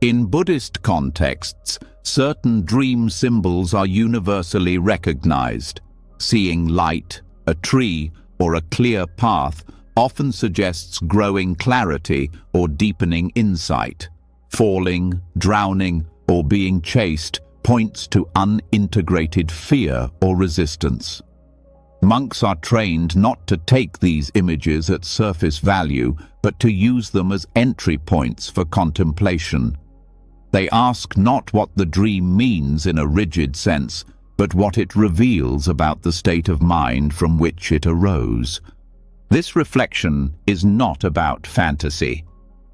In Buddhist contexts, certain dream symbols are universally recognized. Seeing light, a tree, or a clear path often suggests growing clarity or deepening insight. Falling, drowning, or being chased points to unintegrated fear or resistance. Monks are trained not to take these images at surface value, but to use them as entry points for contemplation. They ask not what the dream means in a rigid sense, but what it reveals about the state of mind from which it arose. This reflection is not about fantasy.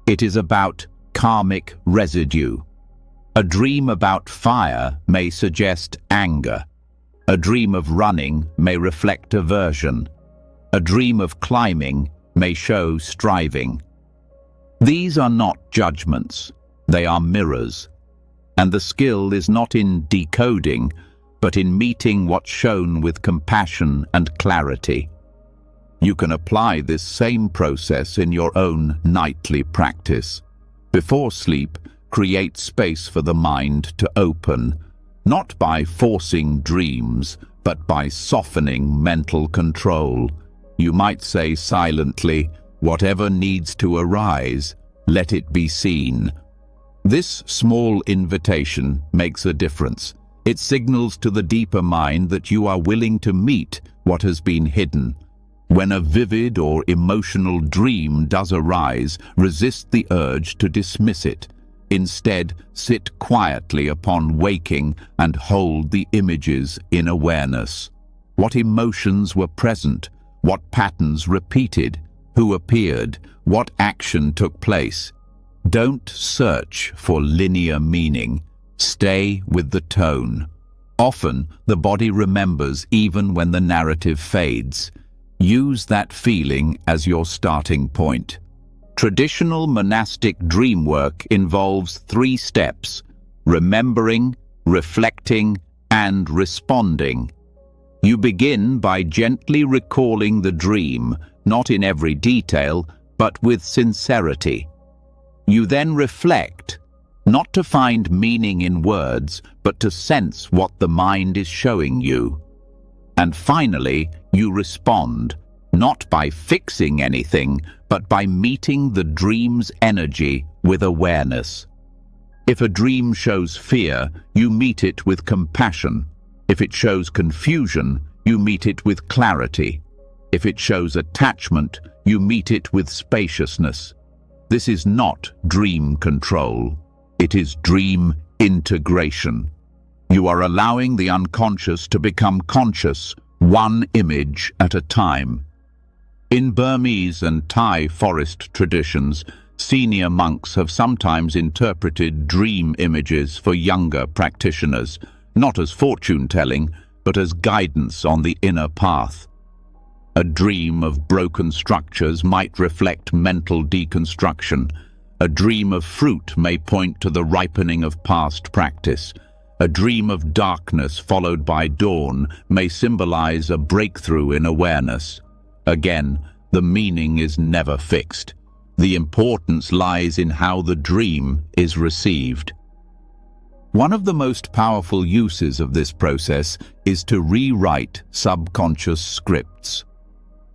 It is about karmic residue. A dream about fire may suggest anger. A dream of running may reflect aversion. A dream of climbing may show striving. These are not judgments, they are mirrors. And the skill is not in decoding, but in meeting what's shown with compassion and clarity. You can apply this same process in your own nightly practice. Before sleep, create space for the mind to open, not by forcing dreams, but by softening mental control. You might say silently, "Whatever needs to arise, let it be seen." This small invitation makes a difference. It signals to the deeper mind that you are willing to meet what has been hidden. When a vivid or emotional dream does arise, resist the urge to dismiss it. Instead, sit quietly upon waking and hold the images in awareness. What emotions were present? What patterns repeated? Who appeared? What action took place? Don't search for linear meaning. Stay with the tone. Often, the body remembers even when the narrative fades. Use that feeling as your starting point. Traditional monastic dream work involves 3 steps: remembering, reflecting, and responding. You begin by gently recalling the dream, not in every detail, but with sincerity. You then reflect, not to find meaning in words, but to sense what the mind is showing you. And finally, you respond, not by fixing anything, but by meeting the dream's energy with awareness. If a dream shows fear, you meet it with compassion. If it shows confusion, you meet it with clarity. If it shows attachment, you meet it with spaciousness. This is not dream control. It is dream integration. You are allowing the unconscious to become conscious, one image at a time. In Burmese and Thai forest traditions, senior monks have sometimes interpreted dream images for younger practitioners, not as fortune-telling, but as guidance on the inner path. A dream of broken structures might reflect mental deconstruction. A dream of fruit may point to the ripening of past practice. A dream of darkness followed by dawn may symbolize a breakthrough in awareness. Again, the meaning is never fixed. The importance lies in how the dream is received. One of the most powerful uses of this process is to rewrite subconscious scripts.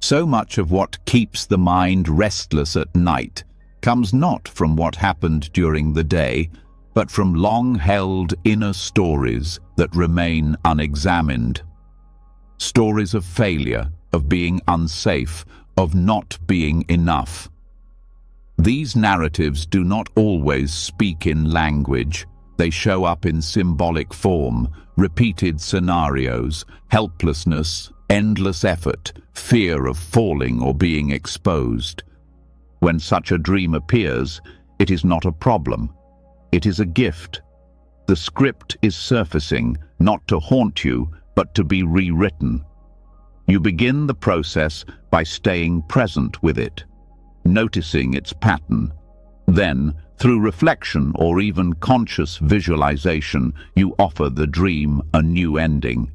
So much of what keeps the mind restless at night comes not from what happened during the day, but from long-held inner stories that remain unexamined. Stories of failure, of being unsafe, of not being enough. These narratives do not always speak in language. They show up in symbolic form, repeated scenarios, helplessness, endless effort, fear of falling or being exposed. When such a dream appears, it is not a problem. It is a gift. The script is surfacing, not to haunt you, but to be rewritten. You begin the process by staying present with it, noticing its pattern. Then, through reflection or even conscious visualization, you offer the dream a new ending.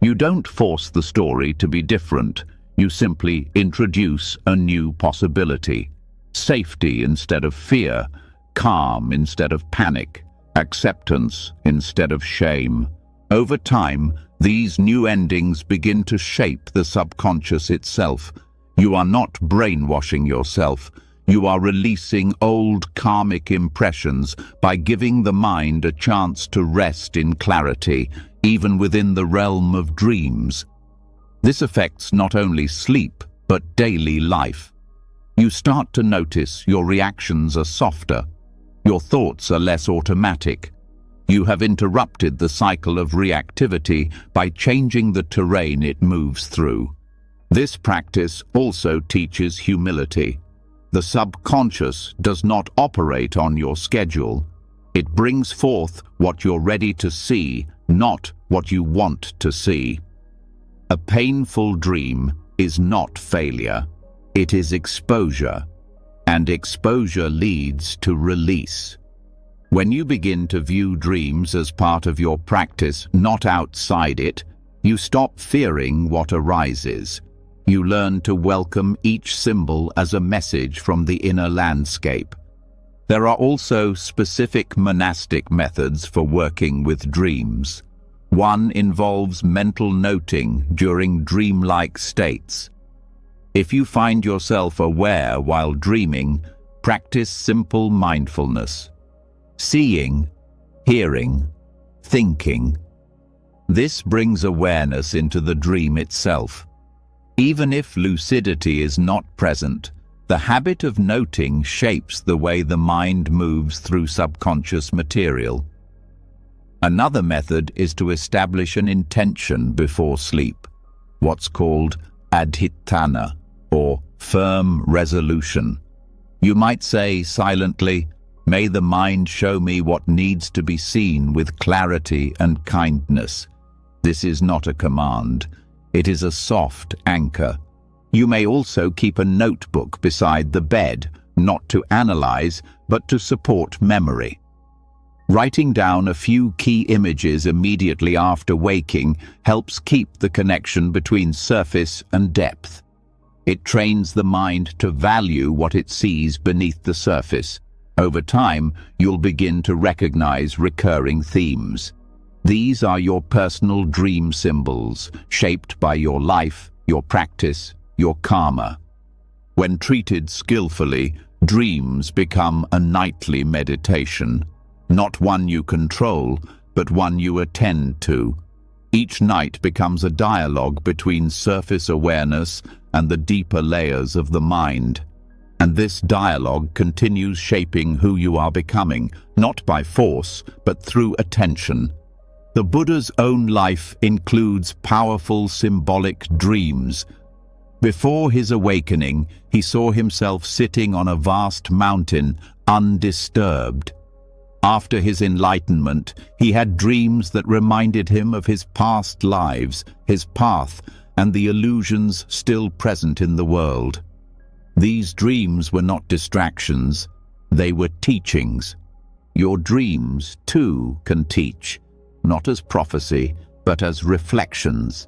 You don't force the story to be different. You simply introduce a new possibility. Safety instead of fear, calm instead of panic, acceptance instead of shame. Over time, these new endings begin to shape the subconscious itself. You are not brainwashing yourself. You are releasing old karmic impressions by giving the mind a chance to rest in clarity, even within the realm of dreams. This affects not only sleep, but daily life. You start to notice your reactions are softer. Your thoughts are less automatic. You have interrupted the cycle of reactivity by changing the terrain it moves through. This practice also teaches humility. The subconscious does not operate on your schedule. It brings forth what you're ready to see, not what you want to see. A painful dream is not failure. It is exposure, and exposure leads to release. When you begin to view dreams as part of your practice, not outside it, you stop fearing what arises. You learn to welcome each symbol as a message from the inner landscape. There are also specific monastic methods for working with dreams. One involves mental noting during dreamlike states. If you find yourself aware while dreaming, practice simple mindfulness. Seeing, hearing, thinking. This brings awareness into the dream itself. Even if lucidity is not present, the habit of noting shapes the way the mind moves through subconscious material. Another method is to establish an intention before sleep, what's called adhitthana, or firm resolution. You might say silently, "May the mind show me what needs to be seen with clarity and kindness." This is not a command. It is a soft anchor. You may also keep a notebook beside the bed, not to analyze, but to support memory. Writing down a few key images immediately after waking helps keep the connection between surface and depth. It trains the mind to value what it sees beneath the surface. Over time, you'll begin to recognize recurring themes. These are your personal dream symbols, shaped by your life, your practice, your karma. When treated skillfully, dreams become a nightly meditation. Not one you control, but one you attend to. Each night becomes a dialogue between surface awareness and the deeper layers of the mind. And this dialogue continues shaping who you are becoming, not by force, but through attention. The Buddha's own life includes powerful symbolic dreams. Before his awakening, he saw himself sitting on a vast mountain, undisturbed. After his enlightenment, he had dreams that reminded him of his past lives, his path, and the illusions still present in the world. These dreams were not distractions, they were teachings. Your dreams, too, can teach, not as prophecy, but as reflections.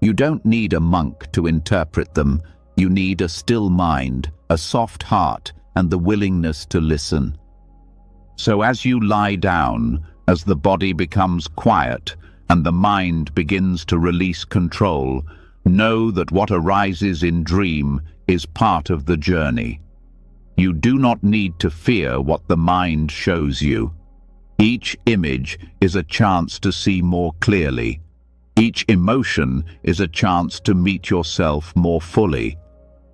You don't need a monk to interpret them. You need a still mind, a soft heart, and the willingness to listen. So as you lie down, as the body becomes quiet and the mind begins to release control, know that what arises in dream is part of the journey. You do not need to fear what the mind shows you. Each image is a chance to see more clearly. Each emotion is a chance to meet yourself more fully.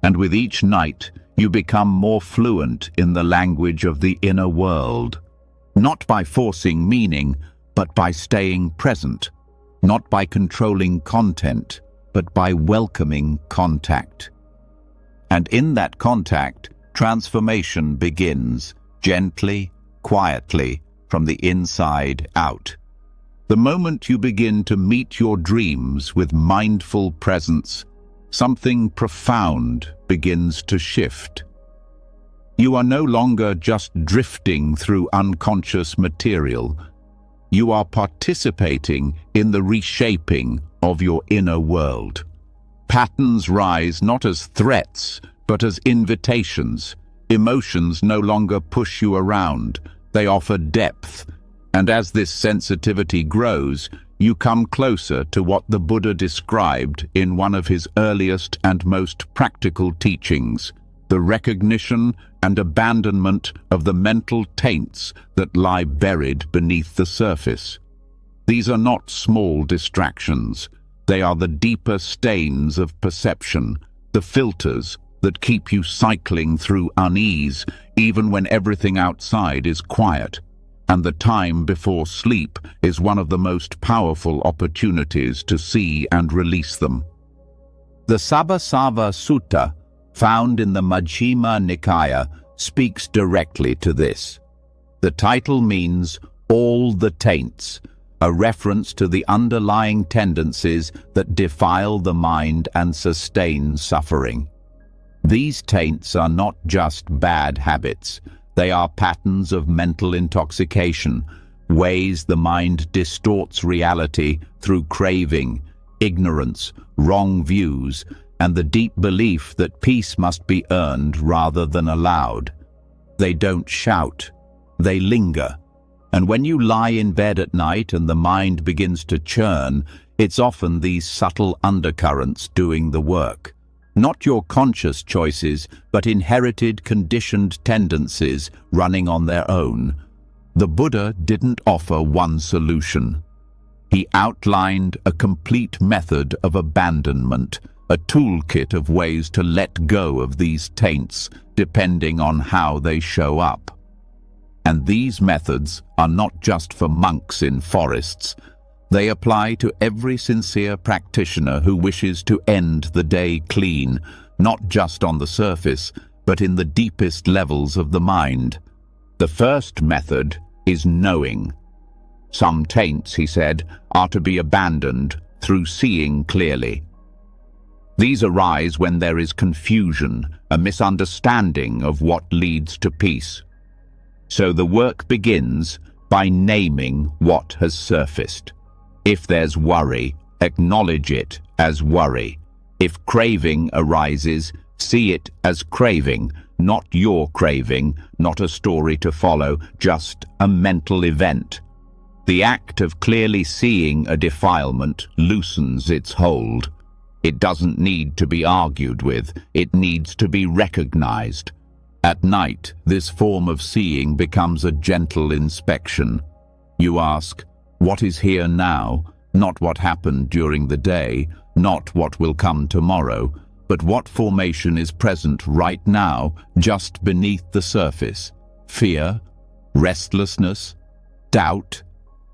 And with each night, you become more fluent in the language of the inner world. Not by forcing meaning, but by staying present. Not by controlling content, but by welcoming contact. And in that contact, transformation begins, gently, quietly, from the inside out. The moment you begin to meet your dreams with mindful presence, something profound begins to shift. You are no longer just drifting through unconscious material. You are participating in the reshaping of your inner world. Patterns rise not as threats, but as invitations. Emotions no longer push you around. They offer depth. And as this sensitivity grows, you come closer to what the Buddha described in one of his earliest and most practical teachings, the recognition and abandonment of the mental taints that lie buried beneath the surface. These are not small distractions. They are the deeper stains of perception, the filters that keep you cycling through unease even when everything outside is quiet. And the time before sleep is one of the most powerful opportunities to see and release them. The Sabbasava Sutta, found in the Majjhima Nikaya, speaks directly to this. The title means all the taints, a reference to the underlying tendencies that defile the mind and sustain suffering. These taints are not just bad habits. They are patterns of mental intoxication, ways the mind distorts reality through craving, ignorance, wrong views, and the deep belief that peace must be earned rather than allowed. They don't shout, they linger. And when you lie in bed at night and the mind begins to churn, it's often these subtle undercurrents doing the work. Not your conscious choices, but inherited, conditioned tendencies running on their own. The Buddha didn't offer one solution. He outlined a complete method of abandonment, a toolkit of ways to let go of these taints, depending on how they show up. And these methods are not just for monks in forests. They apply to every sincere practitioner who wishes to end the day clean, not just on the surface, but in the deepest levels of the mind. The first method is knowing. Some taints, he said, are to be abandoned through seeing clearly. These arise when there is confusion, a misunderstanding of what leads to peace. So the work begins by naming what has surfaced. If there's worry, acknowledge it as worry. If craving arises, see it as craving, not your craving, not a story to follow, just a mental event. The act of clearly seeing a defilement loosens its hold. It doesn't need to be argued with, it needs to be recognized. At night, this form of seeing becomes a gentle inspection. You ask, what is here now? Not what happened during the day, not what will come tomorrow, but what formation is present right now, just beneath the surface? Fear? Restlessness? Doubt?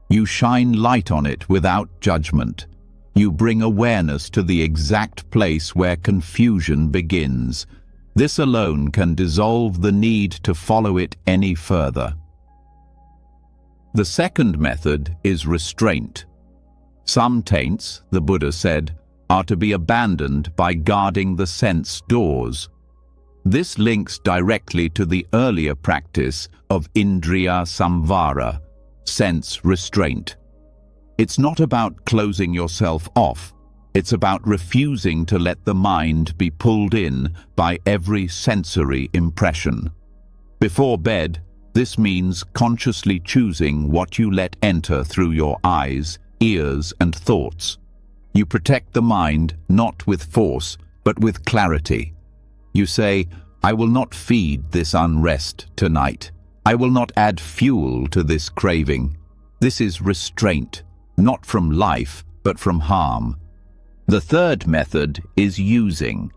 You shine light on it without judgment. You bring awareness to the exact place where confusion begins. This alone can dissolve the need to follow it any further. The second method is restraint. Some taints, the Buddha said, are to be abandoned by guarding the sense doors. This links directly to the earlier practice of Indriya Samvara, sense restraint. It's not about closing yourself off. It's about refusing to let the mind be pulled in by every sensory impression. Before bed, this means consciously choosing what you let enter through your eyes, ears, and thoughts. You protect the mind not with force, but with clarity. You say, I will not feed this unrest tonight. I will not add fuel to this craving. This is restraint, not from life, but from harm. The third method is using.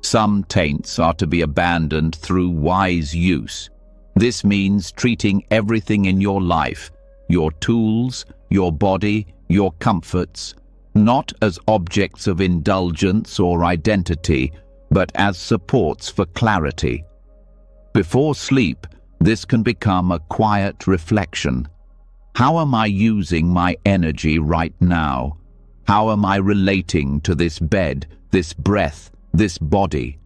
Some taints are to be abandoned through wise use. This means treating everything in your life, your tools, your body, your comforts, not as objects of indulgence or identity, but as supports for clarity. Before sleep, this can become a quiet reflection. How am I using my energy right now? How am I relating to this bed, this breath, this body?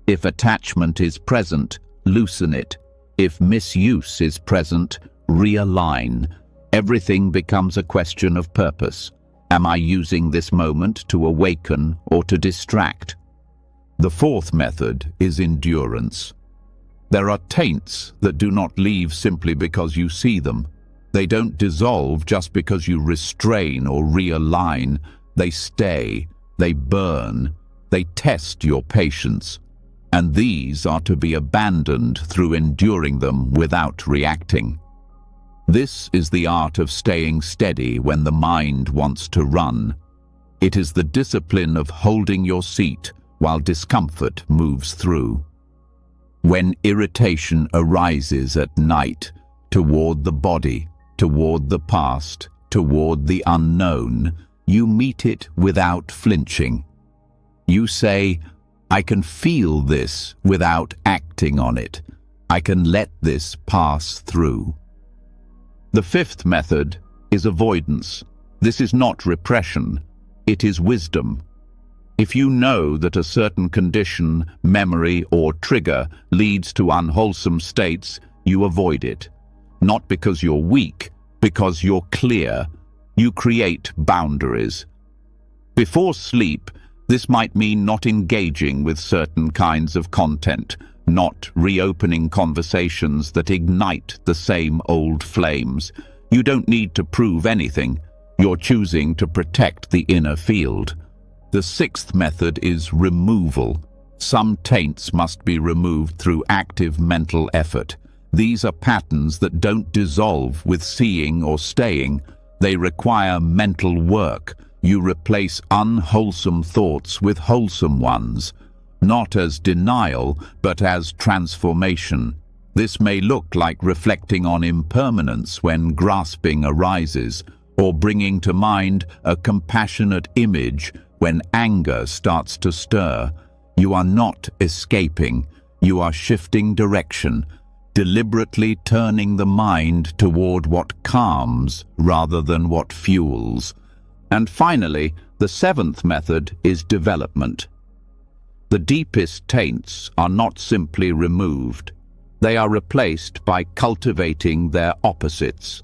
If attachment is present, loosen it. If misuse is present, realign. Everything becomes a question of purpose. Am I using this moment to awaken or to distract? The fourth method is endurance. There are taints that do not leave simply because you see them. They don't dissolve just because you restrain or realign. They stay, they burn, they test your patience. And these are to be abandoned through enduring them without reacting. This is the art of staying steady when the mind wants to run. It is the discipline of holding your seat while discomfort moves through. When irritation arises at night, toward the body, toward the past, toward the unknown, you meet it without flinching. You say, I can feel this without acting on it. I can let this pass through. The fifth method is avoidance. This is not repression, it is wisdom. If you know that a certain condition, memory, or trigger leads to unwholesome states, you avoid it. Not because you're weak, because you're clear. You create boundaries. Before sleep, This might mean not engaging with certain kinds of content, not reopening conversations that ignite the same old flames. You don't need to prove anything. You're choosing to protect the inner field. The sixth method is removal. Some taints must be removed through active mental effort. These are patterns that don't dissolve with seeing or staying. They require mental work. You replace unwholesome thoughts with wholesome ones, not as denial, but as transformation. This may look like reflecting on impermanence when grasping arises, or bringing to mind a compassionate image when anger starts to stir. You are not escaping. You are shifting direction, deliberately turning the mind toward what calms rather than what fuels. And finally, the seventh method is development. The deepest taints are not simply removed. They are replaced by cultivating their opposites.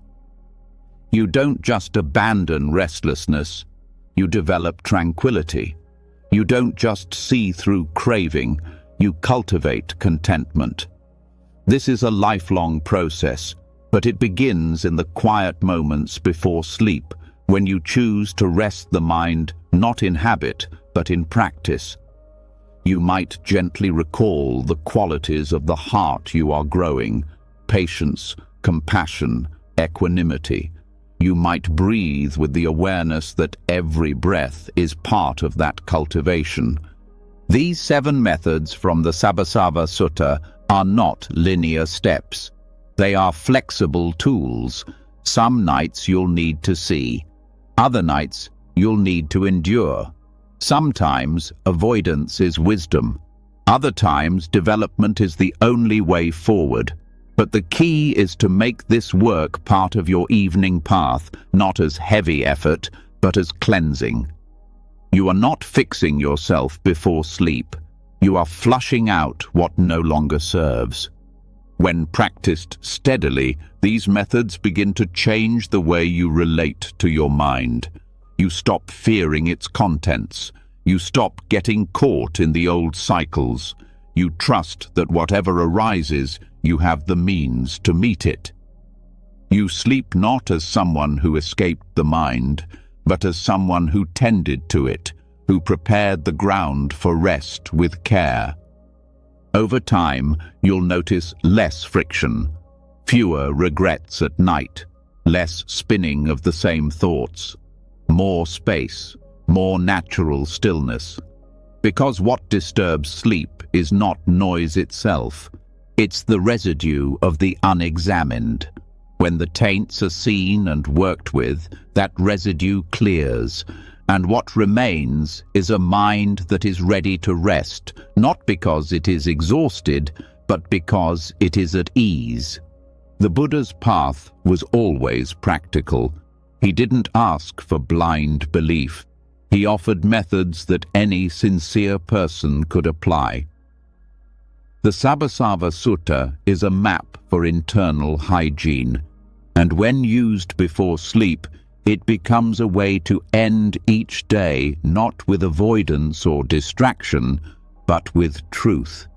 You don't just abandon restlessness, you develop tranquility. You don't just see through craving, you cultivate contentment. This is a lifelong process, but it begins in the quiet moments before sleep, when you choose to rest the mind not in habit, but in practice. You might gently recall the qualities of the heart you are growing: patience, compassion, equanimity. You might breathe with the awareness that every breath is part of that cultivation. These 7 methods from the Sabbasava Sutta are not linear steps. They are flexible tools. Some nights you'll need to see. Other nights you'll need to endure. Sometimes avoidance is wisdom. Other times development is the only way forward. But the key is to make this work part of your evening path, not as heavy effort, but as cleansing. You are not fixing yourself before sleep. You are flushing out what no longer serves. When practiced steadily, these methods begin to change the way you relate to your mind. You stop fearing its contents. You stop getting caught in the old cycles. You trust that whatever arises, you have the means to meet it. You sleep not as someone who escaped the mind, but as someone who tended to it, who prepared the ground for rest with care. Over time, you'll notice less friction, fewer regrets at night, less spinning of the same thoughts, more space, more natural stillness. Because what disturbs sleep is not noise itself. It's the residue of the unexamined. When the taints are seen and worked with, that residue clears, and what remains is a mind that is ready to rest, not because it is exhausted, but because it is at ease. The Buddha's path was always practical. He didn't ask for blind belief. He offered methods that any sincere person could apply. The Sabbasava Sutta is a map for internal hygiene, and when used before sleep, it becomes a way to end each day not with avoidance or distraction, but with truth.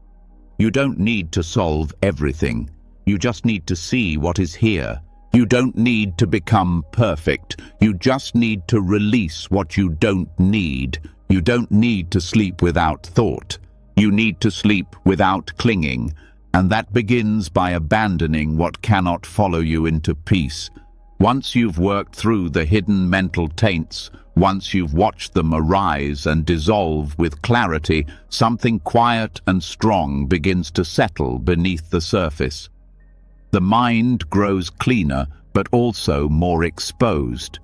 You don't need to solve everything. You just need to see what is here. You don't need to become perfect. You just need to release what you don't need. You don't need to sleep without thought. You need to sleep without clinging, and that begins by abandoning what cannot follow you into peace. Once you've worked through the hidden mental taints, once you've watched them arise and dissolve with clarity, something quiet and strong begins to settle beneath the surface. The mind grows cleaner, but also more exposed.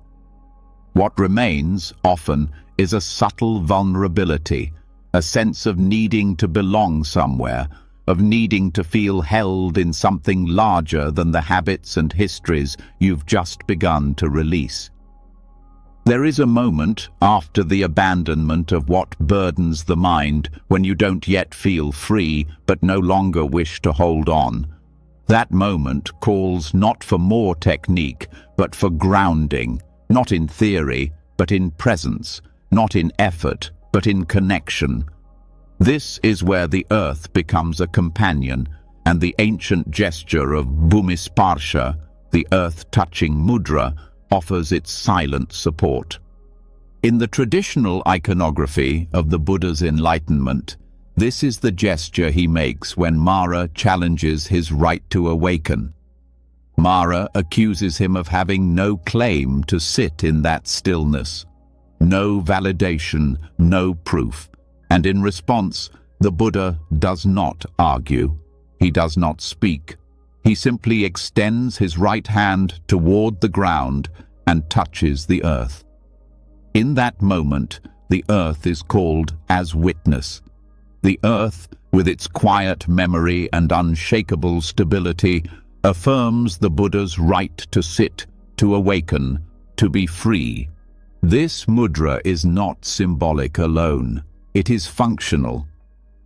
What remains, often, is a subtle vulnerability, a sense of needing to belong somewhere, of needing to feel held in something larger than the habits and histories you've just begun to release. There is a moment after the abandonment of what burdens the mind when you don't yet feel free but no longer wish to hold on. That moment calls not for more technique, but for grounding, not in theory, but in presence, not in effort, but in connection. This is where the earth becomes a companion, and the ancient gesture of Bhumisparsha, the earth-touching mudra, offers its silent support. In the traditional iconography of the Buddha's enlightenment, this is the gesture he makes when Mara challenges his right to awaken. Mara accuses him of having no claim to sit in that stillness, no validation, no proof, and in response, the Buddha does not argue. He does not speak. He simply extends his right hand toward the ground and touches the earth. In that moment, the earth is called as witness. The earth, with its quiet memory and unshakable stability, affirms the Buddha's right to sit, to awaken, to be free. This mudra is not symbolic alone. It is functional.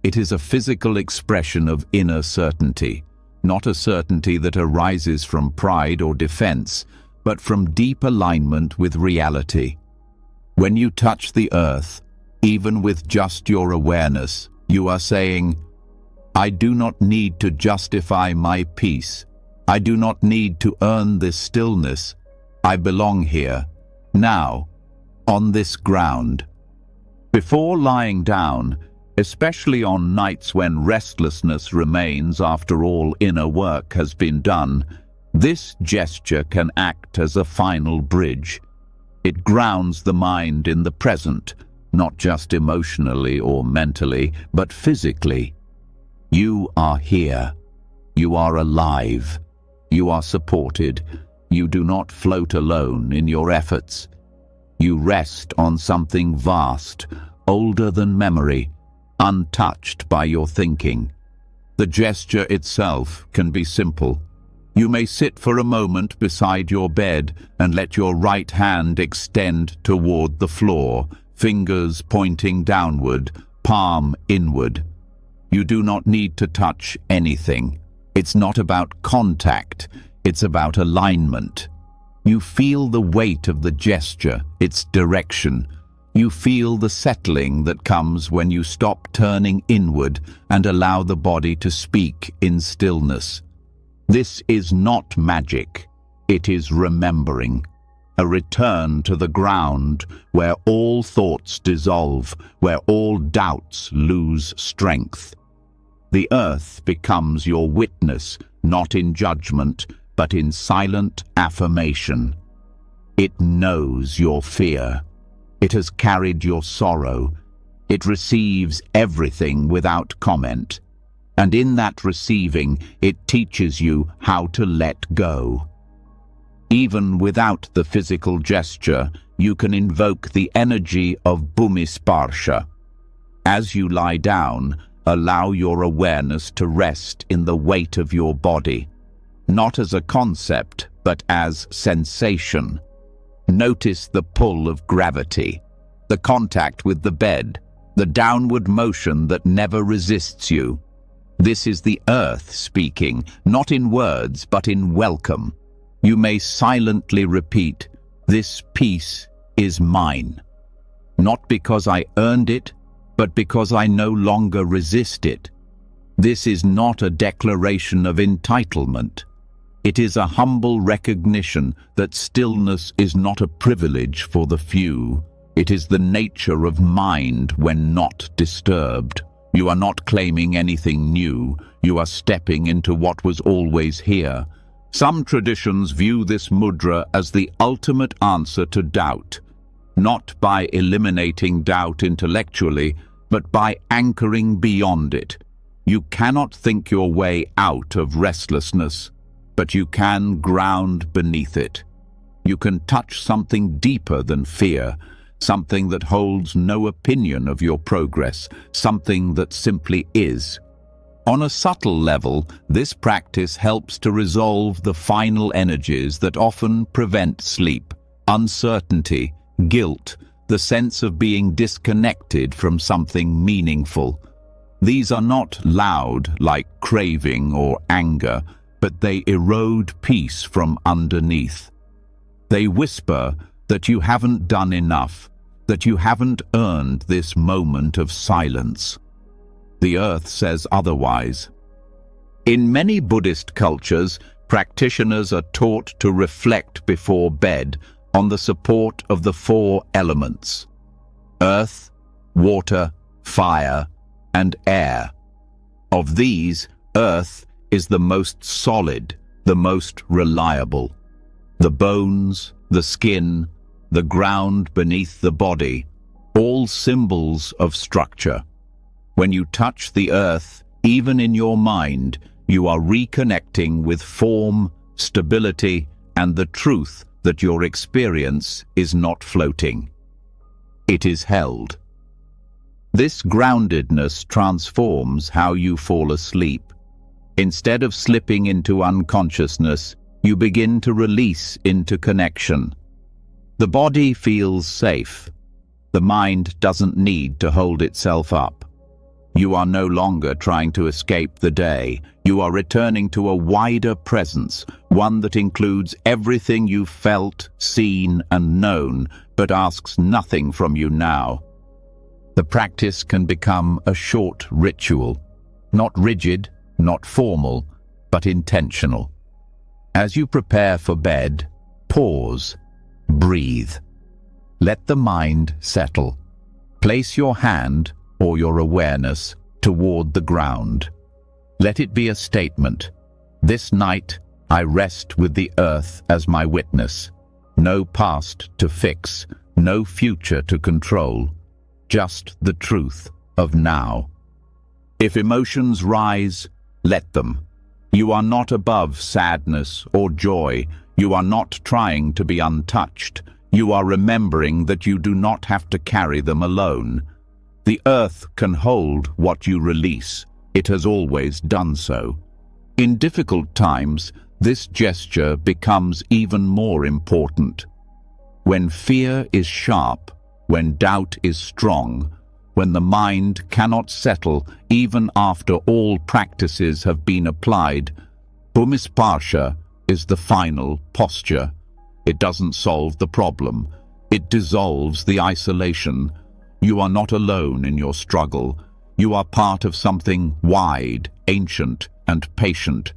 It is a physical expression of inner certainty, not a certainty that arises from pride or defense, but from deep alignment with reality. When you touch the earth, even with just your awareness, you are saying, "I do not need to justify my peace. I do not need to earn this stillness. I belong here, now, on this ground." Before lying down, especially on nights when restlessness remains after all inner work has been done, this gesture can act as a final bridge. It grounds the mind in the present, not just emotionally or mentally, but physically. You are here. You are alive. You are supported. You do not float alone in your efforts. You rest on something vast, older than memory, untouched by your thinking. The gesture itself can be simple. You may sit for a moment beside your bed and let your right hand extend toward the floor, fingers pointing downward, palm inward. You do not need to touch anything. It's not about contact, it's about alignment. You feel the weight of the gesture, its direction. You feel the settling that comes when you stop turning inward and allow the body to speak in stillness. This is not magic, it is remembering. A return to the ground where all thoughts dissolve, where all doubts lose strength. The earth becomes your witness, not in judgment, but in silent affirmation. It knows your fear. It has carried your sorrow. It receives everything without comment. And in that receiving, it teaches you how to let go. Even without the physical gesture, you can invoke the energy of Bhumisparsha. As you lie down, allow your awareness to rest in the weight of your body, not as a concept, but as sensation. Notice the pull of gravity, the contact with the bed, the downward motion that never resists you. This is the earth speaking, not in words, but in welcome. You may silently repeat, "This peace is mine." Not because I earned it, but because I no longer resist it. This is not a declaration of entitlement. It is a humble recognition that stillness is not a privilege for the few. It is the nature of mind when not disturbed. You are not claiming anything new. You are stepping into what was always here. Some traditions view this mudra as the ultimate answer to doubt, not by eliminating doubt intellectually, but by anchoring beyond it. You cannot think your way out of restlessness, but you can ground beneath it. You can touch something deeper than fear, something that holds no opinion of your progress, something that simply is. On a subtle level, this practice helps to resolve the final energies that often prevent sleep, uncertainty, guilt, the sense of being disconnected from something meaningful. These are not loud like craving or anger, but they erode peace from underneath. They whisper that you haven't done enough, that you haven't earned this moment of silence. The earth says otherwise. In many Buddhist cultures, practitioners are taught to reflect before bed on the support of the four elements: earth, water, fire, and air. Of these, earth is the most solid, the most reliable. The bones, the skin, the ground beneath the body, all symbols of structure. When you touch the earth, even in your mind, you are reconnecting with form, stability, and the truth that your experience is not floating. It is held. This groundedness transforms how you fall asleep. Instead of slipping into unconsciousness, you begin to release into connection. The body feels safe. The mind doesn't need to hold itself up. You are no longer trying to escape the day. You are returning to a wider presence, one that includes everything you've felt, seen, and known, but asks nothing from you now. The practice can become a short ritual, not rigid, not formal, but intentional. As you prepare for bed, pause, breathe. Let the mind settle. Place your hand or your awareness toward the ground. Let it be a statement. This night, I rest with the earth as my witness. No past to fix, no future to control, just the truth of now. If emotions rise, let them. You are not above sadness or joy. You are not trying to be untouched. You are remembering that you do not have to carry them alone. The earth can hold what you release. It has always done so. In difficult times, this gesture becomes even more important. When fear is sharp, when doubt is strong, when the mind cannot settle even after all practices have been applied, Bhumisparsha is the final posture. It doesn't solve the problem. It dissolves the isolation. You are not alone in your struggle. You are part of something wide, ancient, and patient.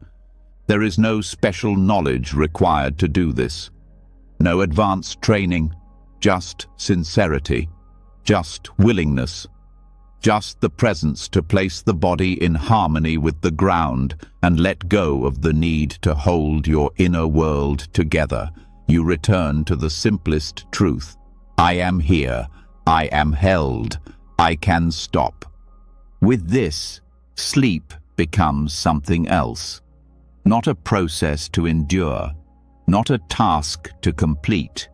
There is no special knowledge required to do this. No advanced training, just sincerity, just willingness, just the presence to place the body in harmony with the ground and let go of the need to hold your inner world together. You return to the simplest truth. I am here. I am held. I can stop. With this, sleep becomes something else. Not a process to endure, not a task to complete,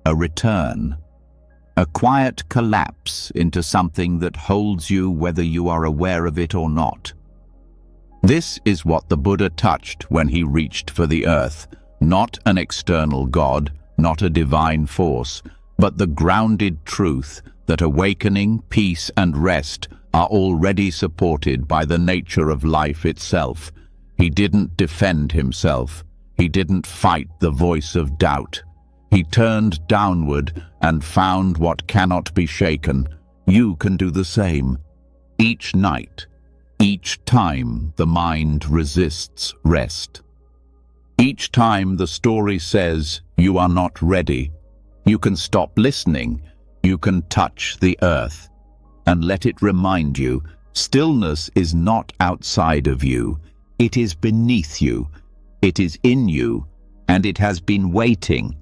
a return. A quiet collapse into something that holds you whether you are aware of it or not. This is what the Buddha touched when he reached for the earth. Not an external God, not a divine force, but the grounded truth that awakening, peace, and rest are already supported by the nature of life itself. He didn't defend himself. He didn't fight the voice of doubt. He turned downward and found what cannot be shaken. You can do the same. Each night, each time the mind resists rest. Each time the story says you are not ready, you can stop listening. You can touch the earth and let it remind you, stillness is not outside of you. It is beneath you. It is in you, and it has been waiting.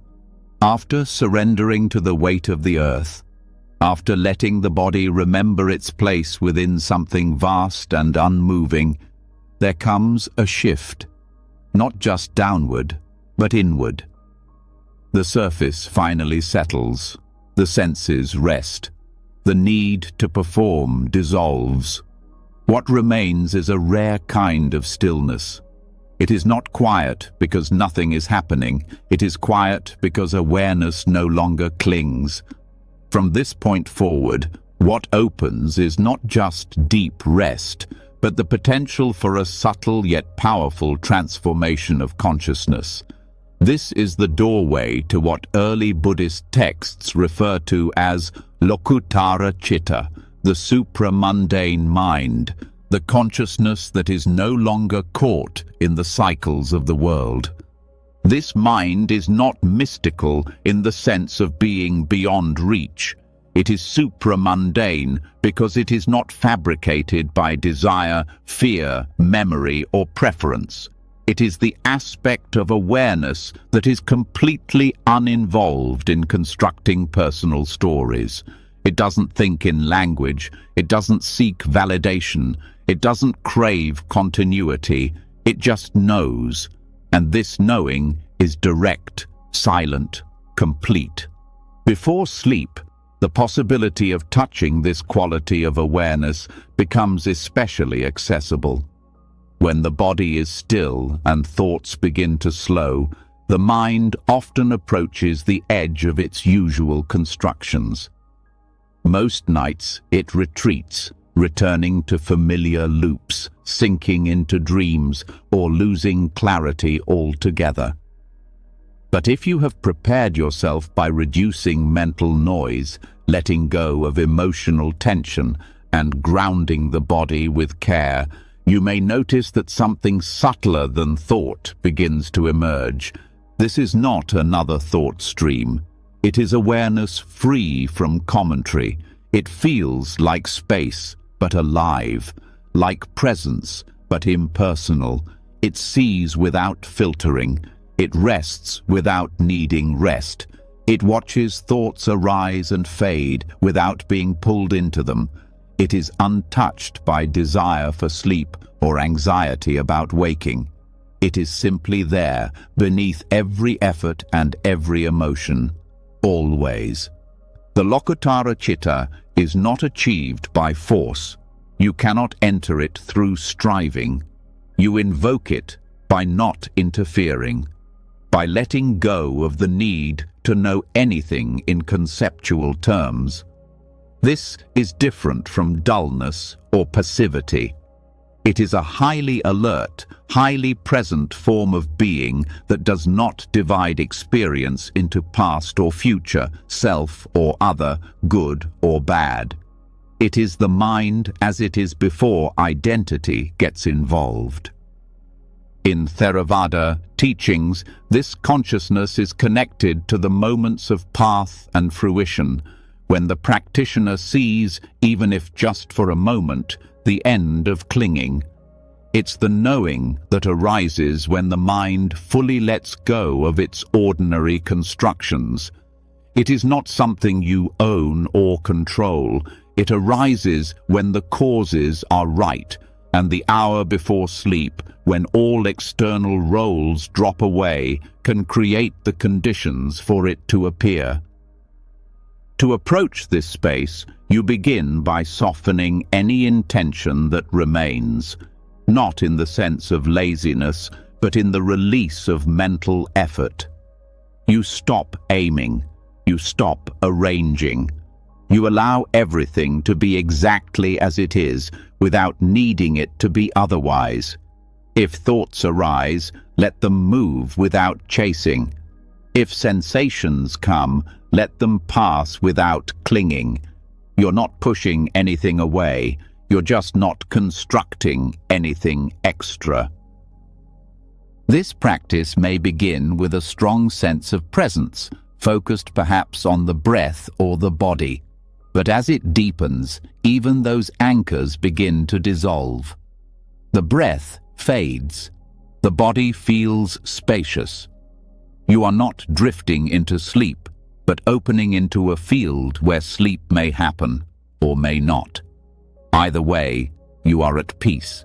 After surrendering to the weight of the earth, after letting the body remember its place within something vast and unmoving, there comes a shift, not just downward, but inward. The surface finally settles, the senses rest, the need to perform dissolves. What remains is a rare kind of stillness. It is not quiet because nothing is happening. It is quiet because awareness no longer clings. From this point forward, what opens is not just deep rest, but the potential for a subtle yet powerful transformation of consciousness. This is the doorway to what early Buddhist texts refer to as Lokutara Chitta, the supramundane mind, the consciousness that is no longer caught in the cycles of the world. This mind is not mystical in the sense of being beyond reach. It is supramundane because it is not fabricated by desire, fear, memory, or preference. It is the aspect of awareness that is completely uninvolved in constructing personal stories. It doesn't think in language, it doesn't seek validation, it doesn't crave continuity, it just knows. And this knowing is direct, silent, complete. Before sleep, the possibility of touching this quality of awareness becomes especially accessible. When the body is still and thoughts begin to slow, the mind often approaches the edge of its usual constructions. Most nights it retreats, returning to familiar loops, sinking into dreams, or losing clarity altogether. But if you have prepared yourself by reducing mental noise, letting go of emotional tension, and grounding the body with care, you may notice that something subtler than thought begins to emerge. This is not another thought stream. It is awareness free from commentary. It feels like space, but alive, like presence, but impersonal. It sees without filtering. It rests without needing rest. It watches thoughts arise and fade without being pulled into them. It is untouched by desire for sleep or anxiety about waking. It is simply there, beneath every effort and every emotion, always. The Lokutara Chitta is not achieved by force. You cannot enter it through striving. You invoke it by not interfering, by letting go of the need to know anything in conceptual terms. This is different from dullness or passivity. It is a highly alert, highly present form of being that does not divide experience into past or future, self or other, good or bad. It is the mind as it is before identity gets involved. In Theravada teachings, this consciousness is connected to the moments of path and fruition, when the practitioner sees, even if just for a moment, the end of clinging. It's the knowing that arises when the mind fully lets go of its ordinary constructions. It is not something you own or control. It arises when the causes are right, and the hour before sleep, when all external roles drop away, can create the conditions for it to appear. To approach this space, you begin by softening any intention that remains, not in the sense of laziness, but in the release of mental effort. You stop aiming. You stop arranging. You allow everything to be exactly as it is, without needing it to be otherwise. If thoughts arise, let them move without chasing. If sensations come, let them pass without clinging. You're not pushing anything away. You're just not constructing anything extra. This practice may begin with a strong sense of presence, focused perhaps on the breath or the body. But as it deepens, even those anchors begin to dissolve. The breath fades. The body feels spacious. You are not drifting into sleep, but opening into a field where sleep may happen or may not. Either way, you are at peace.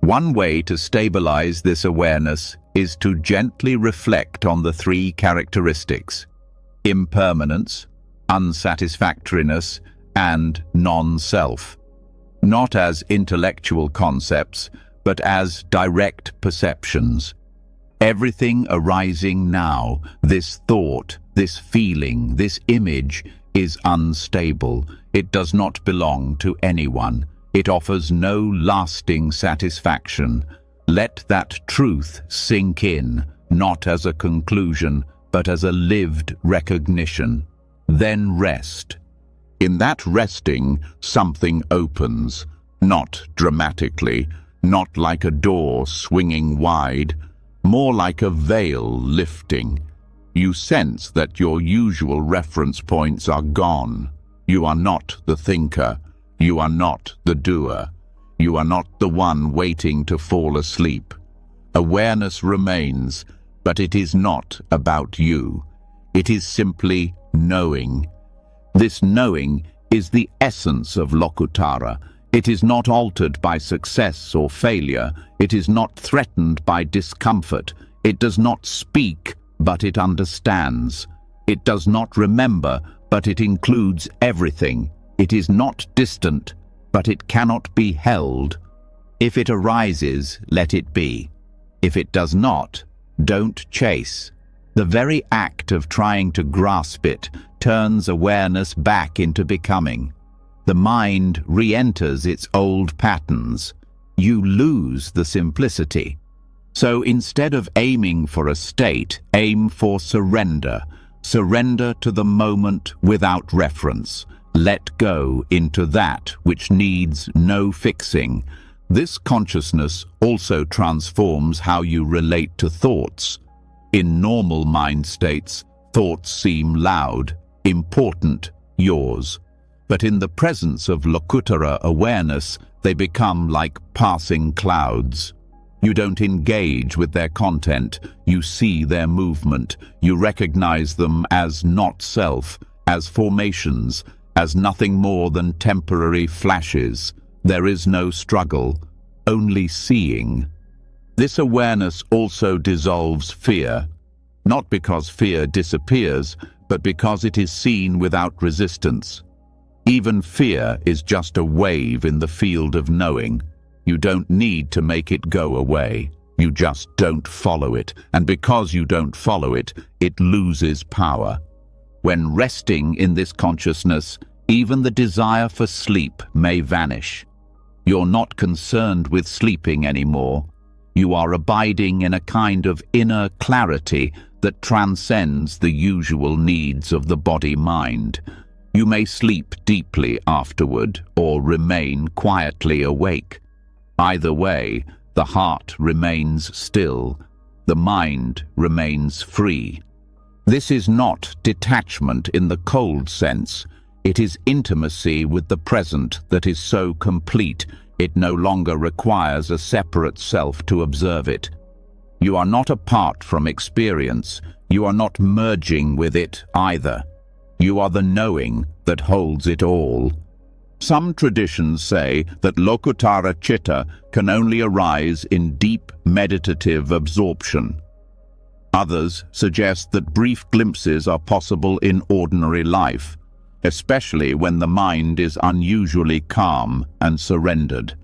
One way to stabilize this awareness is to gently reflect on the three characteristics: impermanence, unsatisfactoriness, and non-self, not as intellectual concepts, but as direct perceptions. Everything arising now, this thought, this feeling, this image, is unstable. It does not belong to anyone. It offers no lasting satisfaction. Let that truth sink in, not as a conclusion, but as a lived recognition. Then rest. In that resting, something opens, not dramatically, not like a door swinging wide, more like a veil lifting. You sense that your usual reference points are gone. You are not the thinker. You are not the doer. You are not the one waiting to fall asleep. Awareness remains, but it is not about you. It is simply knowing. This knowing is the essence of Lokuttara. It is not altered by success or failure. It is not threatened by discomfort. It does not speak, but it understands. It does not remember, but it includes everything. It is not distant, but it cannot be held. If it arises, let it be. If it does not, don't chase. The very act of trying to grasp it turns awareness back into becoming. The mind re-enters its old patterns. You lose the simplicity. So instead of aiming for a state, aim for surrender. Surrender to the moment without reference. Let go into that which needs no fixing. This consciousness also transforms how you relate to thoughts. In normal mind states, thoughts seem loud, important, yours. But in the presence of Lokuttara awareness, they become like passing clouds. You don't engage with their content, you see their movement, you recognize them as not self, as formations, as nothing more than temporary flashes. There is no struggle, only seeing. This awareness also dissolves fear, not because fear disappears, but because it is seen without resistance. Even fear is just a wave in the field of knowing. You don't need to make it go away. You just don't follow it, and because you don't follow it, it loses power. When resting in this consciousness, even the desire for sleep may vanish. You're not concerned with sleeping anymore. You are abiding in a kind of inner clarity that transcends the usual needs of the body-mind. You may sleep deeply afterward or remain quietly awake. Either way, the heart remains still, the mind remains free. This is not detachment in the cold sense. It is intimacy with the present that is so complete, it no longer requires a separate self to observe it. You are not apart from experience. You are not merging with it either. You are the knowing that holds it all. Some traditions say that Lokuttara Citta can only arise in deep meditative absorption. Others suggest that brief glimpses are possible in ordinary life, especially when the mind is unusually calm and surrendered.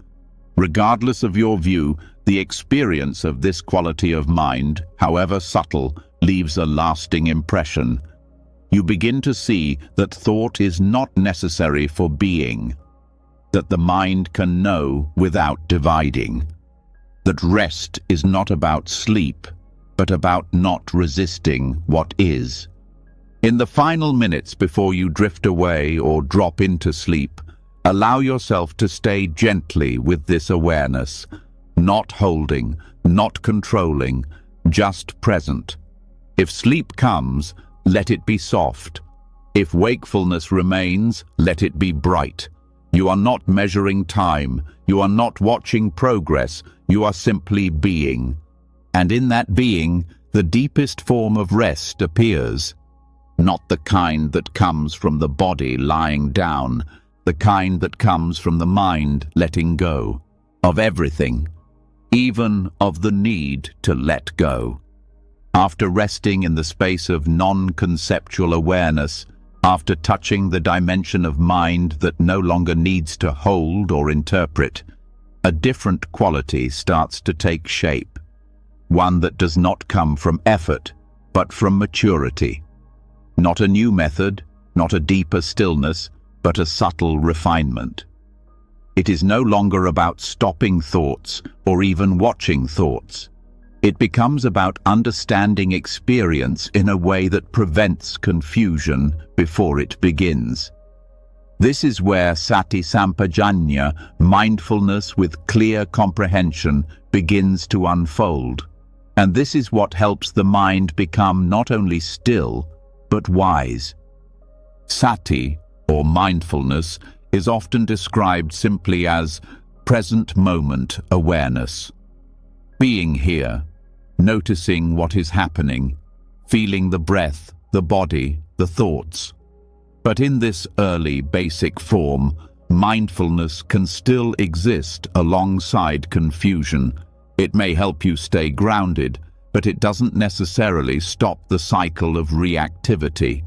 Regardless of your view, the experience of this quality of mind, however subtle, leaves a lasting impression. You begin to see that thought is not necessary for being, that the mind can know without dividing, that rest is not about sleep, but about not resisting what is. In the final minutes before you drift away or drop into sleep, allow yourself to stay gently with this awareness, not holding, not controlling, just present. If sleep comes, let it be soft. If wakefulness remains, let it be bright. You are not measuring time. You are not watching progress. You are simply being. And in that being, the deepest form of rest appears. Not the kind that comes from the body lying down, the kind that comes from the mind letting go of everything, even of the need to let go. After resting in the space of non-conceptual awareness, after touching the dimension of mind that no longer needs to hold or interpret, a different quality starts to take shape, one that does not come from effort, but from maturity. Not a new method, not a deeper stillness, but a subtle refinement. It is no longer about stopping thoughts or even watching thoughts. It becomes about understanding experience in a way that prevents confusion before it begins. This is where sati sampajanya, mindfulness with clear comprehension, begins to unfold. And this is what helps the mind become not only still, but wise. Sati, or mindfulness, is often described simply as present moment awareness. Being here, noticing what is happening, feeling the breath, the body, the thoughts. But in this early, basic form, mindfulness can still exist alongside confusion. It may help you stay grounded, but it doesn't necessarily stop the cycle of reactivity.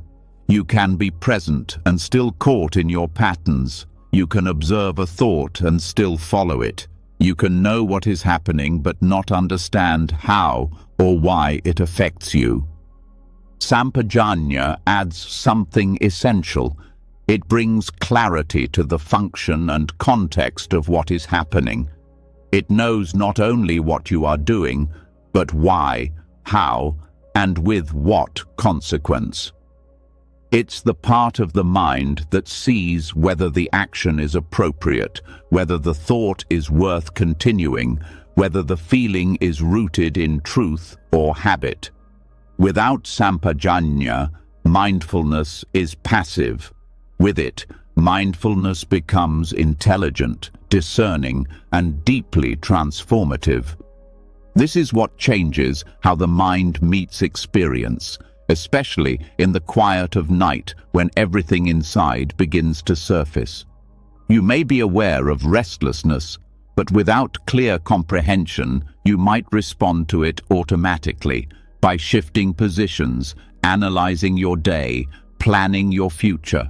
You can be present and still caught in your patterns. You can observe a thought and still follow it. You can know what is happening but not understand how or why it affects you. Sampajanya adds something essential. It brings clarity to the function and context of what is happening. It knows not only what you are doing, but why, how, and with what consequence. It's the part of the mind that sees whether the action is appropriate, whether the thought is worth continuing, whether the feeling is rooted in truth or habit. Without sampajanya, mindfulness is passive. With it, mindfulness becomes intelligent, discerning, and deeply transformative. This is what changes how the mind meets experience, especially in the quiet of night when everything inside begins to surface. You may be aware of restlessness, but without clear comprehension, you might respond to it automatically by shifting positions, analyzing your day, planning your future.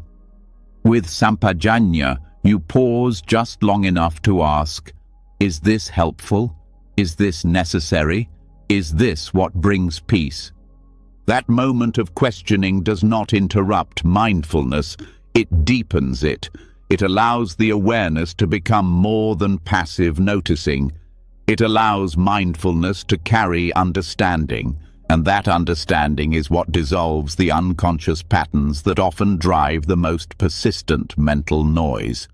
With sampajanya, you pause just long enough to ask, is this helpful? Is this necessary? Is this what brings peace? That moment of questioning does not interrupt mindfulness, it deepens it. It allows the awareness to become more than passive noticing. It allows mindfulness to carry understanding. And that understanding is what dissolves the unconscious patterns that often drive the most persistent mental noise.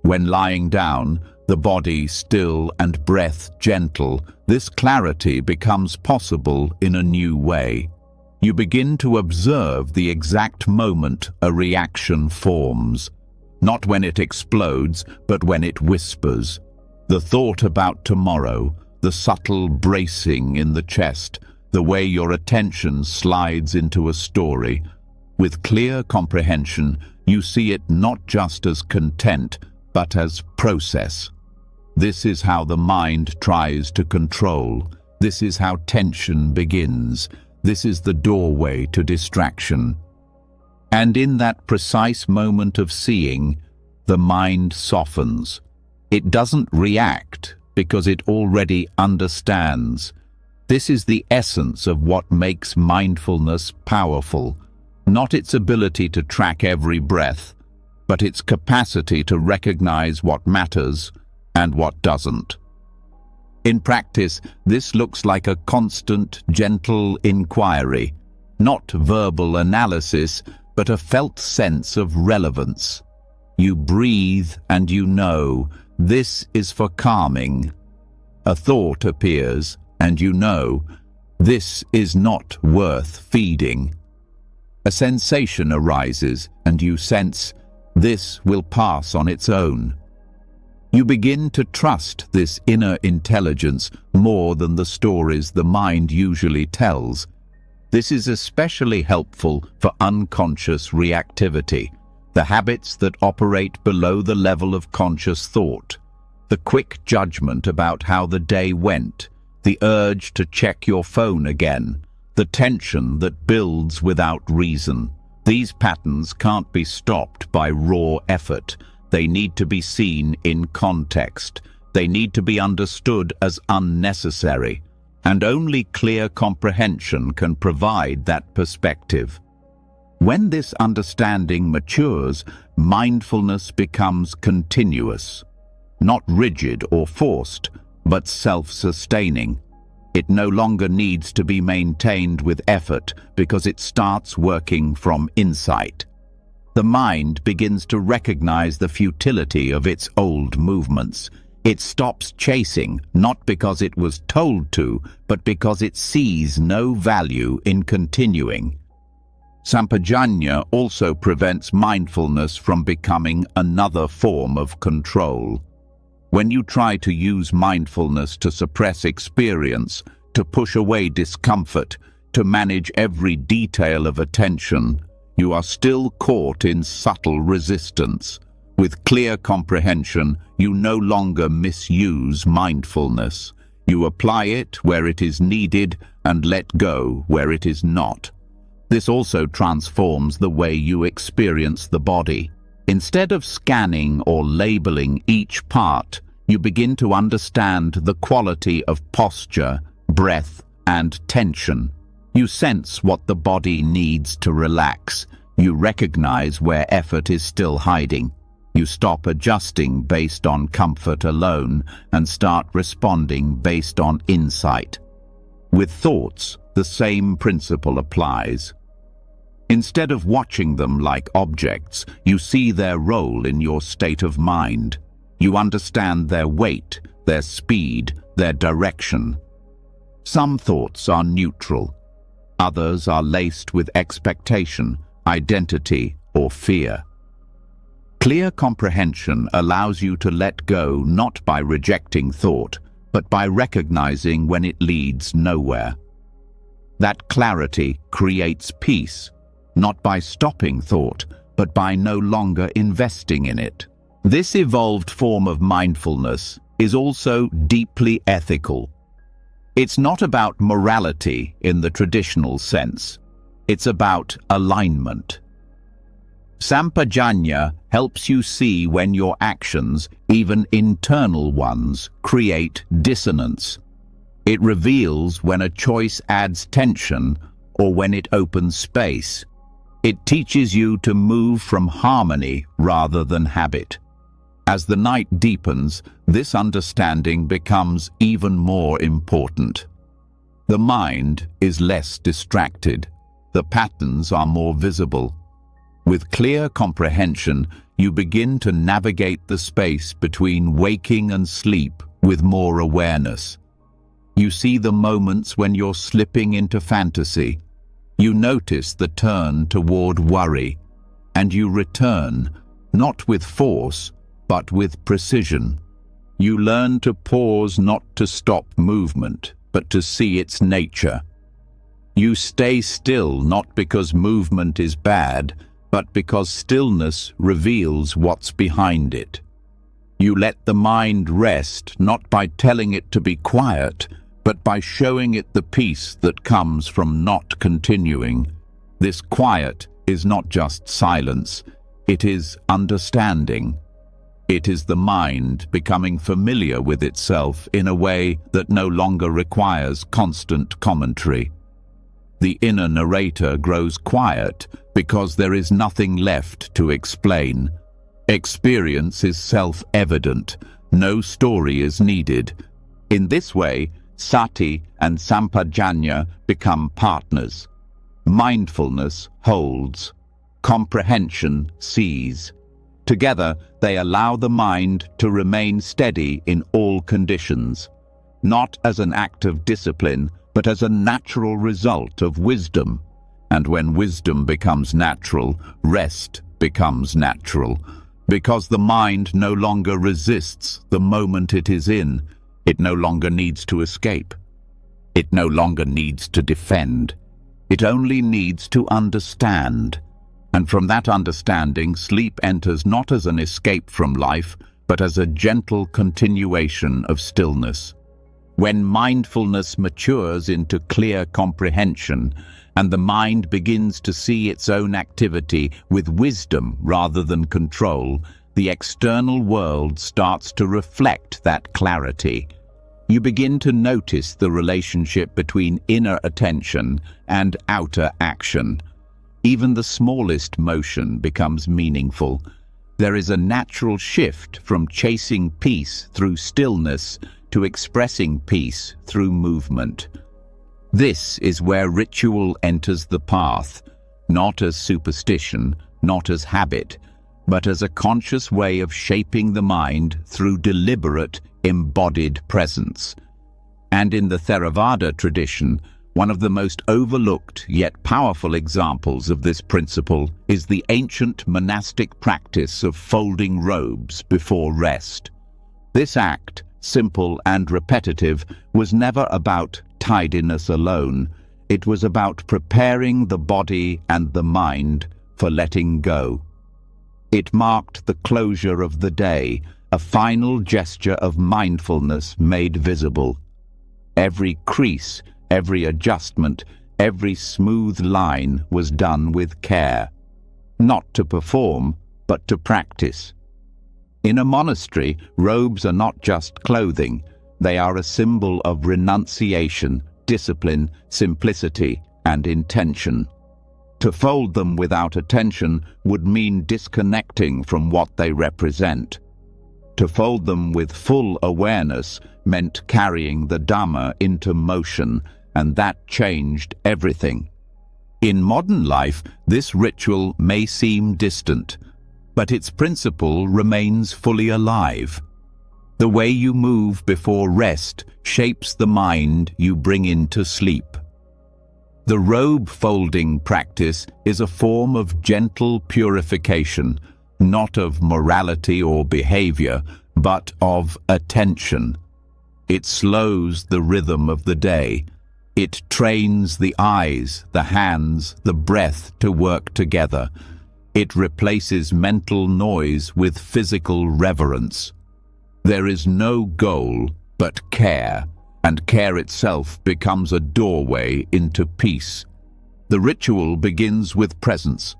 When lying down, the body still and breath gentle, this clarity becomes possible in a new way. You begin to observe the exact moment a reaction forms, not when it explodes, but when it whispers. The thought about tomorrow, the subtle bracing in the chest, the way your attention slides into a story. With clear comprehension, you see it not just as content, but as process. This is how the mind tries to control. This is how tension begins. This is the doorway to distraction. And in that precise moment of seeing, the mind softens. It doesn't react because it already understands. This is the essence of what makes mindfulness powerful, not its ability to track every breath, but its capacity to recognize what matters and what doesn't. In practice, this looks like a constant, gentle inquiry, not verbal analysis, but a felt sense of relevance. You breathe and you know, this is for calming. A thought appears, and you know, this is not worth feeding. A sensation arises, and you sense, this will pass on its own. You begin to trust this inner intelligence more than the stories the mind usually tells. This is especially helpful for unconscious reactivity, the habits that operate below the level of conscious thought, the quick judgment about how the day went, the urge to check your phone again, the tension that builds without reason. These patterns can't be stopped by raw effort. They need to be seen in context. They need to be understood as unnecessary. And only clear comprehension can provide that perspective. When this understanding matures, mindfulness becomes continuous, not rigid or forced, but self-sustaining. It no longer needs to be maintained with effort because it starts working from insight. the mind begins to recognize the futility of its old movements. It stops chasing, not because it was told to, but because it sees no value in continuing. Sampajanya also prevents mindfulness from becoming another form of control. When you try to use mindfulness to suppress experience, to push away discomfort, to manage every detail of attention, you are still caught in subtle resistance. With clear comprehension, you no longer misuse mindfulness. You apply it where it is needed and let go where it is not. This also transforms the way you experience the body. Instead of scanning or labeling each part, you begin to understand the quality of posture, breath, and tension. You sense what the body needs to relax. You recognize where effort is still hiding. You stop adjusting based on comfort alone and start responding based on insight. With thoughts, the same principle applies. Instead of watching them like objects, you see their role in your state of mind. You understand their weight, their speed, their direction. Some thoughts are neutral. Others are laced with expectation, identity, or fear. Clear comprehension allows you to let go not by rejecting thought, but by recognizing when it leads nowhere. That clarity creates peace, not by stopping thought, but by no longer investing in it. This evolved form of mindfulness is also deeply ethical. It's not about morality in the traditional sense. It's about alignment. Sampajanya helps you see when your actions, even internal ones, create dissonance. It reveals when a choice adds tension or when it opens space. It teaches you to move from harmony rather than habit. As the night deepens, this understanding becomes even more important. The mind is less distracted. The patterns are more visible. With clear comprehension, you begin to navigate the space between waking and sleep with more awareness. You see the moments when you're slipping into fantasy. You notice the turn toward worry, and you return, not with force, but with precision. You learn to pause not to stop movement, but to see its nature. You stay still not because movement is bad, but because stillness reveals what's behind it. You let the mind rest not by telling it to be quiet, but by showing it the peace that comes from not continuing. This quiet is not just silence, it is understanding. It is the mind becoming familiar with itself in a way that no longer requires constant commentary. The inner narrator grows quiet because there is nothing left to explain. Experience is self-evident. No story is needed. In this way, sati and sampajanya become partners. Mindfulness holds. Comprehension sees. Together, they allow the mind to remain steady in all conditions, not as an act of discipline, but as a natural result of wisdom. And when wisdom becomes natural, rest becomes natural. Because the mind no longer resists the moment it is in, it no longer needs to escape. It no longer needs to defend. It only needs to understand. And from that understanding, sleep enters not as an escape from life, but as a gentle continuation of stillness. When mindfulness matures into clear comprehension, and the mind begins to see its own activity with wisdom rather than control, the external world starts to reflect that clarity. You begin to notice the relationship between inner attention and outer action. Even the smallest motion becomes meaningful. There is a natural shift from chasing peace through stillness to expressing peace through movement. This is where ritual enters the path, not as superstition, not as habit, but as a conscious way of shaping the mind through deliberate, embodied presence. And in the Theravada tradition, one of the most overlooked yet powerful examples of this principle is the ancient monastic practice of folding robes before rest. This act, simple and repetitive, was never about tidiness alone. It was about preparing the body and the mind for letting go. It marked the closure of the day, a final gesture of mindfulness made visible. Every crease, every adjustment, every smooth line was done with care, not to perform, but to practice. In a monastery, robes are not just clothing. They are a symbol of renunciation, discipline, simplicity, and intention. To fold them without attention would mean disconnecting from what they represent. To fold them with full awareness meant carrying the Dhamma into motion, and that changed everything. In modern life, this ritual may seem distant, but its principle remains fully alive. The way you move before rest shapes the mind you bring into sleep. The robe folding practice is a form of gentle purification, not of morality or behavior, but of attention. It slows the rhythm of the day. It trains the eyes, the hands, the breath to work together. It replaces mental noise with physical reverence. There is no goal but care, and care itself becomes a doorway into peace. The ritual begins with presence.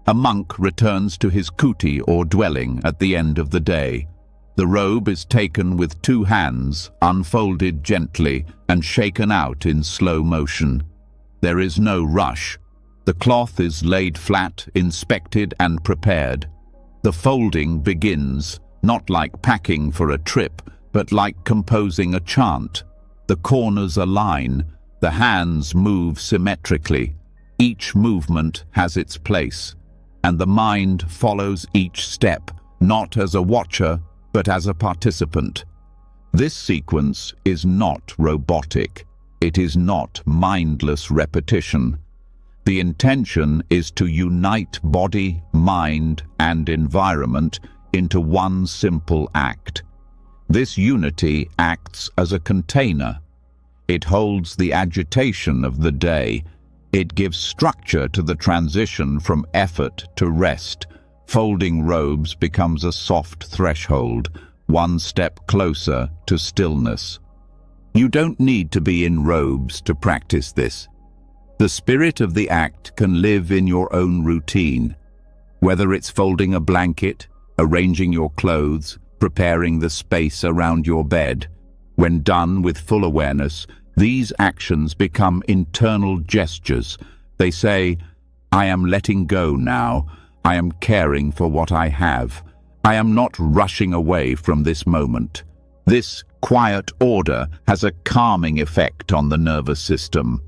A monk returns to his kuti or dwelling at the end of the day. The robe is taken with two hands, unfolded gently, and shaken out in slow motion. There is no rush. The cloth is laid flat, inspected, and prepared. The folding begins, not like packing for a trip, but like composing a chant. The corners align, the hands move symmetrically. Each movement has its place, and the mind follows each step, not as a watcher, but as a participant. This sequence is not robotic. It is not mindless repetition. The intention is to unite body, mind, and environment into one simple act. This unity acts as a container. It holds the agitation of the day. It gives structure to the transition from effort to rest. Folding robes becomes a soft threshold, one step closer to stillness. You don't need to be in robes to practice this. The spirit of the act can live in your own routine. Whether it's folding a blanket, arranging your clothes, preparing the space around your bed, when done with full awareness, these actions become internal gestures. They say, "I am letting go now. I am caring for what I have. I am not rushing away from this moment." This quiet order has a calming effect on the nervous system.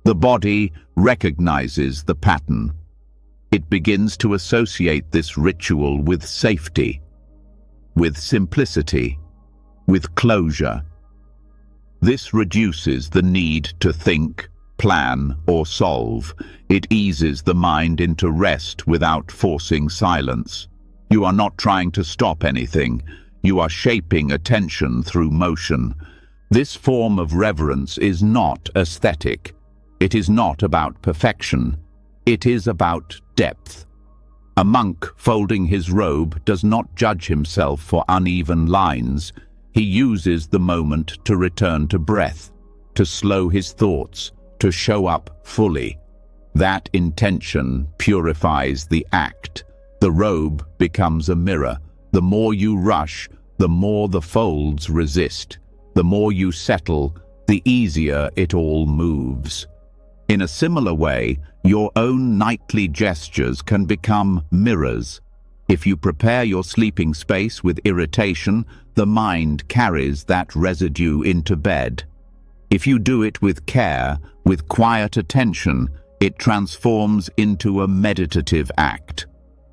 The body recognizes the pattern. It begins to associate this ritual with safety, with simplicity, with closure. This reduces the need to think, plan, or solve. It eases the mind into rest without forcing silence. You are not trying to stop anything. You are shaping attention through motion. This form of reverence is not aesthetic. It is not about perfection. It is about depth. A monk folding his robe does not judge himself for uneven lines. He uses the moment to return to breath, to slow his thoughts, to show up fully. That intention purifies the act. The robe becomes a mirror. The more you rush, the more the folds resist. The more you settle, the easier it all moves. In a similar way, your own nightly gestures can become mirrors. If you prepare your sleeping space with irritation, the mind carries that residue into bed. If you do it with care, with quiet attention, it transforms into a meditative act.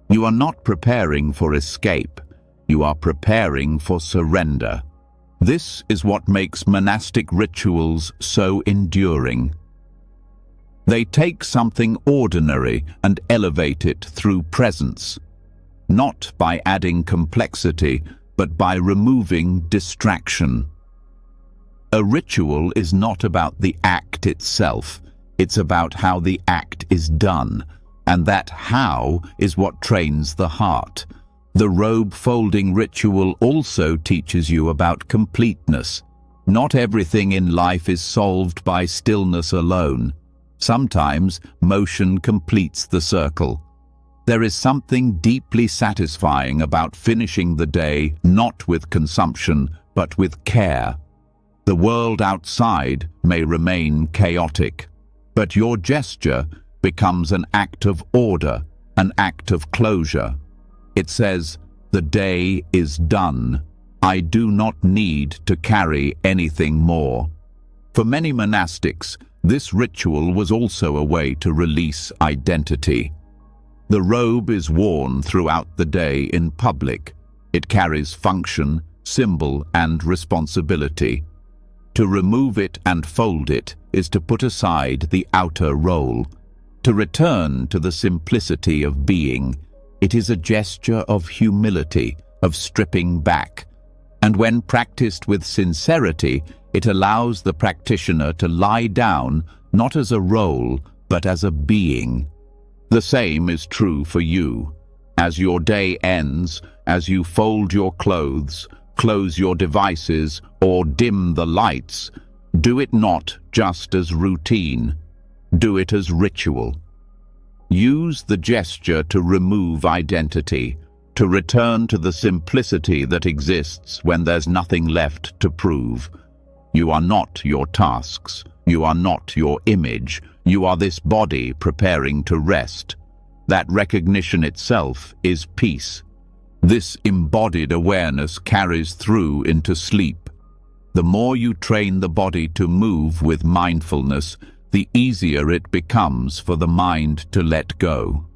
You are not preparing for escape. You are preparing for surrender. This is what makes monastic rituals so enduring. They take something ordinary and elevate it through presence, not by adding complexity, but by removing distraction. A ritual is not about the act itself, it's about how the act is done, and that how is what trains the heart. The robe-folding ritual also teaches you about completeness. Not everything in life is solved by stillness alone. Sometimes motion completes the circle. There is something deeply satisfying about finishing the day not with consumption, but with care. The world outside may remain chaotic, but your gesture becomes an act of order, an act of closure. It says, "The day is done. I do not need to carry anything more." For many monastics, this ritual was also a way to release identity. The robe is worn throughout the day in public. It carries function, symbol, and responsibility. To remove it and fold it is to put aside the outer role, to return to the simplicity of being. It is a gesture of humility, of stripping back. And when practiced with sincerity, it allows the practitioner to lie down not as a role, but as a being. The same is true for you. As your day ends, as you fold your clothes, close your devices, or dim the lights, do it not just as routine. Do it as ritual. Use the gesture to remove identity, to return to the simplicity that exists when there's nothing left to prove. You are not your tasks. You are not your image. You are this body preparing to rest. That recognition itself is peace. This embodied awareness carries through into sleep. The more you train the body to move with mindfulness, the easier it becomes for the mind to let go.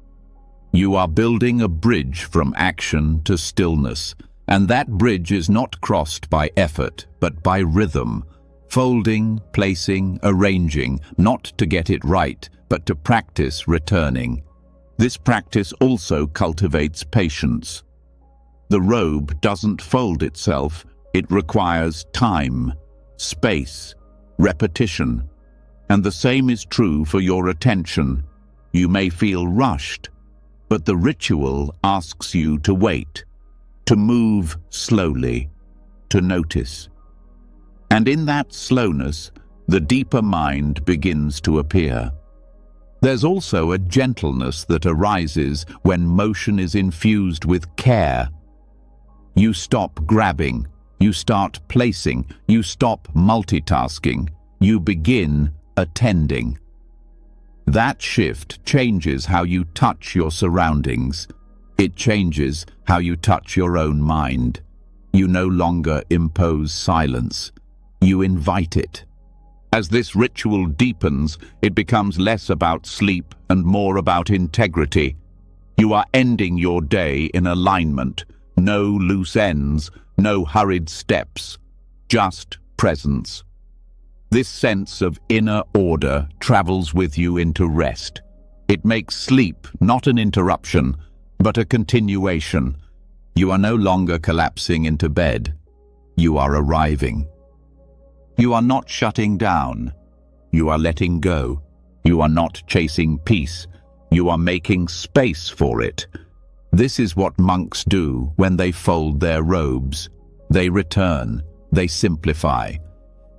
You are building a bridge from action to stillness, and that bridge is not crossed by effort, but by rhythm. Folding, placing, arranging, not to get it right, but to practice returning. This practice also cultivates patience. The robe doesn't fold itself. It requires time, space, repetition. And the same is true for your attention. You may feel rushed, but the ritual asks you to wait, to move slowly, to notice. And in that slowness, the deeper mind begins to appear. There's also a gentleness that arises when motion is infused with care. You stop grabbing, you start placing, you stop multitasking, you begin attending. That shift changes how you touch your surroundings. It changes how you touch your own mind. You no longer impose silence. You invite it. As this ritual deepens, it becomes less about sleep and more about integrity. You are ending your day in alignment. No loose ends, no hurried steps, just presence. This sense of inner order travels with you into rest. It makes sleep not an interruption, but a continuation. You are no longer collapsing into bed. You are arriving. You are not shutting down. You are letting go. You are not chasing peace. You are making space for it. This is what monks do when they fold their robes. They return. They simplify.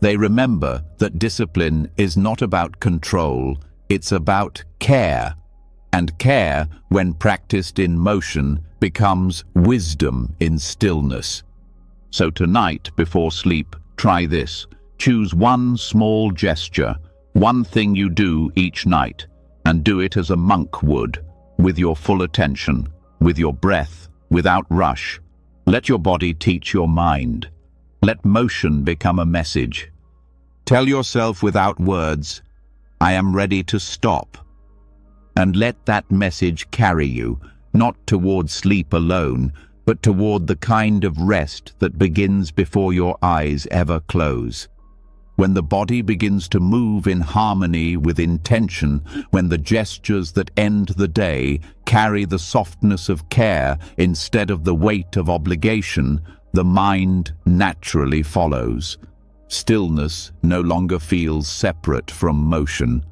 They remember that discipline is not about control, it's about care. And care, when practiced in motion, becomes wisdom in stillness. So tonight, before sleep, try this. Choose one small gesture, one thing you do each night, and do it as a monk would, with your full attention, with your breath, without rush. Let your body teach your mind. Let motion become a message. Tell yourself without words, "I am ready to stop." And let that message carry you, not toward sleep alone, but toward the kind of rest that begins before your eyes ever close. When the body begins to move in harmony with intention, when the gestures that end the day carry the softness of care instead of the weight of obligation, the mind naturally follows. Stillness no longer feels separate from motion.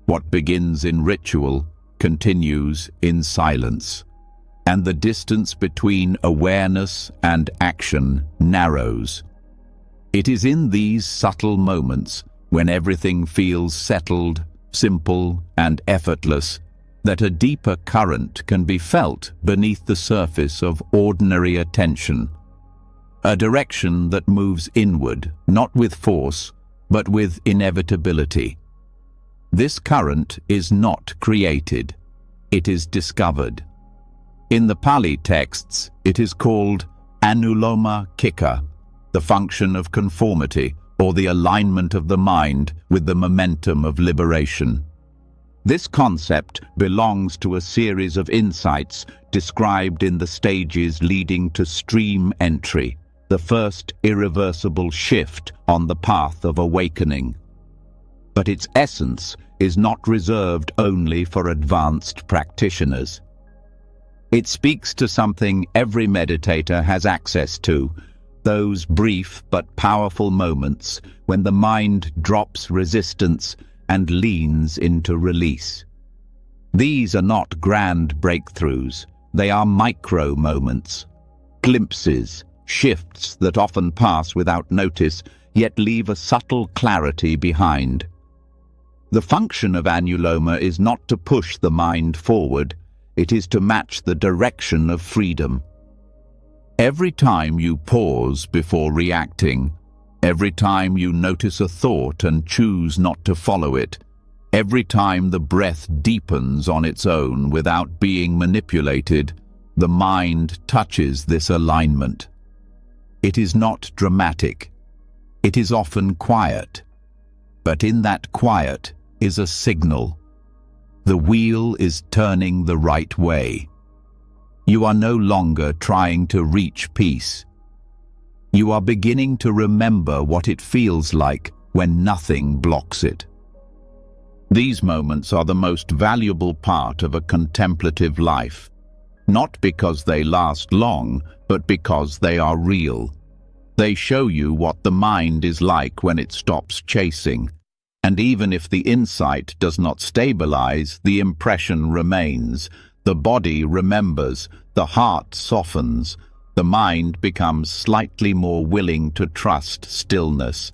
What begins in ritual continues in silence, and the distance between awareness and action narrows. It is in these subtle moments, when everything feels settled, simple, and effortless, that a deeper current can be felt beneath the surface of ordinary attention. A direction that moves inward, not with force, but with inevitability. This current is not created, it is discovered. In the Pali texts, it is called anuloma kika, the function of conformity, or the alignment of the mind with the momentum of liberation. This concept belongs to a series of insights described in the stages leading to stream entry, the first irreversible shift on the path of awakening. But its essence is not reserved only for advanced practitioners. It speaks to something every meditator has access to, those brief but powerful moments when the mind drops resistance and leans into release. These are not grand breakthroughs, they are micro moments, glimpses, shifts that often pass without notice, yet leave a subtle clarity behind. The function of anuloma is not to push the mind forward, it is to match the direction of freedom. Every time you pause before reacting, every time you notice a thought and choose not to follow it, every time the breath deepens on its own without being manipulated, the mind touches this alignment. It is not dramatic. It is often quiet. But in that quiet is a signal. The wheel is turning the right way. You are no longer trying to reach peace. You are beginning to remember what it feels like when nothing blocks it. These moments are the most valuable part of a contemplative life, not because they last long, but because they are real. They show you what the mind is like when it stops chasing. And even if the insight does not stabilize, the impression remains. The body remembers, the heart softens, the mind becomes slightly more willing to trust stillness.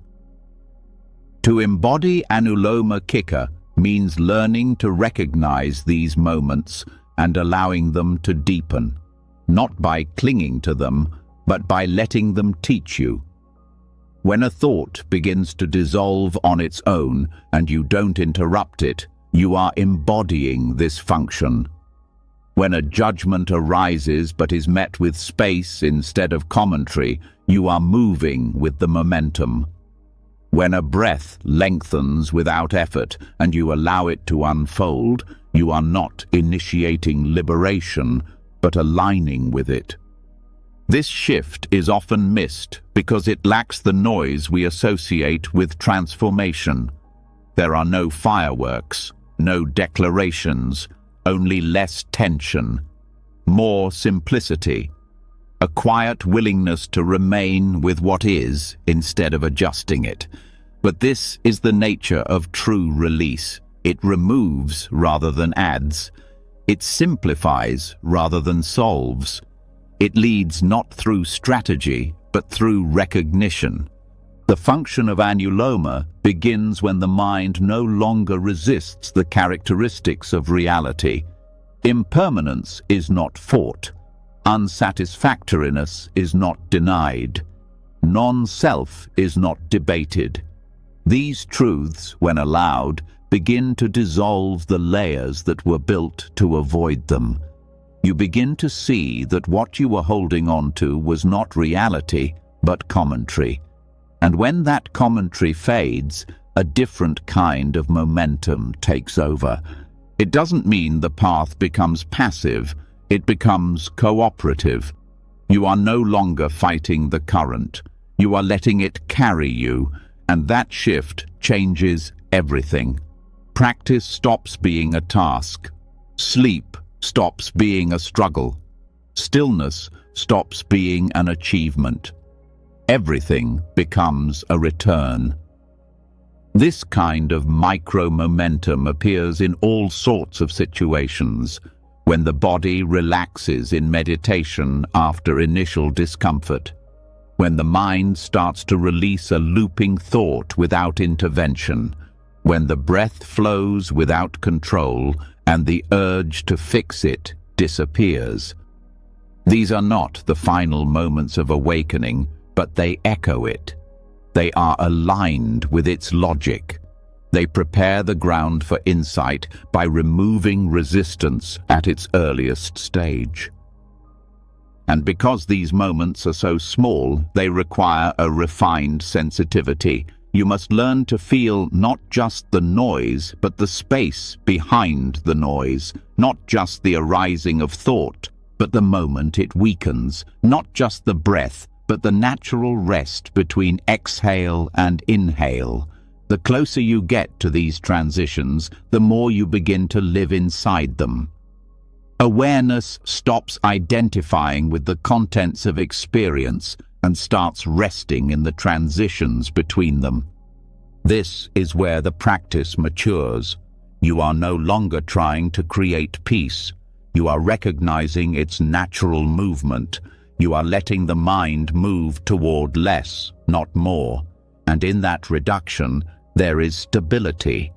To embody anuloma kika means learning to recognize these moments and allowing them to deepen, not by clinging to them, but by letting them teach you. When a thought begins to dissolve on its own and you don't interrupt it, you are embodying this function. When a judgment arises but is met with space instead of commentary, you are moving with the momentum. When a breath lengthens without effort and you allow it to unfold, you are not initiating liberation, but aligning with it. This shift is often missed because it lacks the noise we associate with transformation. There are no fireworks, no declarations, only less tension, more simplicity, a quiet willingness to remain with what is instead of adjusting it. But this is the nature of true release. It removes rather than adds. It simplifies rather than solves. It leads not through strategy, but through recognition. The function of anuloma begins when the mind no longer resists the characteristics of reality. Impermanence is not fought. Unsatisfactoriness is not denied. Non-self is not debated. These truths, when allowed, begin to dissolve the layers that were built to avoid them. You begin to see that what you were holding on to was not reality, but commentary. And when that commentary fades, a different kind of momentum takes over. It doesn't mean the path becomes passive. It becomes cooperative. You are no longer fighting the current. You are letting it carry you, and that shift changes everything. Practice stops being a task. Sleep stops being a struggle. Stillness stops being an achievement. Everything becomes a return. This kind of micro-momentum appears in all sorts of situations, when the body relaxes in meditation after initial discomfort, when the mind starts to release a looping thought without intervention, when the breath flows without control and the urge to fix it disappears. These are not the final moments of awakening, but they echo it. They are aligned with its logic. They prepare the ground for insight by removing resistance at its earliest stage. And because these moments are so small, they require a refined sensitivity. You must learn to feel not just the noise, but the space behind the noise, not just the arising of thought, but the moment it weakens, not just the breath, but the natural rest between exhale and inhale. The closer you get to these transitions, the more you begin to live inside them. Awareness stops identifying with the contents of experience and starts resting in the transitions between them. This is where the practice matures. You are no longer trying to create peace. You are recognizing its natural movement. You are letting the mind move toward less, not more. And in that reduction, there is stability.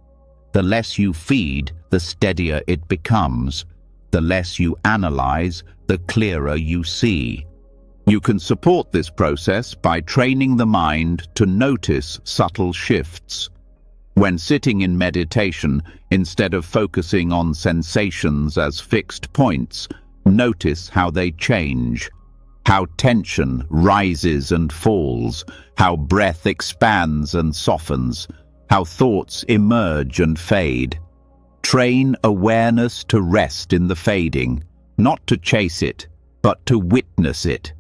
The less you feed, the steadier it becomes. The less you analyze, the clearer you see. You can support this process by training the mind to notice subtle shifts. When sitting in meditation, instead of focusing on sensations as fixed points, notice how they change. How tension rises and falls, how breath expands and softens, how thoughts emerge and fade. Train awareness to rest in the fading, not to chase it, but to witness it.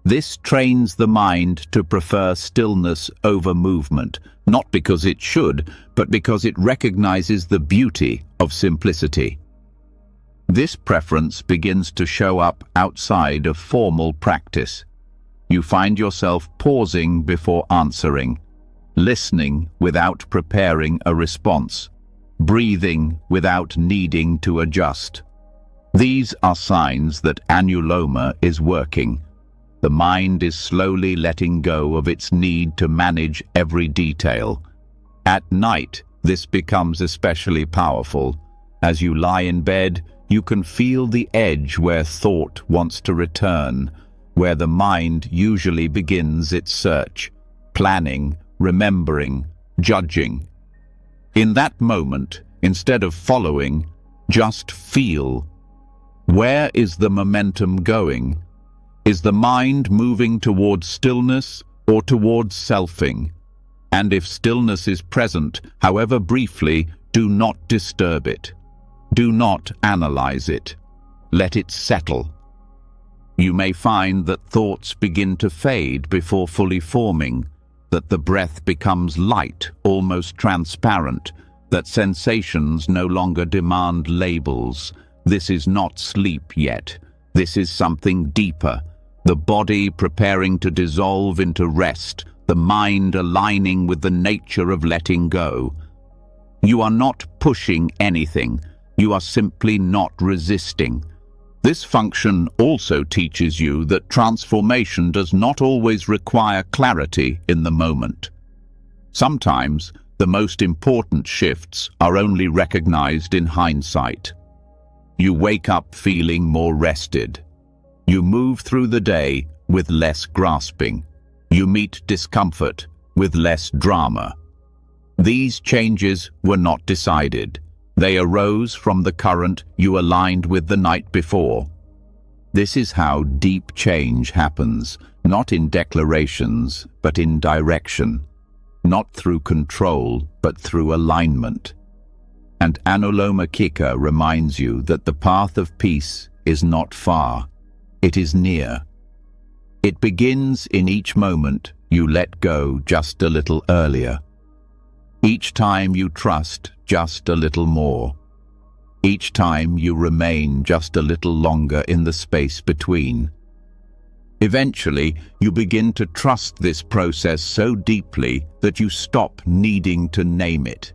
This trains the mind to prefer stillness over movement, not because it should, but because it recognizes the beauty of simplicity. This preference begins to show up outside of formal practice. You find yourself pausing before answering, listening without preparing a response, breathing without needing to adjust. These are signs that anuloma is working. The mind is slowly letting go of its need to manage every detail. At night, this becomes especially powerful. As you lie in bed, you can feel the edge where thought wants to return, where the mind usually begins its search, planning, remembering, judging. In that moment, instead of following, just feel. Where is the momentum going? Is the mind moving towards stillness or towards selfing? And if stillness is present, however briefly, do not disturb it. Do not analyze it. Let it settle. You may find that thoughts begin to fade before fully forming, that the breath becomes light, almost transparent, that sensations no longer demand labels. This is not sleep yet. This is something deeper. The body preparing to dissolve into rest, the mind aligning with the nature of letting go. You are not pushing anything. You are simply not resisting. This function also teaches you that transformation does not always require clarity in the moment. Sometimes, the most important shifts are only recognized in hindsight. You wake up feeling more rested. You move through the day with less grasping. You meet discomfort with less drama. These changes were not decided. They arose from the current you aligned with the night before. This is how deep change happens, not in declarations, but in direction. Not through control, but through alignment. And Anuloma Kika reminds you that the path of peace is not far. It is near. It begins in each moment you let go just a little earlier. Each time you trust just a little more. Each time you remain just a little longer in the space between. Eventually, you begin to trust this process so deeply that you stop needing to name it.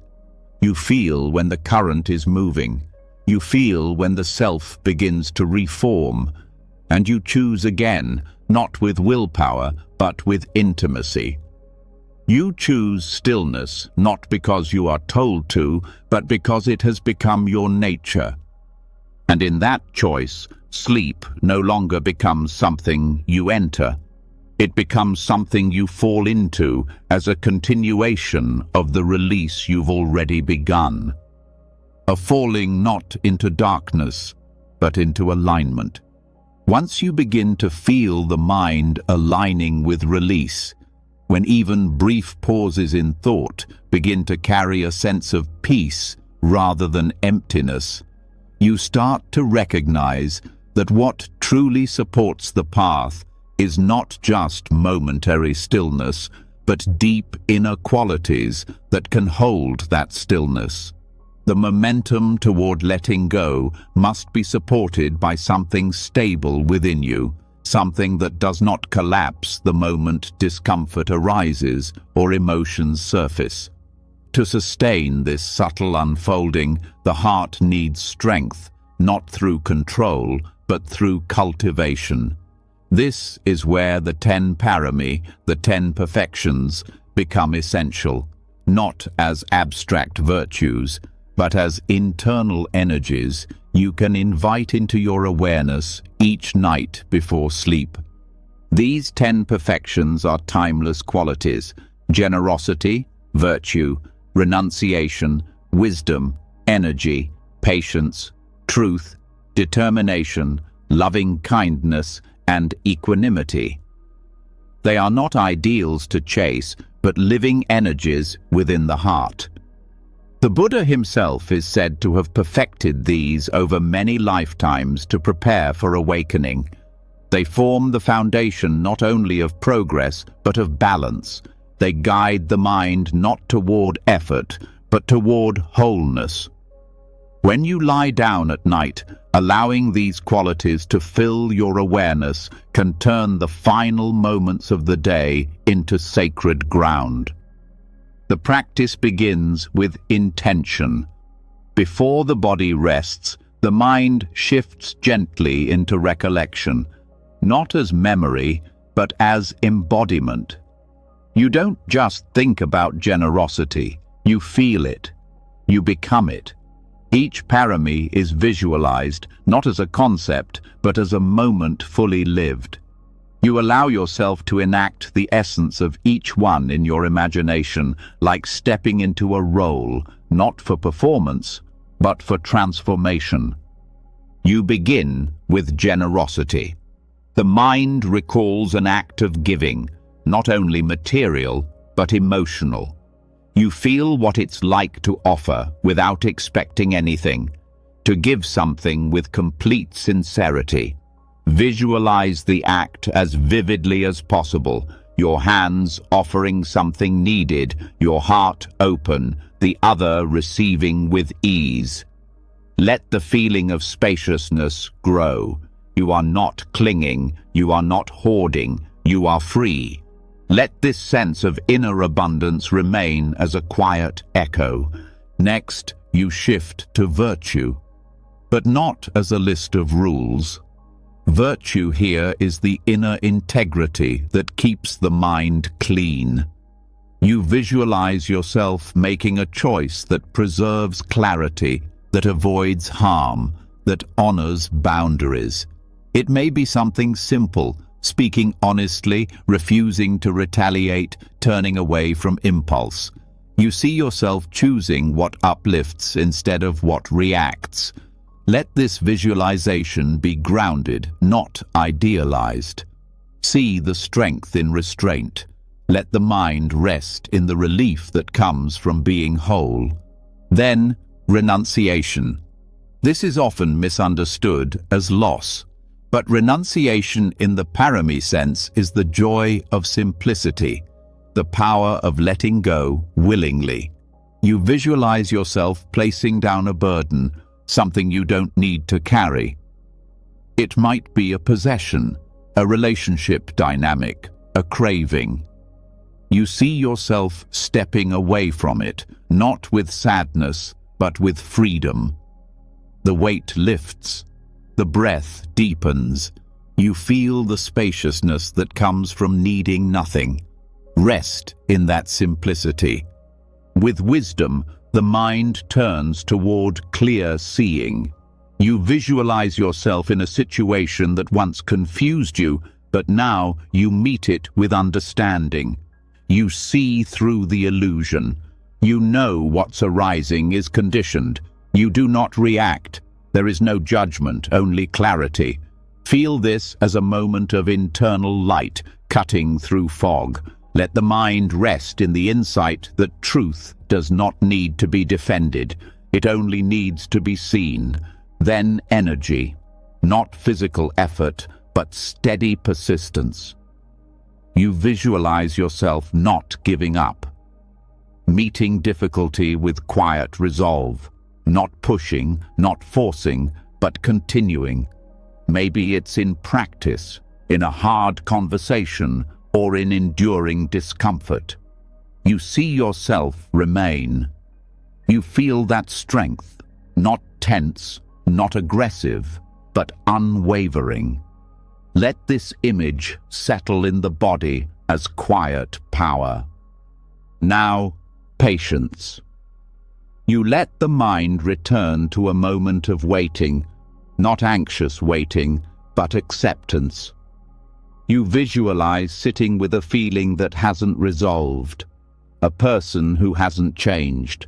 You feel when the current is moving. You feel when the self begins to reform. And you choose again, not with willpower, but with intimacy. You choose stillness, not because you are told to, but because it has become your nature. And in that choice, sleep no longer becomes something you enter. It becomes something you fall into as a continuation of the release you've already begun. A falling not into darkness, but into alignment. Once you begin to feel the mind aligning with release, when even brief pauses in thought begin to carry a sense of peace rather than emptiness, you start to recognize that what truly supports the path is not just momentary stillness, but deep inner qualities that can hold that stillness. The momentum toward letting go must be supported by something stable within you, something that does not collapse the moment discomfort arises or emotions surface. To sustain this subtle unfolding, the heart needs strength, not through control, but through cultivation. This is where the 10 parami, the 10 perfections, become essential, not as abstract virtues, but as internal energies you can invite into your awareness each night before sleep. These 10 perfections are timeless qualities: generosity, virtue, renunciation, wisdom, energy, patience, truth, determination, loving kindness, and equanimity. They are not ideals to chase, but living energies within the heart. The Buddha himself is said to have perfected these over many lifetimes to prepare for awakening. They form the foundation not only of progress, but of balance. They guide the mind not toward effort, but toward wholeness. When you lie down at night, allowing these qualities to fill your awareness can turn the final moments of the day into sacred ground. The practice begins with intention. Before the body rests, the mind shifts gently into recollection, not as memory, but as embodiment. You don't just think about generosity, you feel it, you become it. Each parami is visualized, not as a concept, but as a moment fully lived. You allow yourself to enact the essence of each one in your imagination, like stepping into a role, not for performance, but for transformation. You begin with generosity. The mind recalls an act of giving, not only material, but emotional. You feel what it's like to offer without expecting anything, to give something with complete sincerity. Visualize the act as vividly as possible, your hands offering something needed, your heart open, the other receiving with ease. Let the feeling of spaciousness grow. You are not clinging, you are not hoarding, you are free. Let this sense of inner abundance remain as a quiet echo. Next, you shift to virtue, but not as a list of rules. Virtue here is the inner integrity that keeps the mind clean. You visualize yourself making a choice that preserves clarity, that avoids harm, that honors boundaries. It may be something simple, speaking honestly, refusing to retaliate, turning away from impulse. You see yourself choosing what uplifts instead of what reacts. Let this visualization be grounded, not idealized. See the strength in restraint. Let the mind rest in the relief that comes from being whole. Then, renunciation. This is often misunderstood as loss, but renunciation in the parami sense is the joy of simplicity, the power of letting go willingly. You visualize yourself placing down a burden, something you don't need to carry. It might be a possession, a relationship dynamic, a craving. You see yourself stepping away from it, not with sadness, but with freedom. The weight lifts, the breath deepens. You feel the spaciousness that comes from needing nothing. Rest in that simplicity. With wisdom, the mind turns toward clear seeing. You visualize yourself in a situation that once confused you, but now you meet it with understanding. You see through the illusion. You know what's arising is conditioned. You do not react. There is no judgment, only clarity. Feel this as a moment of internal light cutting through fog. Let the mind rest in the insight that truth does not need to be defended. It only needs to be seen. Then energy, not physical effort, but steady persistence. You visualize yourself not giving up, meeting difficulty with quiet resolve, not pushing, not forcing, but continuing. Maybe it's in practice, in a hard conversation, or in enduring discomfort. You see yourself remain. You feel that strength, not tense, not aggressive, but unwavering. Let this image settle in the body as quiet power. Now, patience. You let the mind return to a moment of waiting, not anxious waiting, but acceptance. You visualize sitting with a feeling that hasn't resolved, a person who hasn't changed,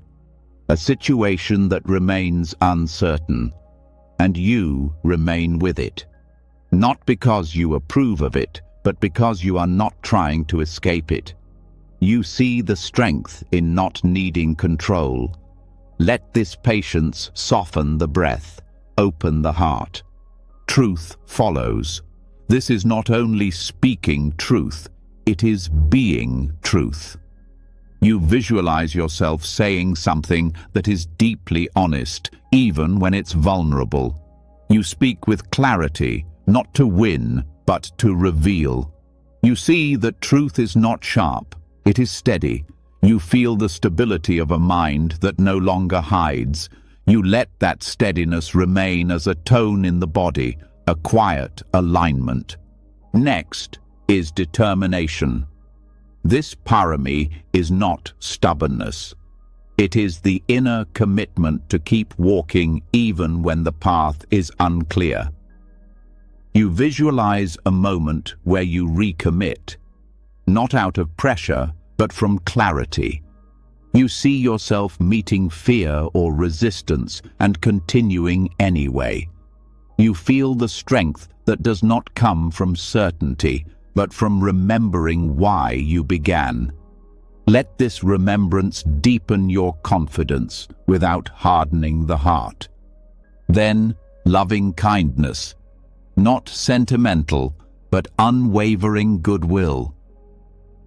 a situation that remains uncertain, and you remain with it. Not because you approve of it, but because you are not trying to escape it. You see the strength in not needing control. Let this patience soften the breath, open the heart. Truth follows. This is not only speaking truth, it is being truth. You visualize yourself saying something that is deeply honest, even when it's vulnerable. You speak with clarity, not to win, but to reveal. You see that truth is not sharp, it is steady. You feel the stability of a mind that no longer hides. You let that steadiness remain as a tone in the body, a quiet alignment. Next is determination. This parami is not stubbornness. It is the inner commitment to keep walking even when the path is unclear. You visualize a moment where you recommit, not out of pressure, but from clarity. You see yourself meeting fear or resistance and continuing anyway. You feel the strength that does not come from certainty, but from remembering why you began. Let this remembrance deepen your confidence without hardening the heart. Then, loving kindness, not sentimental, but unwavering goodwill.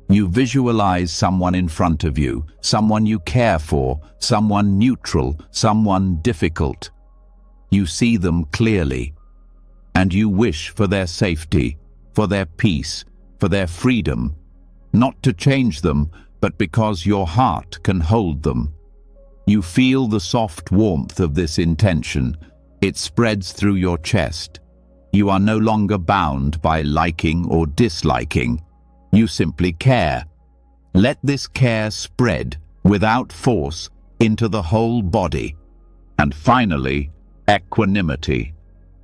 You visualize someone in front of you, someone you care for, someone neutral, someone difficult. You see them clearly, and you wish for their safety, for their peace, for their freedom, not to change them, but because your heart can hold them. You feel the soft warmth of this intention. It spreads through your chest. You are no longer bound by liking or disliking. You simply care. Let this care spread, without force, into the whole body. And finally, equanimity.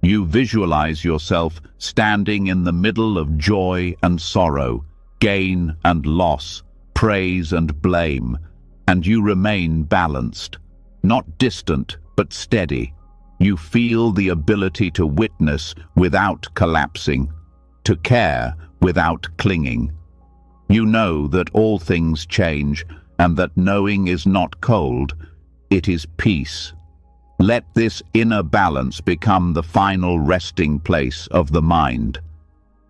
You visualize yourself standing in the middle of joy and sorrow, gain and loss, praise and blame, and you remain balanced, not distant, but steady. You feel the ability to witness without collapsing, to care without clinging. You know that all things change, and that knowing is not cold, it is peace. Let this inner balance become the final resting place of the mind.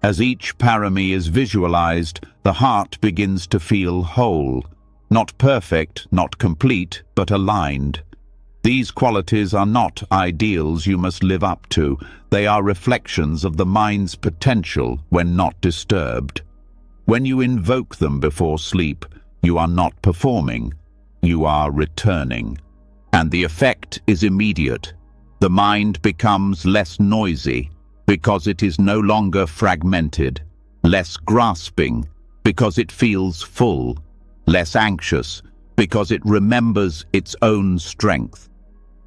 As each parami is visualized, the heart begins to feel whole, not perfect, not complete, but aligned. These qualities are not ideals you must live up to. They are reflections of the mind's potential when not disturbed. When you invoke them before sleep, you are not performing, you are returning. And the effect is immediate. The mind becomes less noisy because it is no longer fragmented, less grasping because it feels full, less anxious because it remembers its own strength.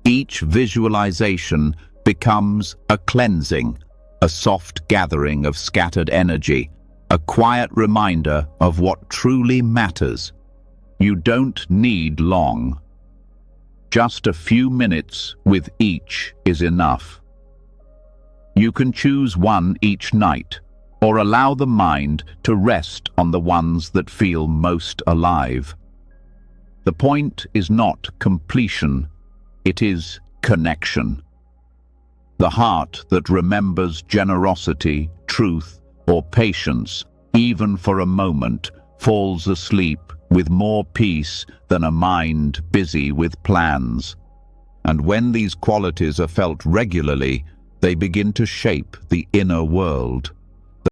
Each visualization becomes a cleansing, a soft gathering of scattered energy, a quiet reminder of what truly matters. You don't need long. Just a few minutes with each is enough. You can choose one each night, or allow the mind to rest on the ones that feel most alive. The point is not completion, it is connection. The heart that remembers generosity, truth, or patience, even for a moment, falls asleep with more peace than a mind busy with plans. And when these qualities are felt regularly, they begin to shape the inner world.